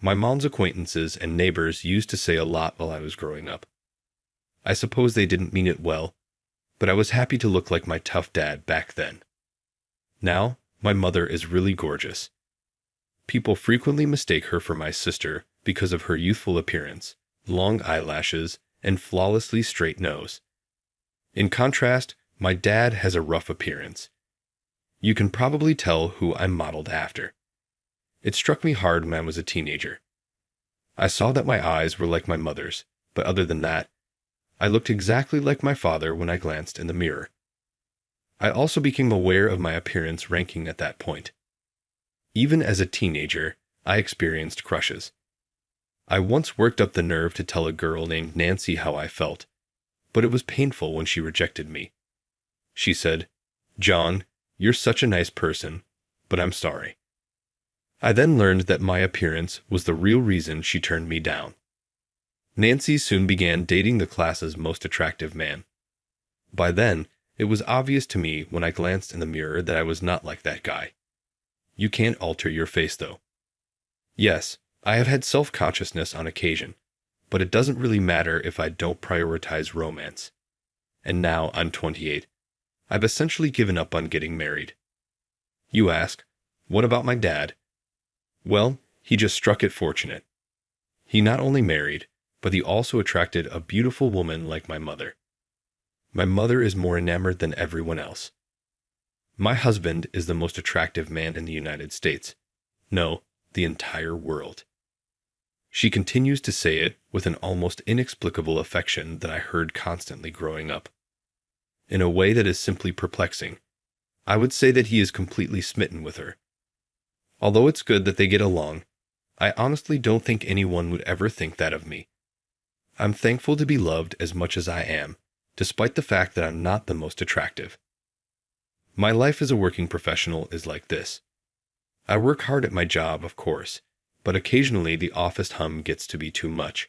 my mom's acquaintances and neighbors used to say a lot while I was growing up. I suppose they didn't mean it well, but I was happy to look like my tough dad back then. Now, my mother is really gorgeous. People frequently mistake her for my sister because of her youthful appearance, long eyelashes, and flawlessly straight nose. In contrast, my dad has a rough appearance. You can probably tell who I'm modeled after. It struck me hard when I was a teenager. I saw that my eyes were like my mother's, but other than that, I looked exactly like my father when I glanced in the mirror. I also became aware of my appearance ranking at that point. Even as a teenager, I experienced crushes. I once worked up the nerve to tell a girl named Nancy how I felt, but it was painful when she rejected me. She said, "John, "You're such a nice person, but I'm sorry." I then learned that my appearance was the real reason she turned me down. Nancy soon began dating the class's most attractive man. By then, it was obvious to me when I glanced in the mirror that I was not like that guy. You can't alter your face, though. Yes, I have had self-consciousness on occasion, but it doesn't really matter if I don't prioritize romance. And now I'm 28. I've essentially given up on getting married. You ask, what about my dad? Well, he just struck it fortunate. He not only married, but he also attracted a beautiful woman like my mother. My mother is more enamored than everyone else. My husband is the most attractive man in the United States. No, the entire world. She continues to say it with an almost inexplicable affection that I heard constantly growing up. In a way that is simply perplexing, I would say that he is completely smitten with her. Although it's good that they get along, I honestly don't think anyone would ever think that of me. I'm thankful to be loved as much as I am, despite the fact that I'm not the most attractive. My life as a working professional is like this. I work hard at my job, of course, but occasionally the office hum gets to be too much.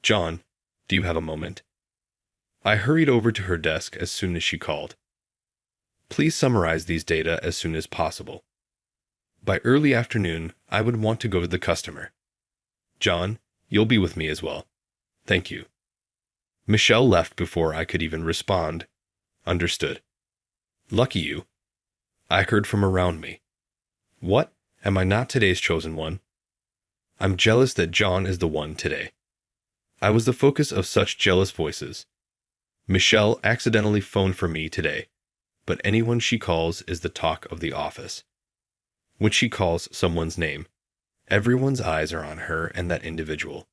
John, do you have a moment? I hurried over to her desk as soon as she called. Please summarize these data as soon as possible. By early afternoon, I would want to go to the customer. John, you'll be with me as well. Thank you. Michelle left before I could even respond. Understood. Lucky you. I heard from around me. What? Am I not today's chosen one? I'm jealous that John is the one today. I was the focus of such jealous voices. Michelle accidentally phoned for me today, but anyone she calls is the talk of the office. When she calls someone's name, everyone's eyes are on her and that individual.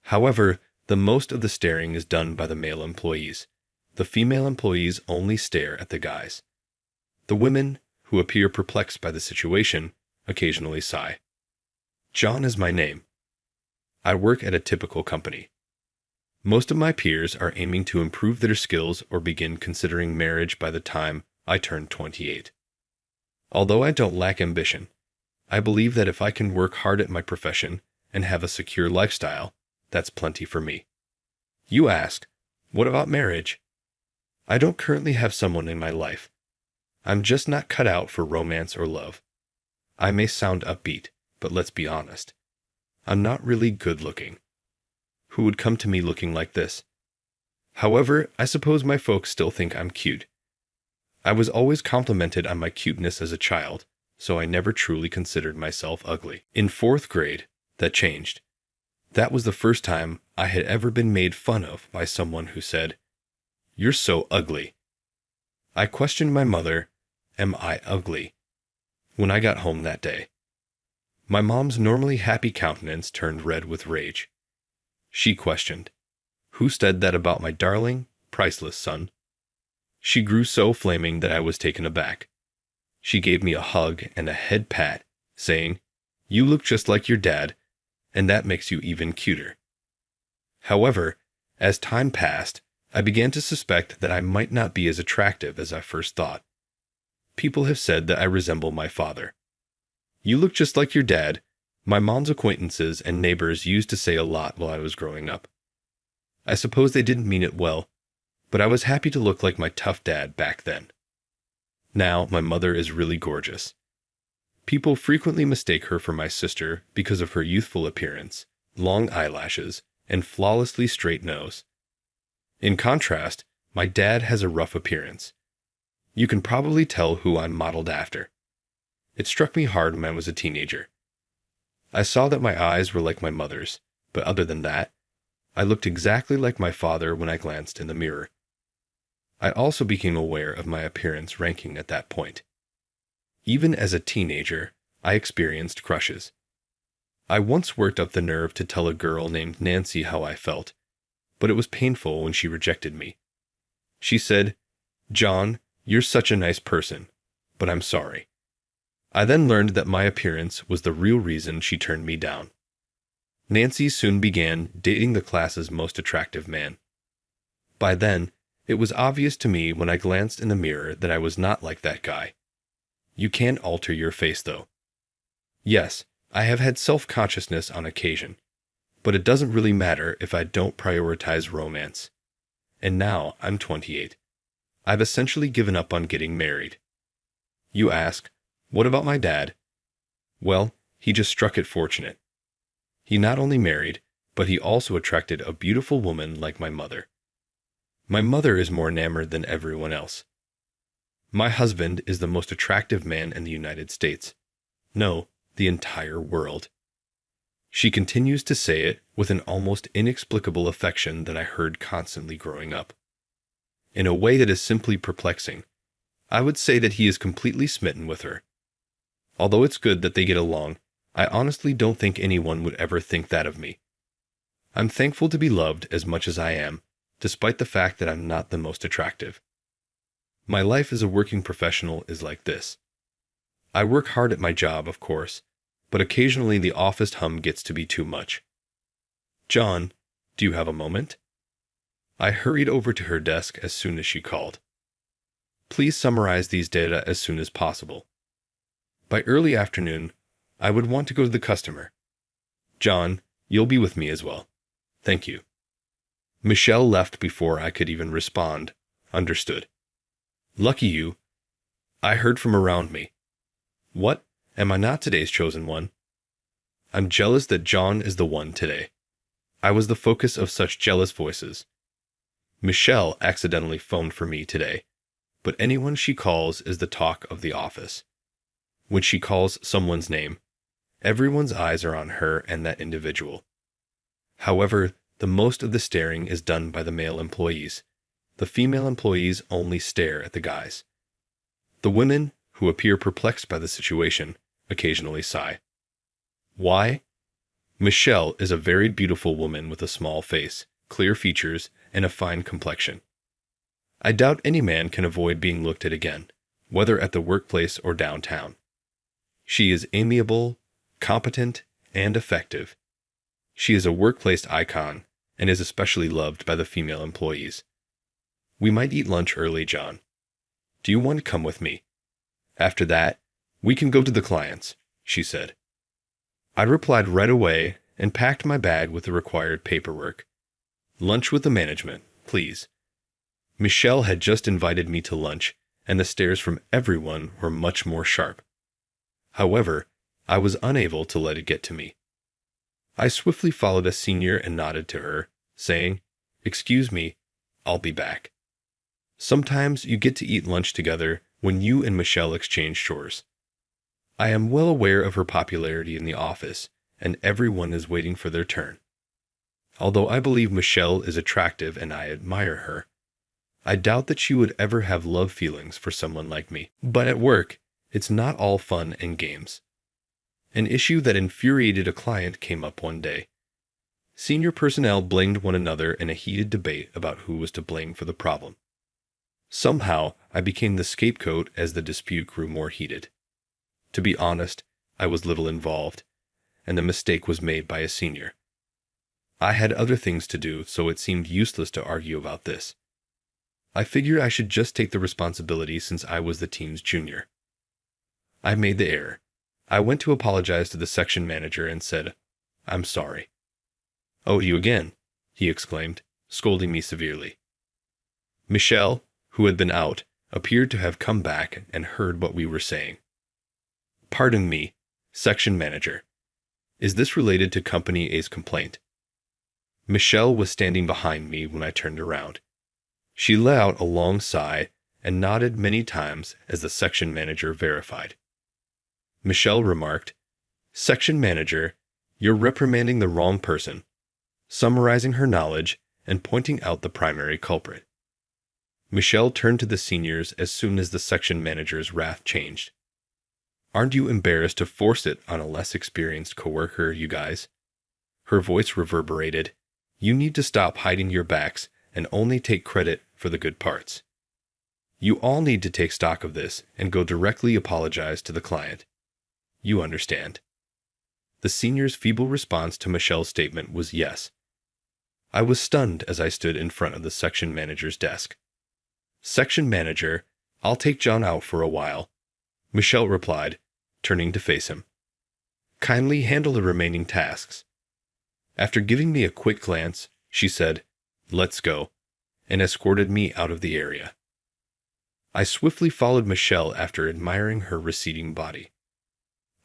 However, the most of the staring is done by the male employees. The female employees only stare at the guys. The women, who appear perplexed by the situation, occasionally sigh. John is my name. I work at a typical company. Most of my peers are aiming to improve their skills or begin considering marriage by the time I turn 28. Although I don't lack ambition, I believe that if I can work hard at my profession and have a secure lifestyle, that's plenty for me. You ask, what about marriage? I don't currently have someone in my life. I'm just not cut out for romance or love. I may sound upbeat, but let's be honest. I'm not really good looking. Who would come to me looking like this? However, I suppose my folks still think I'm cute. I was always complimented on my cuteness as a child, so I never truly considered myself ugly. In 4th grade, that changed. That was the first time I had ever been made fun of by someone who said, "You're so ugly." I questioned my mother, am I ugly? When I got home that day. My mom's normally happy countenance turned red with rage. She questioned, who said that about my darling, priceless son? She grew so flaming that I was taken aback. She gave me a hug and a head pat, saying, "You look just like your dad, and that makes you even cuter." However, as time passed, I began to suspect that I might not be as attractive as I first thought. People have said that I resemble my father. "You look just like your dad," my mom's acquaintances and neighbors used to say a lot while I was growing up. I suppose they didn't mean it well, but I was happy to look like my tough dad back then. Now, my mother is really gorgeous. People frequently mistake her for my sister because of her youthful appearance, long eyelashes, and flawlessly straight nose. In contrast, my dad has a rough appearance. You can probably tell who I'm modeled after. It struck me hard when I was a teenager. I saw that my eyes were like my mother's, but other than that, I looked exactly like my father when I glanced in the mirror. I also became aware of my appearance ranking at that point. Even as a teenager, I experienced crushes. I once worked up the nerve to tell a girl named Nancy how I felt, but it was painful when she rejected me. She said, "John, you're such a nice person, but I'm sorry." I then learned that my appearance was the real reason she turned me down. Nancy soon began dating the class's most attractive man. By then, It was obvious to me when I glanced in the mirror that I was not like that guy. You can't alter your face, though. Yes, I have had self-consciousness on occasion, but it doesn't really matter if I don't prioritize romance. And now I'm 28. I've essentially given up on getting married. You ask, what about my dad? Well, he just struck it fortunate. He not only married, but he also attracted a beautiful woman like my mother. My mother is more enamored than everyone else. My husband is the most attractive man in the United States. No, the entire world. She continues to say it with an almost inexplicable affection that I heard constantly growing up. In a way that is simply perplexing, I would say that he is completely smitten with her. Although it's good that they get along, I honestly don't think anyone would ever think that of me. I'm thankful to be loved as much as I am, despite the fact that I'm not the most attractive. My life as a working professional is like this. I work hard at my job, of course, but occasionally the office hum gets to be too much. John, do you have a moment? I hurried over to her desk as soon as she called. Please summarize these data as soon as possible. By early afternoon, I would want to go to the customer. John, you'll be with me as well. Thank you. Michelle left before I could even respond. Understood. Lucky you. I heard from around me. What? Am I not today's chosen one? I'm jealous that John is the one today. I was the focus of such jealous voices. Michelle accidentally phoned for me today, but anyone she calls is the talk of the office. When she calls someone's name, everyone's eyes are on her and that individual. However, the most of the staring is done by the male employees. The female employees only stare at the guys. The women, who appear perplexed by the situation, occasionally sigh. Why? Michelle is a very beautiful woman with a small face, clear features, and a fine complexion. I doubt any man can avoid being looked at again, whether at the workplace or downtown. She is amiable, competent, and effective. She is a workplace icon and is especially loved by the female employees. We might eat lunch early, John. Do you want to come with me? After that, we can go to the clients, she said. I replied right away and packed my bag with the required paperwork. Lunch with the management, please. Michelle had just invited me to lunch, and the stares from everyone were much more sharp. However, I was unable to let it get to me. I swiftly followed a senior and nodded to her, saying, "Excuse me, I'll be back." Sometimes you get to eat lunch together when you and Michelle exchange chores. I am well aware of her popularity in the office, and everyone is waiting for their turn. Although I believe Michelle is attractive and I admire her, I doubt that she would ever have love feelings for someone like me. But at work, it's not all fun and games. An issue that infuriated a client came up one day. Senior personnel blamed one another in a heated debate about who was to blame for the problem. Somehow, I became the scapegoat as the dispute grew more heated. To be honest, I was little involved, and the mistake was made by a senior. I had other things to do, so it seemed useless to argue about this. I figured I should just take the responsibility since I was the team's junior. I made the error. I went to apologize to the section manager and said, "I'm sorry." "Oh, you again," he exclaimed, scolding me severely. Michelle, who had been out, appeared to have come back and heard what we were saying. "Pardon me, section manager. Is this related to Company A's complaint?" Michelle was standing behind me when I turned around. She let out a long sigh and nodded many times as the section manager verified. Michelle remarked, "Section manager, you're reprimanding the wrong person," summarizing her knowledge and pointing out the primary culprit. Michelle turned to the seniors as soon as the section manager's wrath changed. "Aren't you embarrassed to force it on a less experienced coworker, you guys?" Her voice reverberated. "You need to stop hiding your backs and only take credit for the good parts. You all need to take stock of this and go directly apologize to the client. You understand." The senior's feeble response to Michelle's statement was yes. I was stunned as I stood in front of the section manager's desk. "Section manager, I'll take John out for a while," Michelle replied, turning to face him. "Kindly handle the remaining tasks." After giving me a quick glance, she said, "Let's go," and escorted me out of the area. I swiftly followed Michelle after admiring her receding body.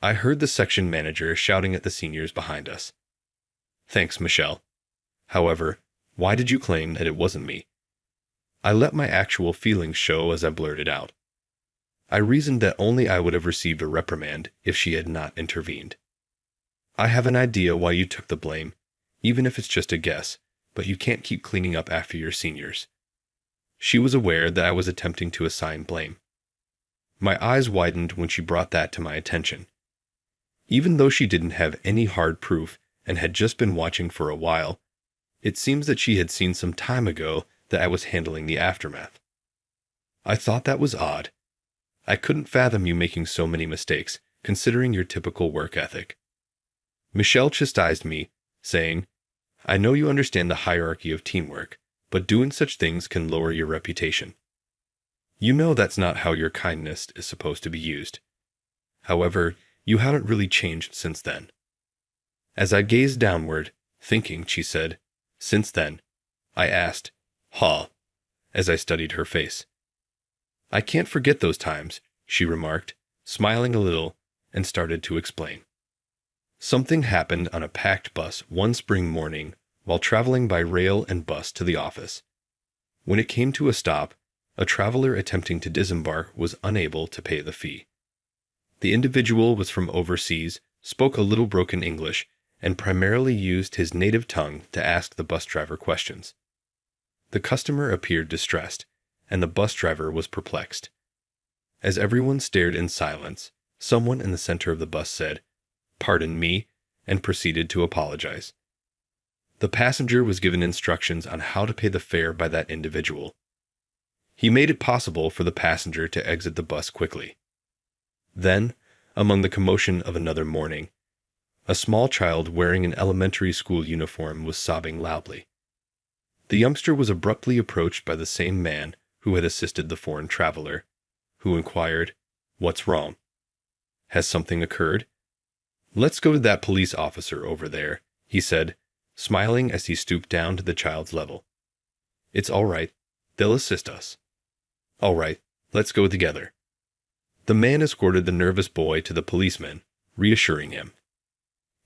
I heard the section manager shouting at the seniors behind us. "Thanks, Michelle. However, why did you claim that it wasn't me?" I let my actual feelings show as I blurted out. I reasoned that only I would have received a reprimand if she had not intervened. "I have an idea why you took the blame, even if it's just a guess, but you can't keep cleaning up after your seniors." She was aware that I was attempting to assign blame. My eyes widened when she brought that to my attention. Even though she didn't have any hard proof and had just been watching for a while, it seems that she had seen some time ago that I was handling the aftermath. I thought that was odd. I couldn't fathom you making so many mistakes, considering your typical work ethic. Michelle chastised me, saying, "I know you understand the hierarchy of teamwork, but doing such things can lower your reputation. You know that's not how your kindness is supposed to be used. However, you haven't really changed since then." As I gazed downward, thinking she said, "Since then," I asked, "Huh," as I studied her face. "I can't forget those times," she remarked, smiling a little, and started to explain. Something happened on a packed bus one spring morning while traveling by rail and bus to the office. When it came to a stop, a traveler attempting to disembark was unable to pay the fee. The individual was from overseas, spoke a little broken English, and primarily used his native tongue to ask the bus driver questions. The customer appeared distressed, and the bus driver was perplexed. As everyone stared in silence, someone in the center of the bus said, "Pardon me," and proceeded to apologize. The passenger was given instructions on how to pay the fare by that individual. He made it possible for the passenger to exit the bus quickly. Then, among the commotion of another morning, a small child wearing an elementary school uniform was sobbing loudly. The youngster was abruptly approached by the same man who had assisted the foreign traveler, who inquired, "What's wrong? Has something occurred?" "Let's go to that police officer over there," he said, smiling as he stooped down to the child's level. "It's all right. They'll assist us." "All right, let's go together." The man escorted the nervous boy to the policeman, reassuring him.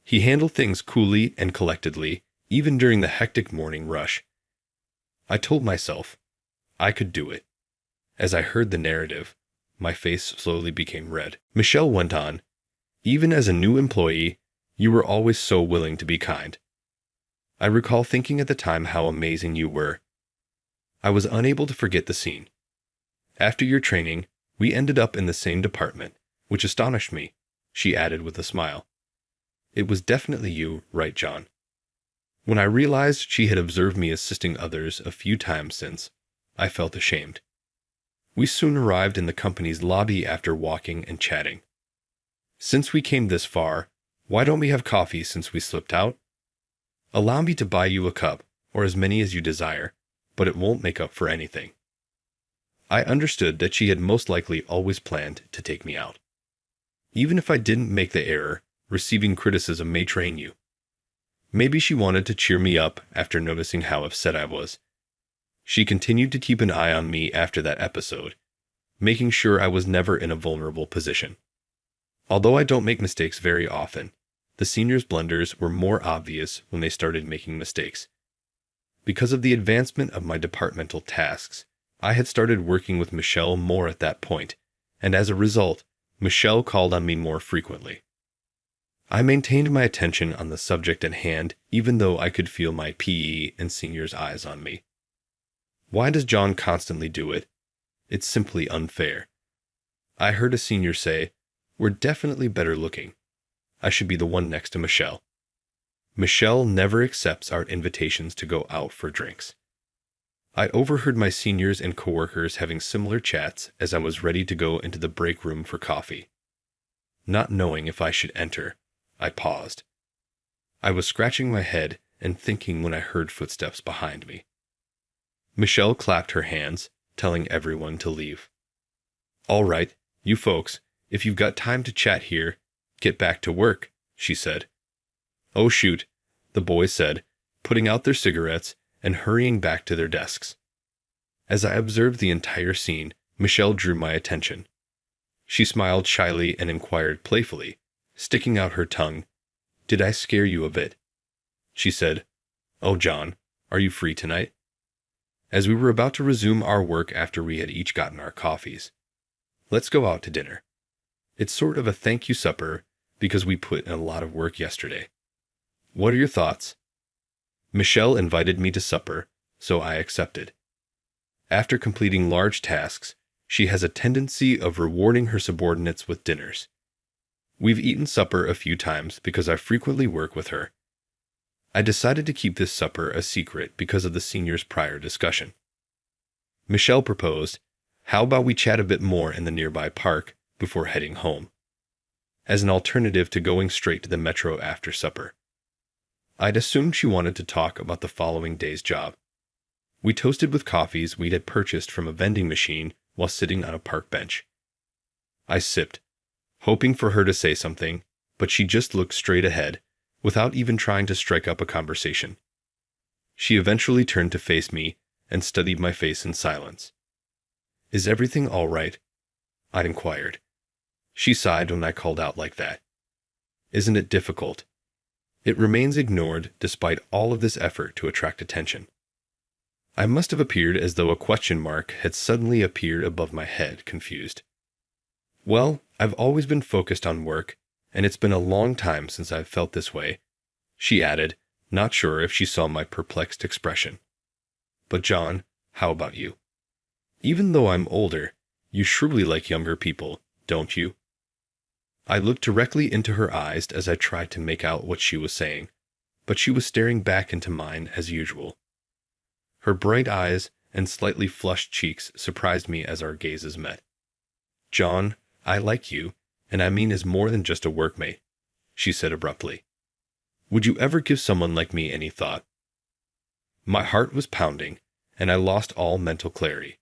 He handled things coolly and collectedly, even during the hectic morning rush. I told myself, I could do it. As I heard the narrative, my face slowly became red. Michelle went on, "Even as a new employee, you were always so willing to be kind. I recall thinking at the time how amazing you were. I was unable to forget the scene. After your training, we ended up in the same department, which astonished me," she added with a smile. "It was definitely you, right, John?" When I realized she had observed me assisting others a few times since, I felt ashamed. We soon arrived in the company's lobby after walking and chatting. "Since we came this far, why don't we have coffee since we slipped out? Allow me to buy you a cup, or as many as you desire, but it won't make up for anything." I understood that she had most likely always planned to take me out. Even if I didn't make the error, receiving criticism may train you. Maybe she wanted to cheer me up after noticing how upset I was. She continued to keep an eye on me after that episode, making sure I was never in a vulnerable position. Although I don't make mistakes very often, the seniors' blunders were more obvious when they started making mistakes. Because of the advancement of my departmental tasks, I had started working with Michelle more at that point, and as a result, Michelle called on me more frequently. I maintained my attention on the subject at hand even though I could feel my PE and seniors' eyes on me. Why does John constantly do it? It's simply unfair. I heard a senior say, "We're definitely better looking. I should be the one next to Michelle." Michelle never accepts our invitations to go out for drinks. I overheard my seniors and coworkers having similar chats as I was ready to go into the break room for coffee. Not knowing if I should enter, I paused. I was scratching my head and thinking when I heard footsteps behind me. Michelle clapped her hands, telling everyone to leave. "All right, you folks, if you've got time to chat here, get back to work," she said. "Oh shoot," the boys said, putting out their cigarettes and hurrying back to their desks. As I observed the entire scene, Michelle drew my attention. She smiled shyly and inquired playfully, sticking out her tongue, "Did I scare you a bit?" She said, "Oh, John, are you free tonight?" As we were about to resume our work after we had each gotten our coffees. "Let's go out to dinner. It's sort of a thank you supper because we put in a lot of work yesterday. What are your thoughts?" Michelle invited me to supper, so I accepted. After completing large tasks, she has a tendency of rewarding her subordinates with dinners. We've eaten supper a few times because I frequently work with her. I decided to keep this supper a secret because of the seniors' prior discussion. Michelle proposed, "How about we chat a bit more in the nearby park before heading home?" as an alternative to going straight to the metro after supper. I'd assumed she wanted to talk about the following day's job. We toasted with coffees we had purchased from a vending machine while sitting on a park bench. I sipped, hoping for her to say something, but she just looked straight ahead, without even trying to strike up a conversation. She eventually turned to face me and studied my face in silence. "Is everything all right?" I'd inquired. She sighed when I called out like that. "Isn't it difficult?" It remains ignored despite all of this effort to attract attention. I must have appeared as though a question mark had suddenly appeared above my head, confused. "Well, I've always been focused on work, and it's been a long time since I've felt this way," she added, not sure if she saw my perplexed expression. "But John, how about you? Even though I'm older, you surely like younger people, don't you?" I looked directly into her eyes as I tried to make out what she was saying, but she was staring back into mine as usual. Her bright eyes and slightly flushed cheeks surprised me as our gazes met. "John, I like you, and I mean as more than just a workmate," she said abruptly. "Would you ever give someone like me any thought?" My heart was pounding, and I lost all mental clarity.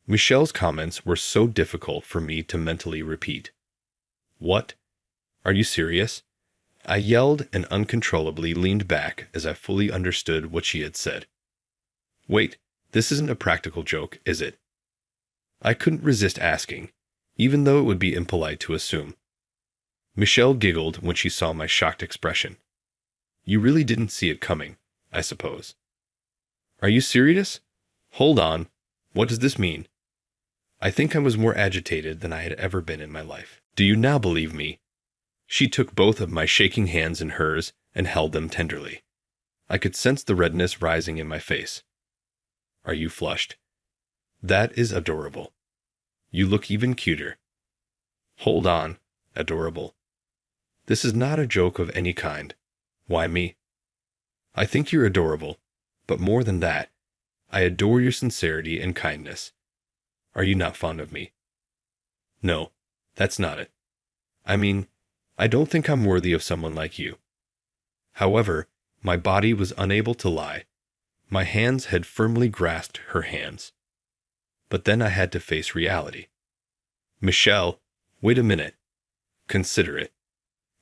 Michelle's comments were so difficult for me to mentally repeat. "What? Are you serious?" I yelled and uncontrollably leaned back as I fully understood what she had said. "Wait, this isn't a practical joke, is it?" I couldn't resist asking, even though it would be impolite to assume. Michelle giggled when she saw my shocked expression. "You really didn't see it coming, I suppose." "Are you serious? Hold on. What does this mean?" I think I was more agitated than I had ever been in my life. "Do you now believe me?" She took both of my shaking hands in hers and held them tenderly. I could sense the redness rising in my face. "Are you flushed?" "That is adorable. You look even cuter." "Hold on, adorable. This is not a joke of any kind. Why me?" "I think you're adorable, but more than that, I adore your sincerity and kindness. Are you not fond of me?" "No, that's not it. I mean, I don't think I'm worthy of someone like you." However, my body was unable to lie. My hands had firmly grasped her hands. But then I had to face reality. "Michelle, wait a minute. Consider it.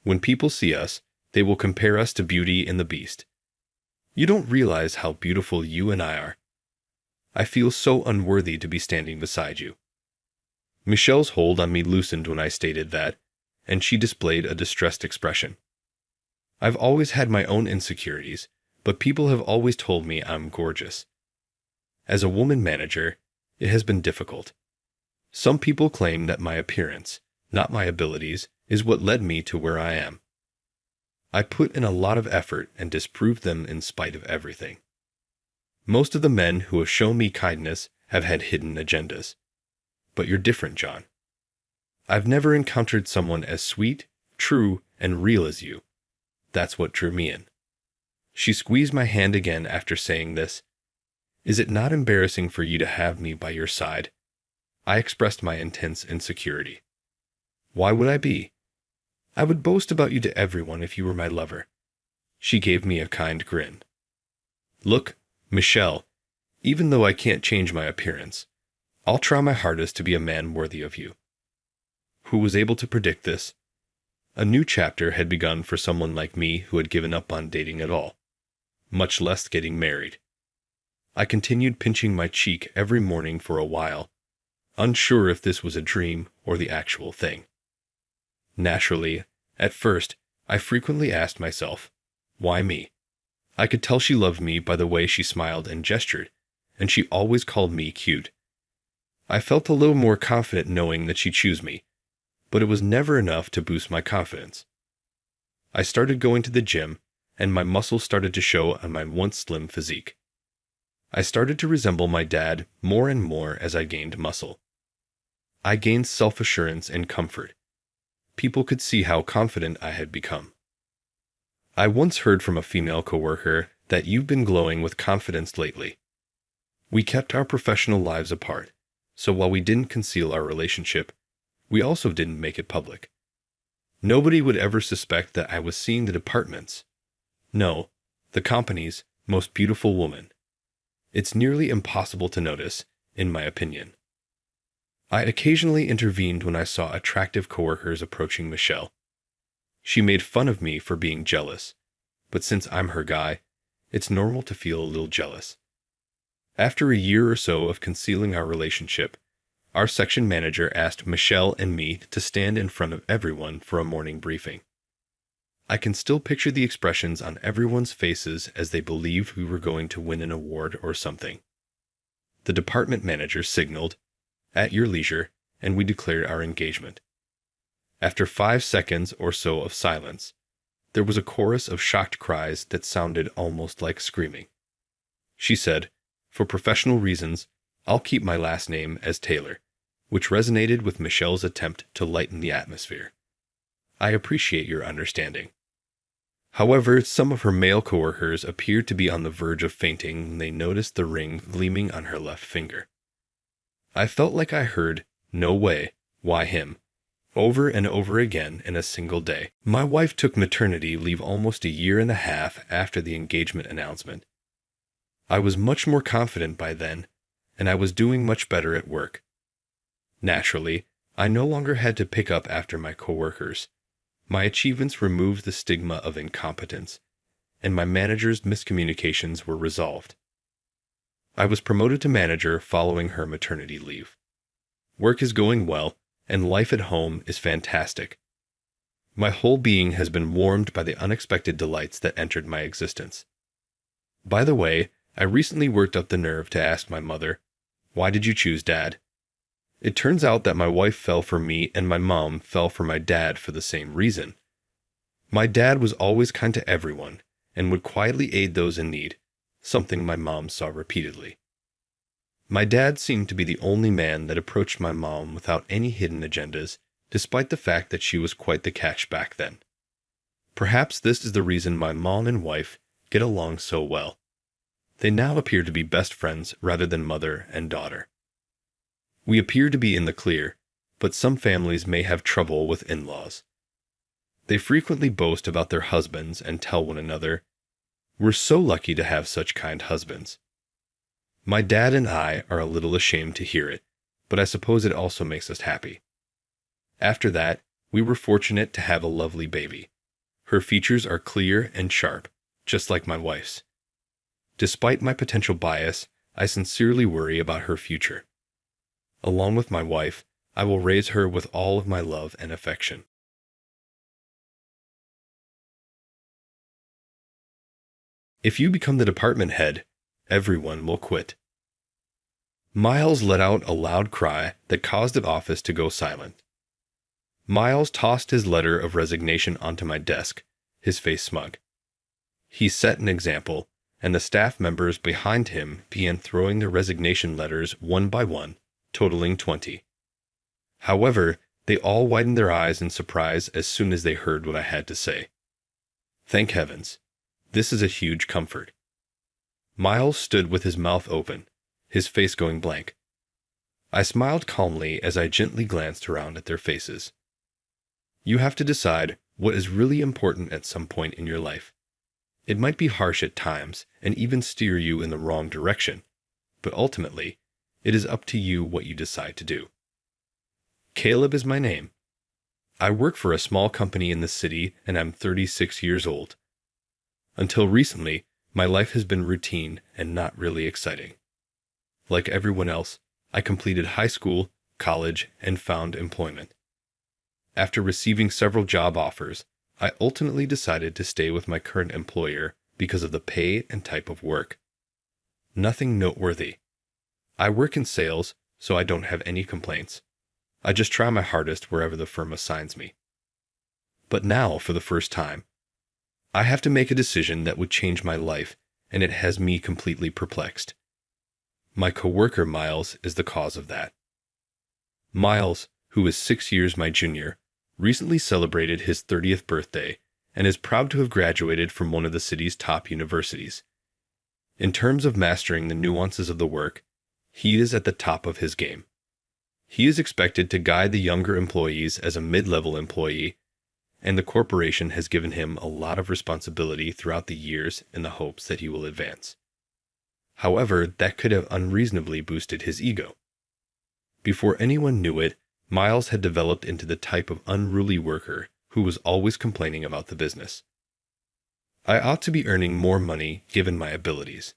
When people see us, they will compare us to Beauty and the Beast. You don't realize how beautiful you and I are. I feel so unworthy to be standing beside you." Michelle's hold on me loosened when I stated that, and she displayed a distressed expression. "I've always had my own insecurities, but people have always told me I'm gorgeous. As a woman manager, it has been difficult. Some people claim that my appearance, not my abilities, is what led me to where I am. I put in a lot of effort and disproved them in spite of everything. Most of the men who have shown me kindness have had hidden agendas. But you're different, John. I've never encountered someone as sweet, true, and real as you. That's what drew me in." She squeezed my hand again after saying this. "Is it not embarrassing for you to have me by your side?" I expressed my intense insecurity. "Why would I be? I would boast about you to everyone if you were my lover." She gave me a kind grin. "Look, Michelle, even though I can't change my appearance, I'll try my hardest to be a man worthy of you. Who was able to predict this? A new chapter had begun for someone like me who had given up on dating at all, much less getting married. I continued pinching my cheek every morning for a while, unsure if this was a dream or the actual thing. Naturally, at first, I frequently asked myself, why me? I could tell she loved me by the way she smiled and gestured, and she always called me cute. I felt a little more confident knowing that she'd choose me, but it was never enough to boost my confidence. I started going to the gym, and my muscles started to show on my once slim physique. I started to resemble my dad more and more as I gained muscle. I gained self-assurance and comfort. People could see how confident I had become. I once heard from a female coworker that you've been glowing with confidence lately. We kept our professional lives apart, so while we didn't conceal our relationship, we also didn't make it public. Nobody would ever suspect that I was seeing the department's, no, the company's most beautiful woman. It's nearly impossible to notice, in my opinion. I occasionally intervened when I saw attractive coworkers approaching Michelle. She made fun of me for being jealous, but since I'm her guy, it's normal to feel a little jealous. After a year or so of concealing our relationship, our section manager asked Michelle and me to stand in front of everyone for a morning briefing. I can still picture the expressions on everyone's faces as they believed we were going to win an award or something. The department manager signaled, "At your leisure," and we declared our engagement. After 5 seconds or so of silence, there was a chorus of shocked cries that sounded almost like screaming. She said, "For professional reasons, I'll keep my last name as Taylor," which resonated with Michelle's attempt to lighten the atmosphere. I appreciate your understanding. However, some of her male coworkers appeared to be on the verge of fainting when they noticed the ring gleaming on her left finger. I felt like I heard, "No way, why him?" over and over again in a single day. My wife took maternity leave almost a year and a half after the engagement announcement. I was much more confident by then, and I was doing much better at work. Naturally, I no longer had to pick up after my coworkers. My achievements removed the stigma of incompetence, and my manager's miscommunications were resolved. I was promoted to manager following her maternity leave. Work is going well, and life at home is fantastic. My whole being has been warmed by the unexpected delights that entered my existence. By the way, I recently worked up the nerve to ask my mother, "Why did you choose Dad?" It turns out that my wife fell for me and my mom fell for my dad for the same reason. My dad was always kind to everyone and would quietly aid those in need, something my mom saw repeatedly. My dad seemed to be the only man that approached my mom without any hidden agendas, despite the fact that she was quite the catch back then. Perhaps this is the reason my mom and wife get along so well. They now appear to be best friends rather than mother and daughter. We appear to be in the clear, but some families may have trouble with in-laws. They frequently boast about their husbands and tell one another, "We're so lucky to have such kind husbands." My dad and I are a little ashamed to hear it, but I suppose it also makes us happy. After that, we were fortunate to have a lovely baby. Her features are clear and sharp, just like my wife's. Despite my potential bias, I sincerely worry about her future. Along with my wife, I will raise her with all of my love and affection. If you become the department head, everyone will quit. Miles let out a loud cry that caused the office to go silent. Miles tossed his letter of resignation onto my desk, his face smug. He set an example, and the staff members behind him began throwing their resignation letters one by one, totaling 20. However, they all widened their eyes in surprise as soon as they heard what I had to say. Thank heavens. This is a huge comfort. Miles stood with his mouth open, his face going blank. I smiled calmly as I gently glanced around at their faces. You have to decide what is really important at some point in your life. It might be harsh at times and even steer you in the wrong direction, but ultimately, It is up to you what you decide to do. Caleb is my name. I work for a small company in the city and I'm 36 years old. Until recently, my life has been routine and not really exciting. Like everyone else, I completed high school, college, and found employment. After receiving several job offers, I ultimately decided to stay with my current employer because of the pay and type of work. Nothing noteworthy. I work in sales, so I don't have any complaints. I just try my hardest wherever the firm assigns me. But now, for the first time, I have to make a decision that would change my life, and it has me completely perplexed. My coworker Miles is the cause of that. Miles, who is 6 years my junior, recently celebrated his 30th birthday and is proud to have graduated from one of the city's top universities. In terms of mastering the nuances of the work, he is at the top of his game. He is expected to guide the younger employees as a mid-level employee, and the corporation has given him a lot of responsibility throughout the years in the hopes that he will advance. However, that could have unreasonably boosted his ego. Before anyone knew it, Miles had developed into the type of unruly worker who was always complaining about the business. I ought to be earning more money given my abilities.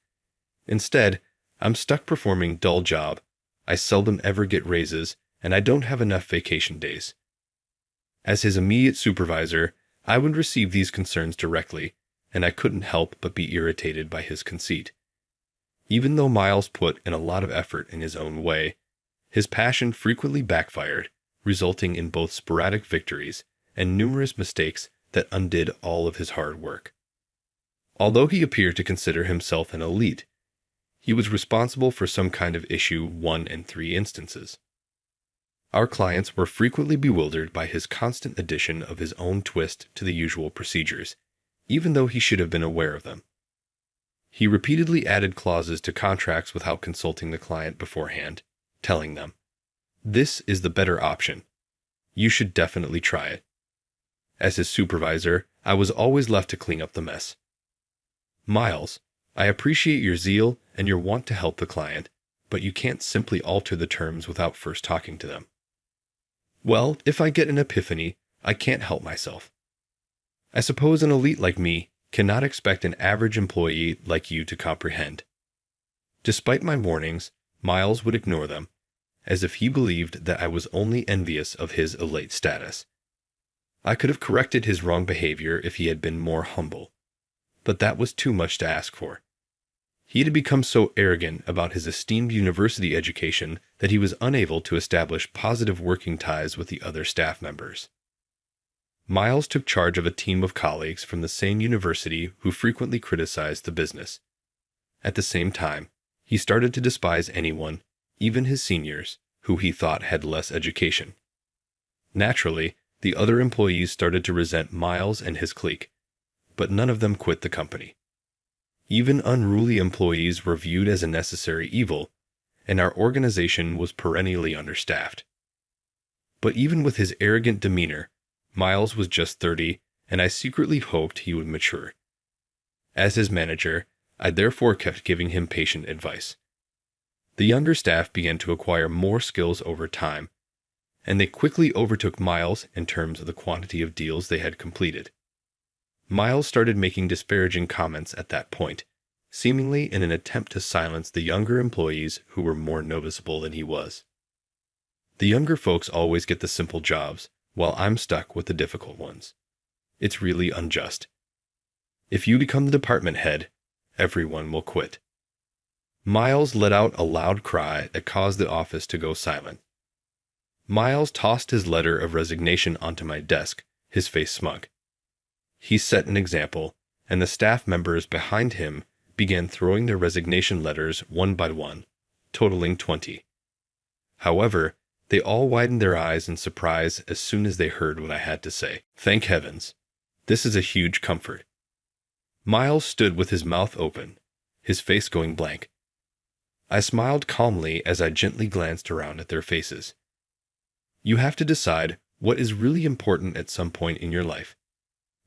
Instead, I'm stuck performing dull job, I seldom ever get raises, and I don't have enough vacation days. As his immediate supervisor, I would receive these concerns directly, and I couldn't help but be irritated by his conceit. Even though Miles put in a lot of effort in his own way, his passion frequently backfired, resulting in both sporadic victories and numerous mistakes that undid all of his hard work. Although he appeared to consider himself an elite, he was responsible for some kind of issue 1 in 3 instances. Our clients were frequently bewildered by his constant addition of his own twist to the usual procedures, even though he should have been aware of them. He repeatedly added clauses to contracts without consulting the client beforehand, telling them, "This is the better option. You should definitely try it." As his supervisor, I was always left to clean up the mess. "Miles, I appreciate your zeal and your want to help the client, but you can't simply alter the terms without first talking to them." "Well, if I get an epiphany, I can't help myself. I suppose an elite like me cannot expect an average employee like you to comprehend." Despite my warnings, Miles would ignore them, as if he believed that I was only envious of his elite status. I could have corrected his wrong behavior if he had been more humble, but that was too much to ask for. He had become so arrogant about his esteemed university education that he was unable to establish positive working ties with the other staff members. Miles took charge of a team of colleagues from the same university who frequently criticized the business. At the same time, he started to despise anyone, even his seniors, who he thought had less education. Naturally, the other employees started to resent Miles and his clique, but none of them quit the company. Even unruly employees were viewed as a necessary evil, and our organization was perennially understaffed. But even with his arrogant demeanor, Miles was just 30, and I secretly hoped he would mature. As his manager, I therefore kept giving him patient advice. The younger staff began to acquire more skills over time, and they quickly overtook Miles in terms of the quantity of deals they had completed. Miles started making disparaging comments at that point, seemingly in an attempt to silence the younger employees who were more noticeable than he was. The younger folks always get the simple jobs, while I'm stuck with the difficult ones. It's really unjust. If you become the department head, everyone will quit. Miles let out a loud cry that caused the office to go silent. Miles tossed his letter of resignation onto my desk, his face smug. He set an example, and the staff members behind him began throwing their resignation letters one by one, totaling 20. However, they all widened their eyes in surprise as soon as they heard what I had to say. Thank heavens. This is a huge comfort. Miles stood with his mouth open, his face going blank. I smiled calmly as I gently glanced around at their faces. You have to decide what is really important at some point in your life.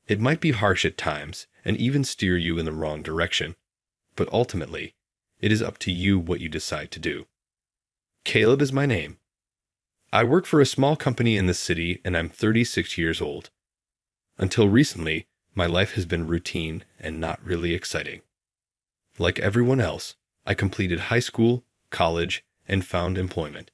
It might be harsh at times and even steer you in the wrong direction, but ultimately, it is up to you what you decide to do. Caleb is my name. I work for a small company in the city and I'm 36 years old. Until recently, my life has been routine and not really exciting. Like everyone else, I completed high school, college, and found employment.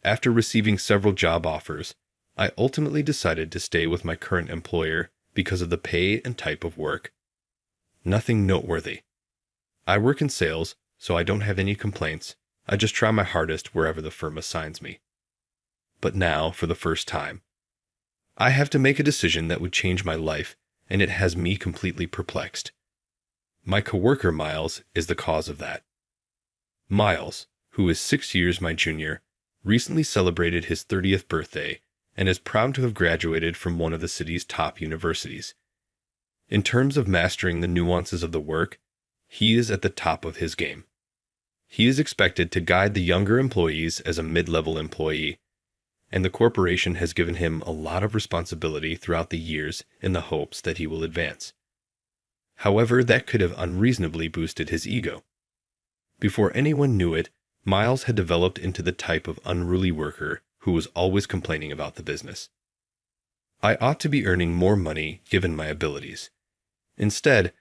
After receiving several job offers, I ultimately decided to stay with my current employer because of the pay and type of work. Nothing noteworthy. I work in sales, so I don't have any complaints. I just try my hardest wherever the firm assigns me. But now, for the first time, I have to make a decision that would change my life, and it has me completely perplexed. My coworker Miles is the cause of that. Miles, who is 6 years my junior, recently celebrated his 30th birthday and is proud to have graduated from one of the city's top universities. In terms of mastering the nuances of the work, he is at the top of his game. He is expected to guide the younger employees as a mid-level employee, and the corporation has given him a lot of responsibility throughout the years in the hopes that he will advance. However, that could have unreasonably boosted his ego. Before anyone knew it, Miles had developed into the type of unruly worker who was always complaining about the business. I ought to be earning more money given my abilities. Instead,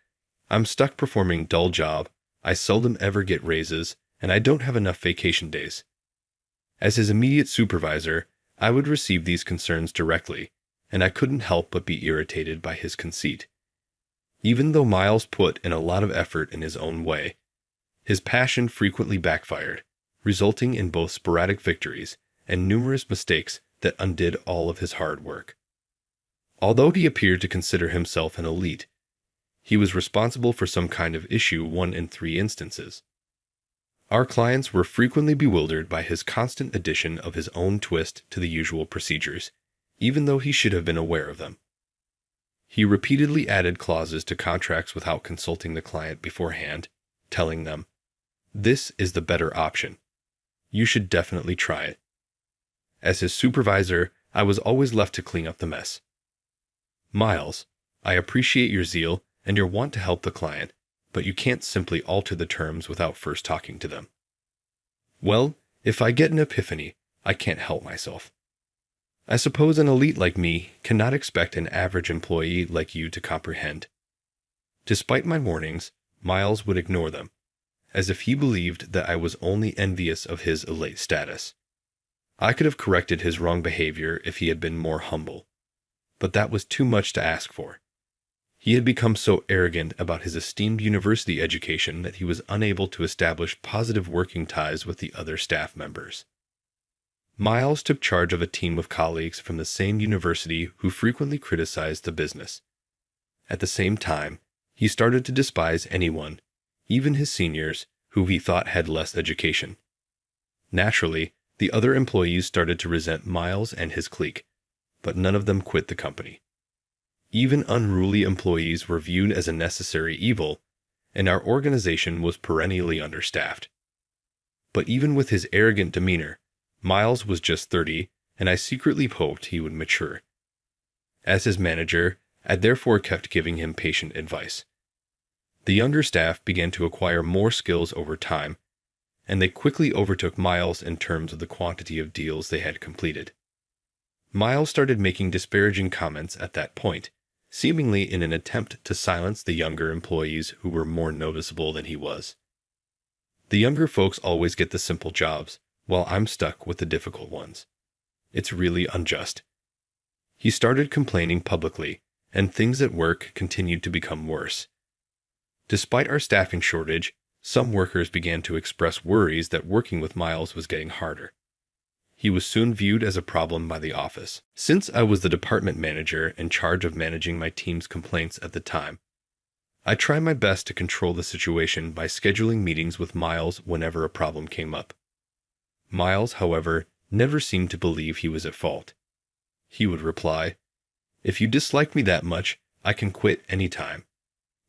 I'm stuck performing dull job, I seldom ever get raises, and I don't have enough vacation days. As his immediate supervisor, I would receive these concerns directly, and I couldn't help but be irritated by his conceit. Even though Miles put in a lot of effort in his own way, his passion frequently backfired, resulting in both sporadic victories and numerous mistakes that undid all of his hard work. Although he appeared to consider himself an elite, he was responsible for some kind of issue 1 in 3 instances. Our clients were frequently bewildered by his constant addition of his own twist to the usual procedures, even though he should have been aware of them. He repeatedly added clauses to contracts without consulting the client beforehand, telling them, "This is the better option. You should definitely try it." As his supervisor, I was always left to clean up the mess. "Miles, I appreciate your zeal and your want to help the client, but you can't simply alter the terms without first talking to them." "Well, if I get an epiphany, I can't help myself. I suppose an elite like me cannot expect an average employee like you to comprehend." Despite my warnings, Miles would ignore them, as if he believed that I was only envious of his elite status. I could have corrected his wrong behavior if he had been more humble, but that was too much to ask for. He had become so arrogant about his esteemed university education that he was unable to establish positive working ties with the other staff members. Miles took charge of a team of colleagues from the same university who frequently criticized the business. At the same time, he started to despise anyone, even his seniors, who he thought had less education. Naturally, the other employees started to resent Miles and his clique, but none of them quit the company. Even unruly employees were viewed as a necessary evil, and our organization was perennially understaffed. But even with his arrogant demeanor, Miles was just 30, and I secretly hoped he would mature. As his manager, I therefore kept giving him patient advice. The younger staff began to acquire more skills over time, and they quickly overtook Miles in terms of the quantity of deals they had completed. Miles started making disparaging comments at that point, seemingly in an attempt to silence the younger employees who were more noticeable than he was. The younger folks always get the simple jobs, while I'm stuck with the difficult ones. It's really unjust. He started complaining publicly, and things at work continued to become worse. Despite our staffing shortage, some workers began to express worries that working with Miles was getting harder. He was soon viewed as a problem by the office. Since I was the department manager in charge of managing my team's complaints at the time, I tried my best to control the situation by scheduling meetings with Miles whenever a problem came up. Miles, however, never seemed to believe he was at fault. He would reply, "If you dislike me that much, I can quit any time,"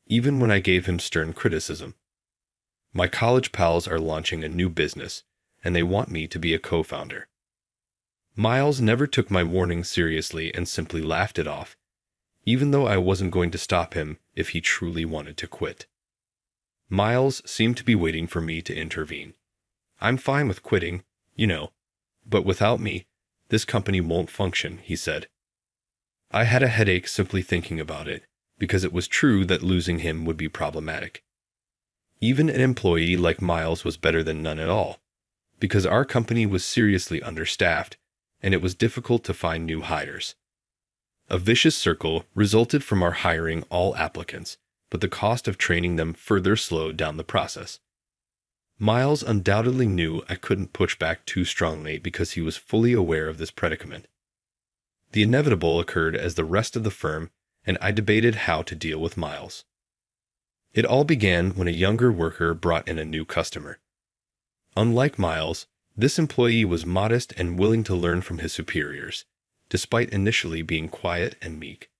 even when I gave him stern criticism. My college pals are launching a new business, and they want me to be a co-founder. Miles never took my warning seriously and simply laughed it off, even though I wasn't going to stop him if he truly wanted to quit. Miles seemed to be waiting for me to intervene. "I'm fine with quitting. You know, but without me, this company won't function, he said. I had a headache simply thinking about it, because it was true that losing him would be problematic. Even an employee like Miles was better than none at all, because our company was seriously understaffed, and it was difficult to find new hires. A vicious circle resulted from our hiring all applicants, but the cost of training them further slowed down the process. Miles undoubtedly knew I couldn't push back too strongly because he was fully aware of this predicament. The inevitable occurred as the rest of the firm, and I debated how to deal with Miles. It all began when a younger worker brought in a new customer. Unlike Miles, this employee was modest and willing to learn from his superiors, despite initially being quiet and meek.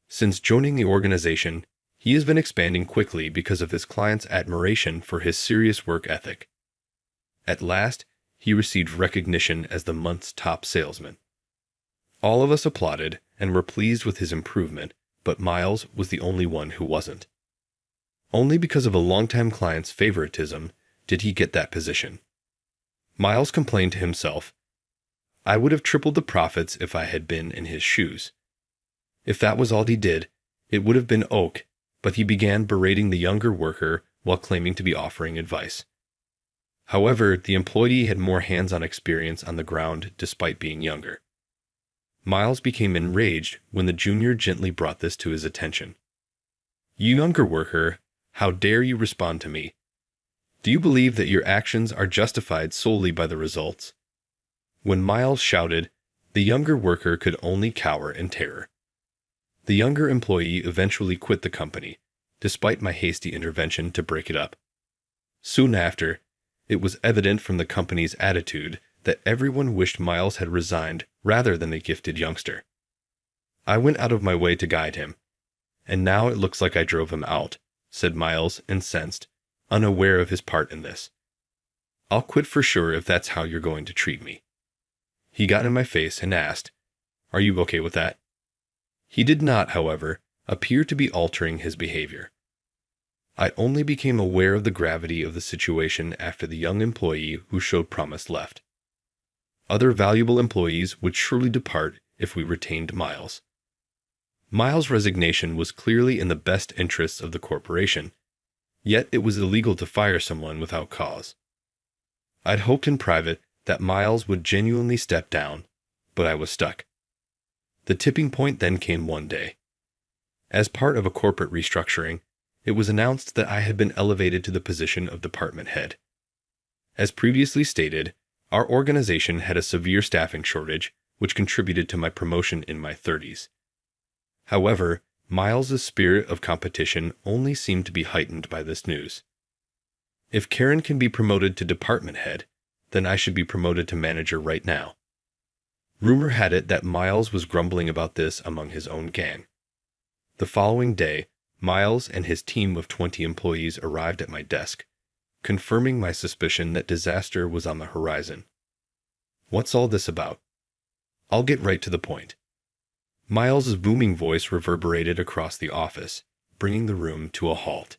Since joining the organization, he has been expanding quickly because of his clients' admiration for his serious work ethic. At last, he received recognition as the month's top salesman. All of us applauded and were pleased with his improvement, but Miles was the only one who wasn't. Only because of a longtime client's favoritism did he get that position. Miles complained to himself, "I would have tripled the profits if I had been in his shoes." If that was all he did, it would have been oak, but he began berating the younger worker while claiming to be offering advice. However, the employee had more hands-on experience on the ground despite being younger. Miles became enraged when the junior gently brought this to his attention. "You younger worker, how dare you respond to me? Do you believe that your actions are justified solely by the results?" When Miles shouted, the younger worker could only cower in terror. The younger employee eventually quit the company, despite my hasty intervention to break it up. Soon after, it was evident from the company's attitude that everyone wished Miles had resigned rather than the gifted youngster. I went out of my way to guide him, and now it looks like I drove him out, said Miles, incensed, unaware of his part in this. "I'll quit for sure if that's how you're going to treat me." He got in my face and asked, "Are you okay with that?" He did not, however, appear to be altering his behavior. I only became aware of the gravity of the situation after the young employee who showed promise left. Other valuable employees would surely depart if we retained Miles. Miles' resignation was clearly in the best interests of the corporation, yet it was illegal to fire someone without cause. I'd hoped in private that Miles would genuinely step down, but I was stuck. The tipping point then came one day. As part of a corporate restructuring, it was announced that I had been elevated to the position of department head. As previously stated, our organization had a severe staffing shortage, which contributed to my promotion in my 30s. However, Miles' spirit of competition only seemed to be heightened by this news. If Karen can be promoted to department head, then I should be promoted to manager right now. Rumor had it that Miles was grumbling about this among his own gang. The following day, Miles and his team of 20 employees arrived at my desk, confirming my suspicion that disaster was on the horizon. What's all this about? I'll get right to the point. Miles's booming voice reverberated across the office, bringing the room to a halt.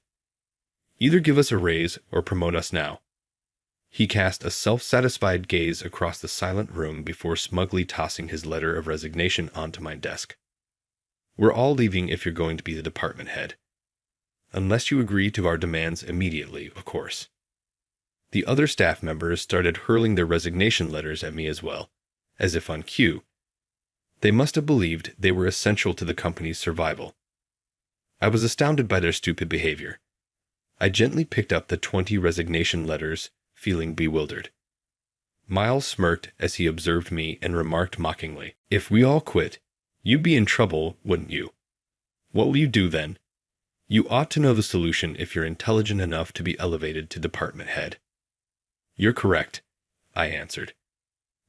Either give us a raise or promote us now. He cast a self-satisfied gaze across the silent room before smugly tossing his letter of resignation onto my desk. "We're all leaving if you're going to be the department head. Unless you agree to our demands immediately, of course." The other staff members started hurling their resignation letters at me as well, as if on cue. They must have believed they were essential to the company's survival. I was astounded by their stupid behavior. I gently picked up the 20 resignation letters, feeling bewildered. Miles smirked as he observed me and remarked mockingly, "If we all quit, you'd be in trouble, wouldn't you? What will you do then? You ought to know the solution if you're intelligent enough to be elevated to department head." "You're correct," I answered.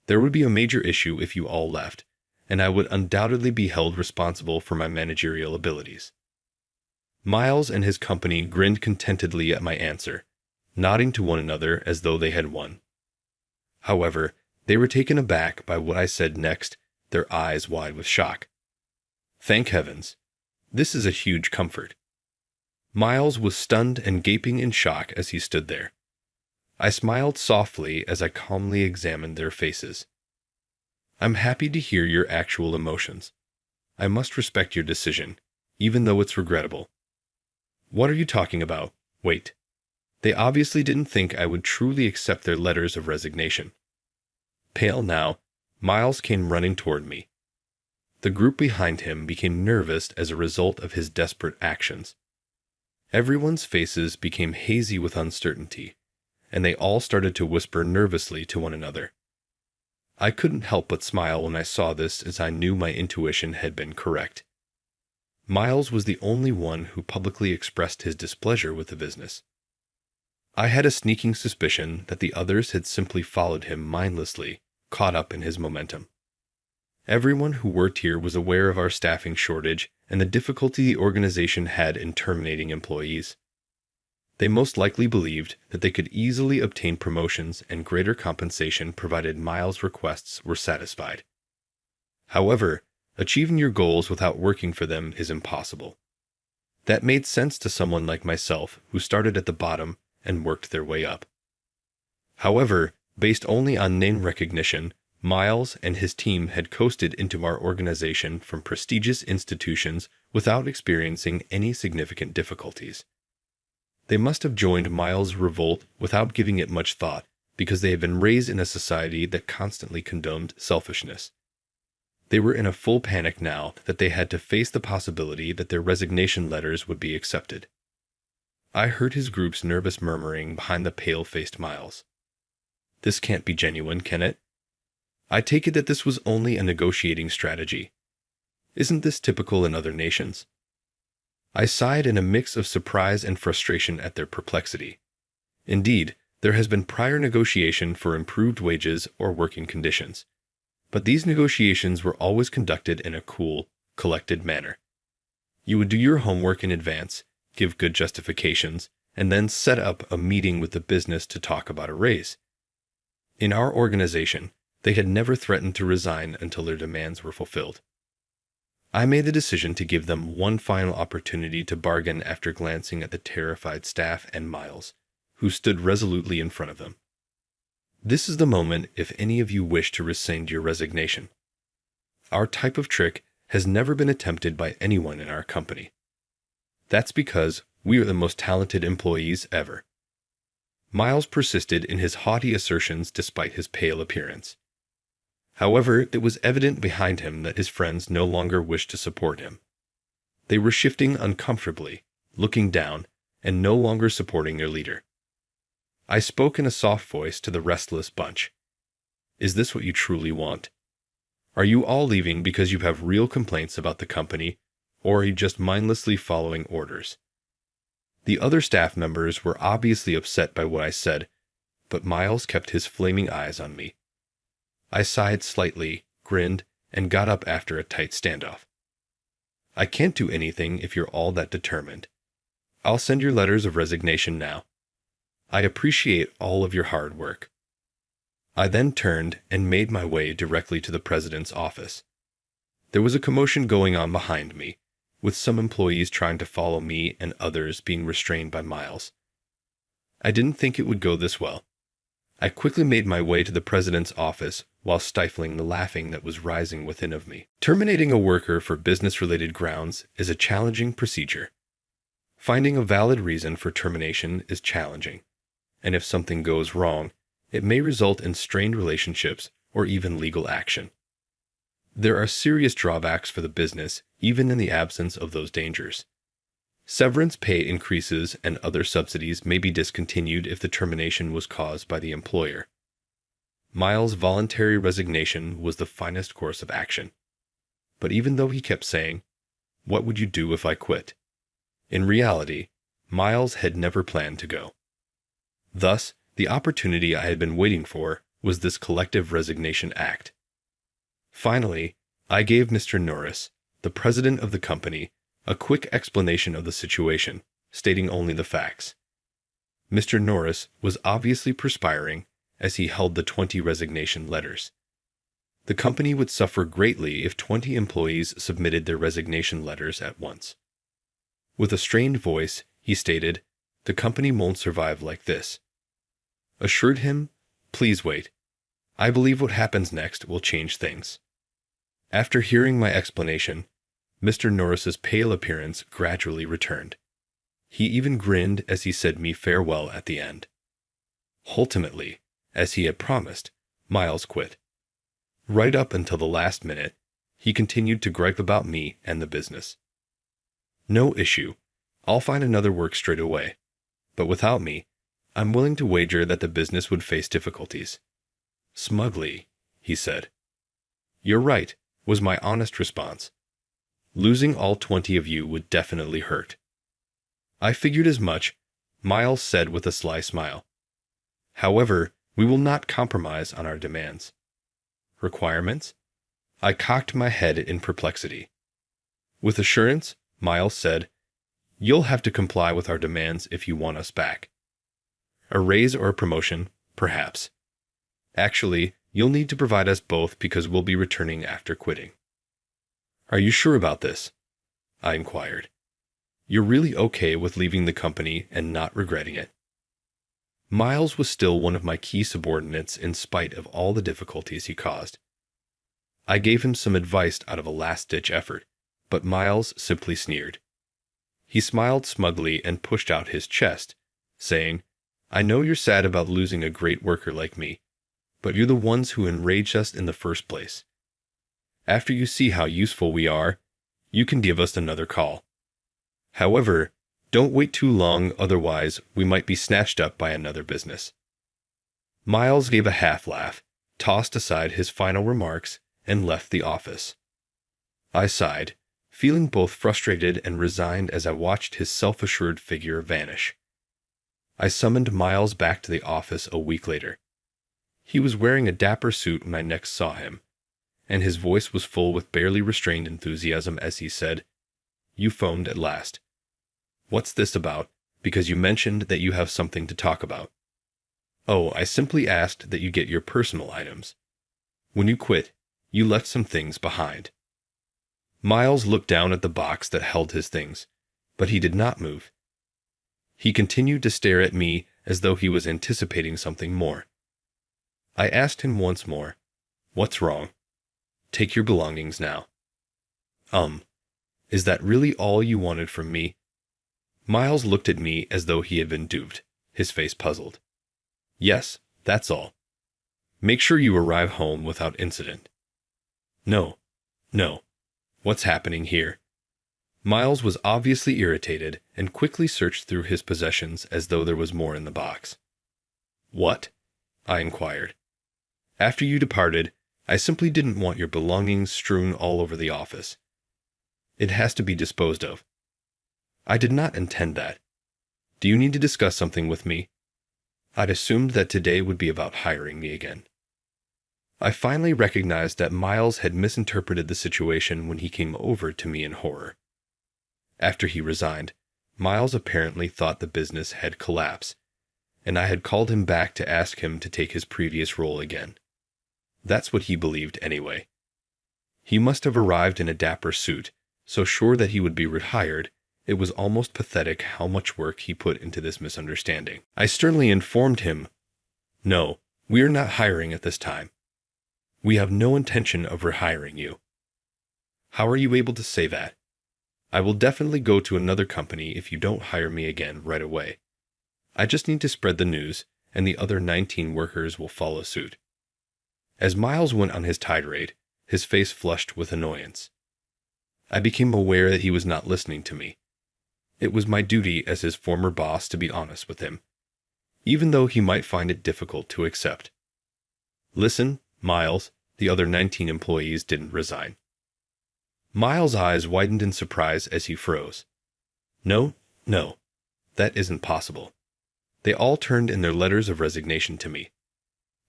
"There would be a major issue if you all left, and I would undoubtedly be held responsible for my managerial abilities." Miles and his company grinned contentedly at my answer, nodding to one another as though they had won. However, they were taken aback by what I said next, their eyes wide with shock. Thank heavens. This is a huge comfort. Miles was stunned and gaping in shock as he stood there. I smiled softly as I calmly examined their faces. I'm happy to hear your actual emotions. I must respect your decision, even though it's regrettable. What are you talking about? Wait. They obviously didn't think I would truly accept their letters of resignation. Pale now, Miles came running toward me. The group behind him became nervous as a result of his desperate actions. Everyone's faces became hazy with uncertainty, and they all started to whisper nervously to one another. I couldn't help but smile when I saw this, as I knew my intuition had been correct. Miles was the only one who publicly expressed his displeasure with the business. I had a sneaking suspicion that the others had simply followed him mindlessly, caught up in his momentum. Everyone who worked here was aware of our staffing shortage and the difficulty the organization had in terminating employees. They most likely believed that they could easily obtain promotions and greater compensation provided Miles' requests were satisfied. However, achieving your goals without working for them is impossible. That made sense to someone like myself who started at the bottom and worked their way up. However, based only on name recognition, Miles and his team had coasted into our organization from prestigious institutions without experiencing any significant difficulties. They must have joined Miles' revolt without giving it much thought, because they had been raised in a society that constantly condoned selfishness. They were in a full panic now that they had to face the possibility that their resignation letters would be accepted. I heard his group's nervous murmuring behind the pale-faced Miles. This can't be genuine, can it? I take it that this was only a negotiating strategy. Isn't this typical in other nations? I sighed in a mix of surprise and frustration at their perplexity. Indeed, there has been prior negotiation for improved wages or working conditions, but these negotiations were always conducted in a cool, collected manner. You would do your homework in advance, give good justifications, and then set up a meeting with the business to talk about a raise. In our organization, they had never threatened to resign until their demands were fulfilled. I made the decision to give them one final opportunity to bargain after glancing at the terrified staff and Miles, who stood resolutely in front of them. This is the moment if any of you wish to rescind your resignation. Our type of trick has never been attempted by anyone in our company. That's because we are the most talented employees ever. Miles persisted in his haughty assertions despite his pale appearance. However, it was evident behind him that his friends no longer wished to support him. They were shifting uncomfortably, looking down, and no longer supporting their leader. I spoke in a soft voice to the restless bunch. Is this what you truly want? Are you all leaving because you have real complaints about the company, or are you just mindlessly following orders? The other staff members were obviously upset by what I said, but Miles kept his flaming eyes on me. I sighed slightly, grinned, and got up after a tight standoff. I can't do anything if you're all that determined. I'll send your letters of resignation now. I appreciate all of your hard work. I then turned and made my way directly to the president's office. There was a commotion going on behind me, with some employees trying to follow me and others being restrained by Miles. I didn't think it would go this well. I quickly made my way to the president's office while stifling the laughing that was rising within of me. Terminating a worker for business-related grounds is a challenging procedure. Finding a valid reason for termination is challenging, and if something goes wrong, it may result in strained relationships or even legal action. There are serious drawbacks for the business, even in the absence of those dangers. Severance pay increases and other subsidies may be discontinued if the termination was caused by the employer. Miles' voluntary resignation was the finest course of action. But even though he kept saying, "What would you do if I quit?" in reality, Miles had never planned to go. Thus, the opportunity I had been waiting for was this collective resignation act. Finally, I gave Mr. Norris, the president of the company, a quick explanation of the situation, stating only the facts. Mr. Norris was obviously perspiring as he held the 20 resignation letters. The company would suffer greatly if 20 employees submitted their resignation letters at once. With a strained voice, he stated, "The company won't survive like this. assured him, "Please wait. I believe what happens next will change things." After hearing my explanation, Mr. Norris's pale appearance gradually returned. He even grinned as he said me farewell at the end. Ultimately, as he had promised, Miles quit. Right up until the last minute, he continued to gripe about me and the business. "No issue. I'll find another work straight away. But without me, I'm willing to wager that the business would face difficulties." Smugly, he said. "You're right," was my honest response. "Losing all 20 of you would definitely hurt." "I figured as much," Miles said with a sly smile. "However, we will not compromise on our demands." "Requirements?" I cocked my head in perplexity. With assurance, Miles said, "You'll have to comply with our demands if you want us back. A raise or a promotion, perhaps. Actually, you'll need to provide us both because we'll be returning after quitting." "Are you sure about this?" I inquired. "You're really okay with leaving the company and not regretting it?" Miles was still one of my key subordinates in spite of all the difficulties he caused. I gave him some advice out of a last-ditch effort, but Miles simply sneered. He smiled smugly and pushed out his chest, saying, "I know you're sad about losing a great worker like me, but you're the ones who enraged us in the first place. After you see how useful we are, you can give us another call. However, don't wait too long, otherwise we might be snatched up by another business." Miles gave a half-laugh, tossed aside his final remarks, and left the office. I sighed, feeling both frustrated and resigned as I watched his self-assured figure vanish. I summoned Miles back to the office a week later. He was wearing a dapper suit when I next saw him, and his voice was full with barely restrained enthusiasm as he said, "You phoned at last. What's this about? Because you mentioned that you have something to talk about." "Oh, I simply asked that you get your personal items. When you quit, you left some things behind." Miles looked down at the box that held his things, but he did not move. He continued to stare at me as though he was anticipating something more. I asked him once more, "What's wrong? Take your belongings now." Is that really all you wanted from me?" Miles looked at me as though he had been duped, his face puzzled. "Yes, that's all. Make sure you arrive home without incident." No. What's happening here?" Miles was obviously irritated and quickly searched through his possessions as though there was more in the box. "What?" I inquired. "After you departed, I simply didn't want your belongings strewn all over the office. It has to be disposed of." "I did not intend that. Do you need to discuss something with me?" I'd assumed that today would be about hiring me again. I finally recognized that Miles had misinterpreted the situation when he came over to me in horror. After he resigned, Miles apparently thought the business had collapsed, and I had called him back to ask him to take his previous role again. That's what he believed anyway. He must have arrived in a dapper suit, so sure that he would be rehired. It was almost pathetic how much work he put into this misunderstanding. I sternly informed him, "No, we are not hiring at this time. We have no intention of rehiring you." "How are you able to say that?" "I will definitely go to another company if you don't hire me again right away. I just need to spread the news, and the other 19 workers will follow suit." As Miles went on his tirade, his face flushed with annoyance. I became aware that he was not listening to me. It was my duty as his former boss to be honest with him, even though he might find it difficult to accept. "Listen, Miles, the other 19 employees didn't resign." Miles' eyes widened in surprise as he froze. No, that isn't possible. They all turned in their letters of resignation to me.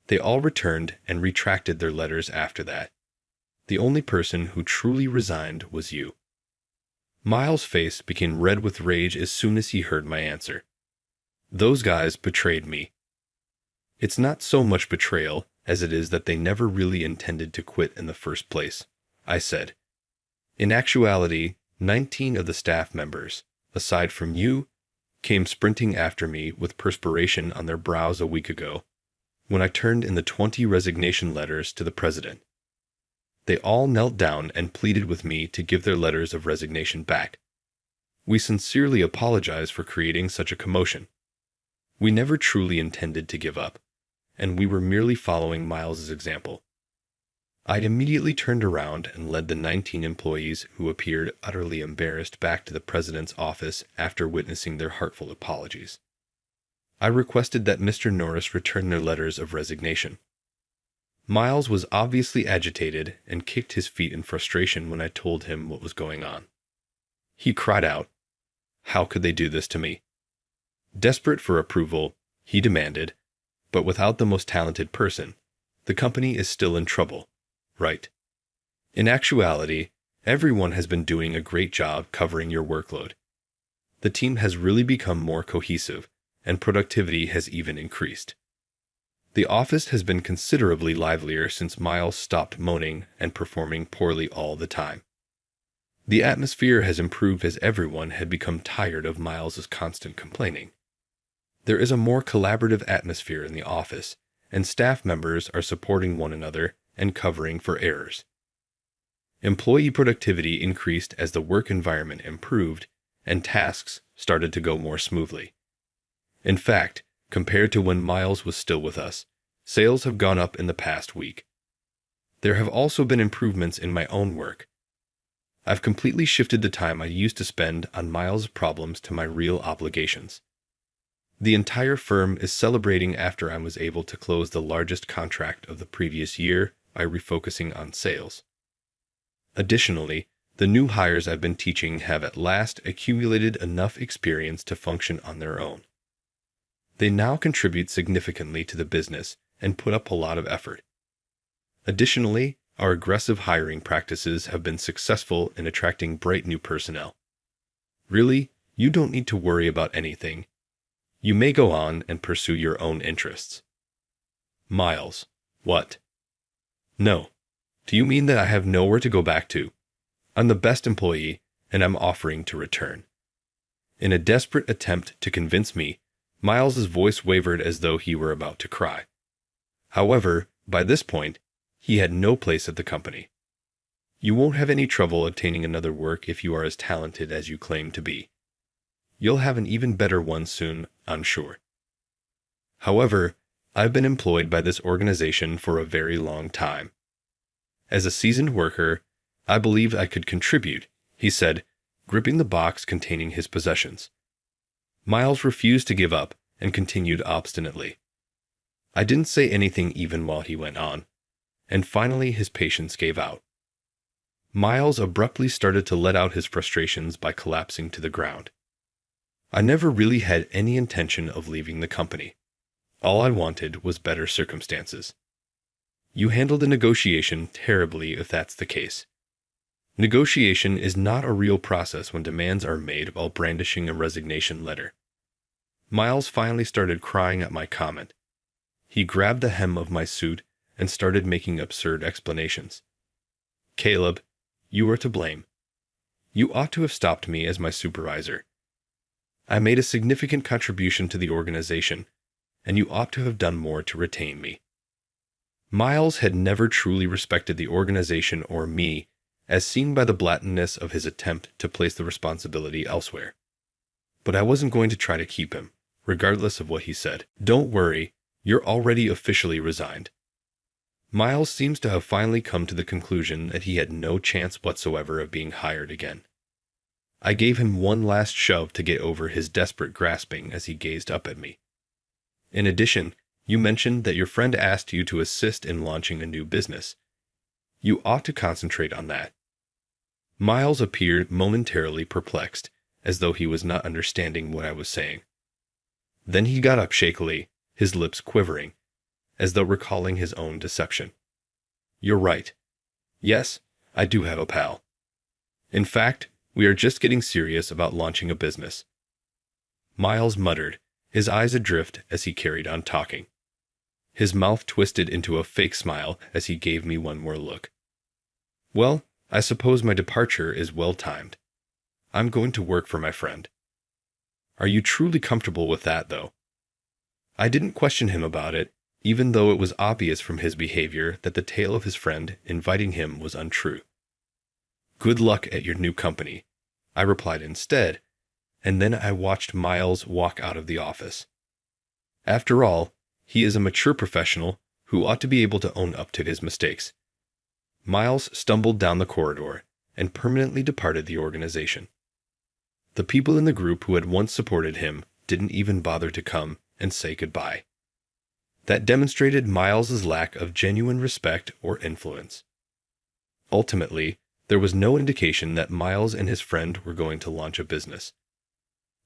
They all returned and retracted their letters after that. The only person who truly resigned was you." Miles' face became red with rage as soon as he heard my answer. "Those guys betrayed me." "It's not so much betrayal as it is that they never really intended to quit in the first place," I said. "In actuality, 19 of the staff members, aside from you, came sprinting after me with perspiration on their brows a week ago, when I turned in the 20 resignation letters to the president. They all knelt down and pleaded with me to give their letters of resignation back. We sincerely apologize for creating such a commotion. We never truly intended to give up, and we were merely following Miles's example. I immediately turned around and led the 19 employees who appeared utterly embarrassed back to the president's office after witnessing their heartfelt apologies. I requested that Mr. Norris return their letters of resignation. Miles was obviously agitated and kicked his feet in frustration when I told him what was going on. He cried out, "How could they do this to me?" Desperate for approval, he demanded, "But without the most talented person, the company is still in trouble, right?" In actuality, everyone has been doing a great job covering your workload. The team has really become more cohesive, and productivity has even increased. The office has been considerably livelier since Miles stopped moaning and performing poorly all the time. The atmosphere has improved as everyone had become tired of Miles's constant complaining. There is a more collaborative atmosphere in the office, and staff members are supporting one another and covering for errors. Employee productivity increased as the work environment improved and tasks started to go more smoothly. In fact, compared to when Miles was still with us, sales have gone up in the past week. There have also been improvements in my own work. I've completely shifted the time I used to spend on Miles' problems to my real obligations. The entire firm is celebrating after I was able to close the largest contract of the previous year by refocusing on sales. Additionally, the new hires I've been teaching have at last accumulated enough experience to function on their own. They now contribute significantly to the business and put up a lot of effort. Additionally, our aggressive hiring practices have been successful in attracting bright new personnel. Really, you don't need to worry about anything. You may go on and pursue your own interests. Miles, what? No. Do you mean that I have nowhere to go back to? I'm the best employee, and I'm offering to return. In a desperate attempt to convince me, Miles's voice wavered as though he were about to cry. However, by this point, he had no place at the company. You won't have any trouble obtaining another work if you are as talented as you claim to be. You'll have an even better one soon, I'm sure. However, I've been employed by this organization for a very long time. As a seasoned worker, I believed I could contribute, he said, gripping the box containing his possessions. Miles refused to give up and continued obstinately. I didn't say anything even while he went on, and finally his patience gave out. Miles abruptly started to let out his frustrations by collapsing to the ground. I never really had any intention of leaving the company. All I wanted was better circumstances. You handled the negotiation terribly if that's the case. Negotiation is not a real process when demands are made while brandishing a resignation letter. Miles finally started crying at my comment. He grabbed the hem of my suit and started making absurd explanations. "Caleb, you are to blame. You ought to have stopped me as my supervisor. I made a significant contribution to the organization, and you ought to have done more to retain me." Miles had never truly respected the organization or me, as seen by the blatantness of his attempt to place the responsibility elsewhere. But I wasn't going to try to keep him, regardless of what he said. "Don't worry, you're already officially resigned." Miles seems to have finally come to the conclusion that he had no chance whatsoever of being hired again. I gave him one last shove to get over his desperate grasping as he gazed up at me. "In addition, you mentioned that your friend asked you to assist in launching a new business. You ought to concentrate on that." Miles appeared momentarily perplexed, as though he was not understanding what I was saying. Then he got up shakily, his lips quivering, as though recalling his own deception. "You're right. Yes, I do have a pal. In fact, we are just getting serious about launching a business." Miles muttered, his eyes adrift as he carried on talking. His mouth twisted into a fake smile as he gave me one more look. "Well, I suppose my departure is well timed. I'm going to work for my friend." Are you truly comfortable with that, though? I didn't question him about it, even though it was obvious from his behavior that the tale of his friend inviting him was untrue. Good luck at your new company, I replied instead, and then I watched Miles walk out of the office. After all, he is a mature professional who ought to be able to own up to his mistakes. Miles stumbled down the corridor and permanently departed the organization. The people in the group who had once supported him didn't even bother to come and say goodbye. That demonstrated Miles's lack of genuine respect or influence. Ultimately, there was no indication that Miles and his friend were going to launch a business.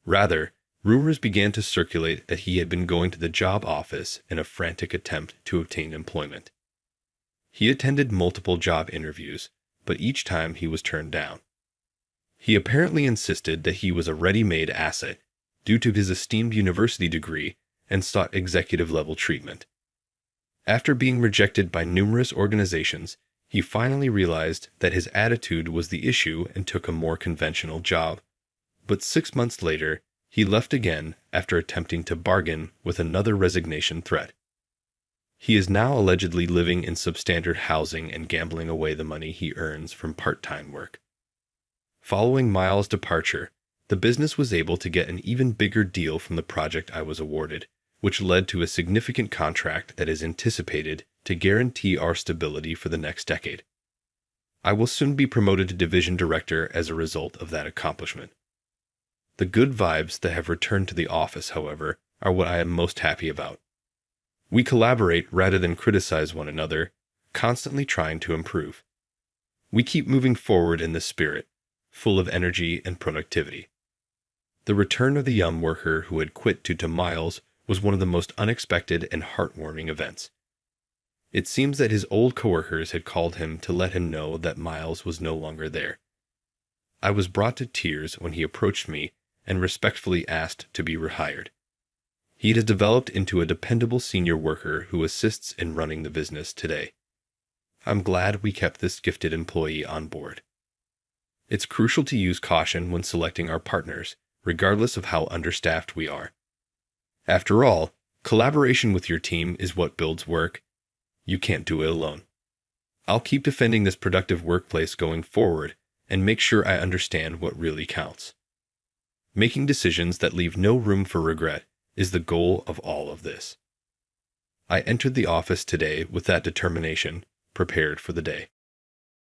Rather, rumors began to circulate that he had been going to the job office in a frantic attempt to obtain employment. He attended multiple job interviews, but each time he was turned down. He apparently insisted that he was a ready-made asset due to his esteemed university degree and sought executive-level treatment. After being rejected by numerous organizations, he finally realized that his attitude was the issue and took a more conventional job. But 6 months later, he left again after attempting to bargain with another resignation threat. He is now allegedly living in substandard housing and gambling away the money he earns from part-time work. Following Miles' departure, the business was able to get an even bigger deal from the project I was awarded, which led to a significant contract that is anticipated to guarantee our stability for the next decade. I will soon be promoted to division director as a result of that accomplishment. The good vibes that have returned to the office, however, are what I am most happy about. We collaborate rather than criticize one another, constantly trying to improve. We keep moving forward in this spirit, full of energy and productivity. The return of the young worker who had quit due to Miles was one of the most unexpected and heartwarming events. It seems that his old coworkers had called him to let him know that Miles was no longer there. I was brought to tears when he approached me and respectfully asked to be rehired. He has developed into a dependable senior worker who assists in running the business today. I'm glad we kept this gifted employee on board. It's crucial to use caution when selecting our partners, regardless of how understaffed we are. After all, collaboration with your team is what builds work. You can't do it alone. I'll keep defending this productive workplace going forward and make sure I understand what really counts. Making decisions that leave no room for regret is the goal of all of this. I entered the office today with that determination, prepared for the day.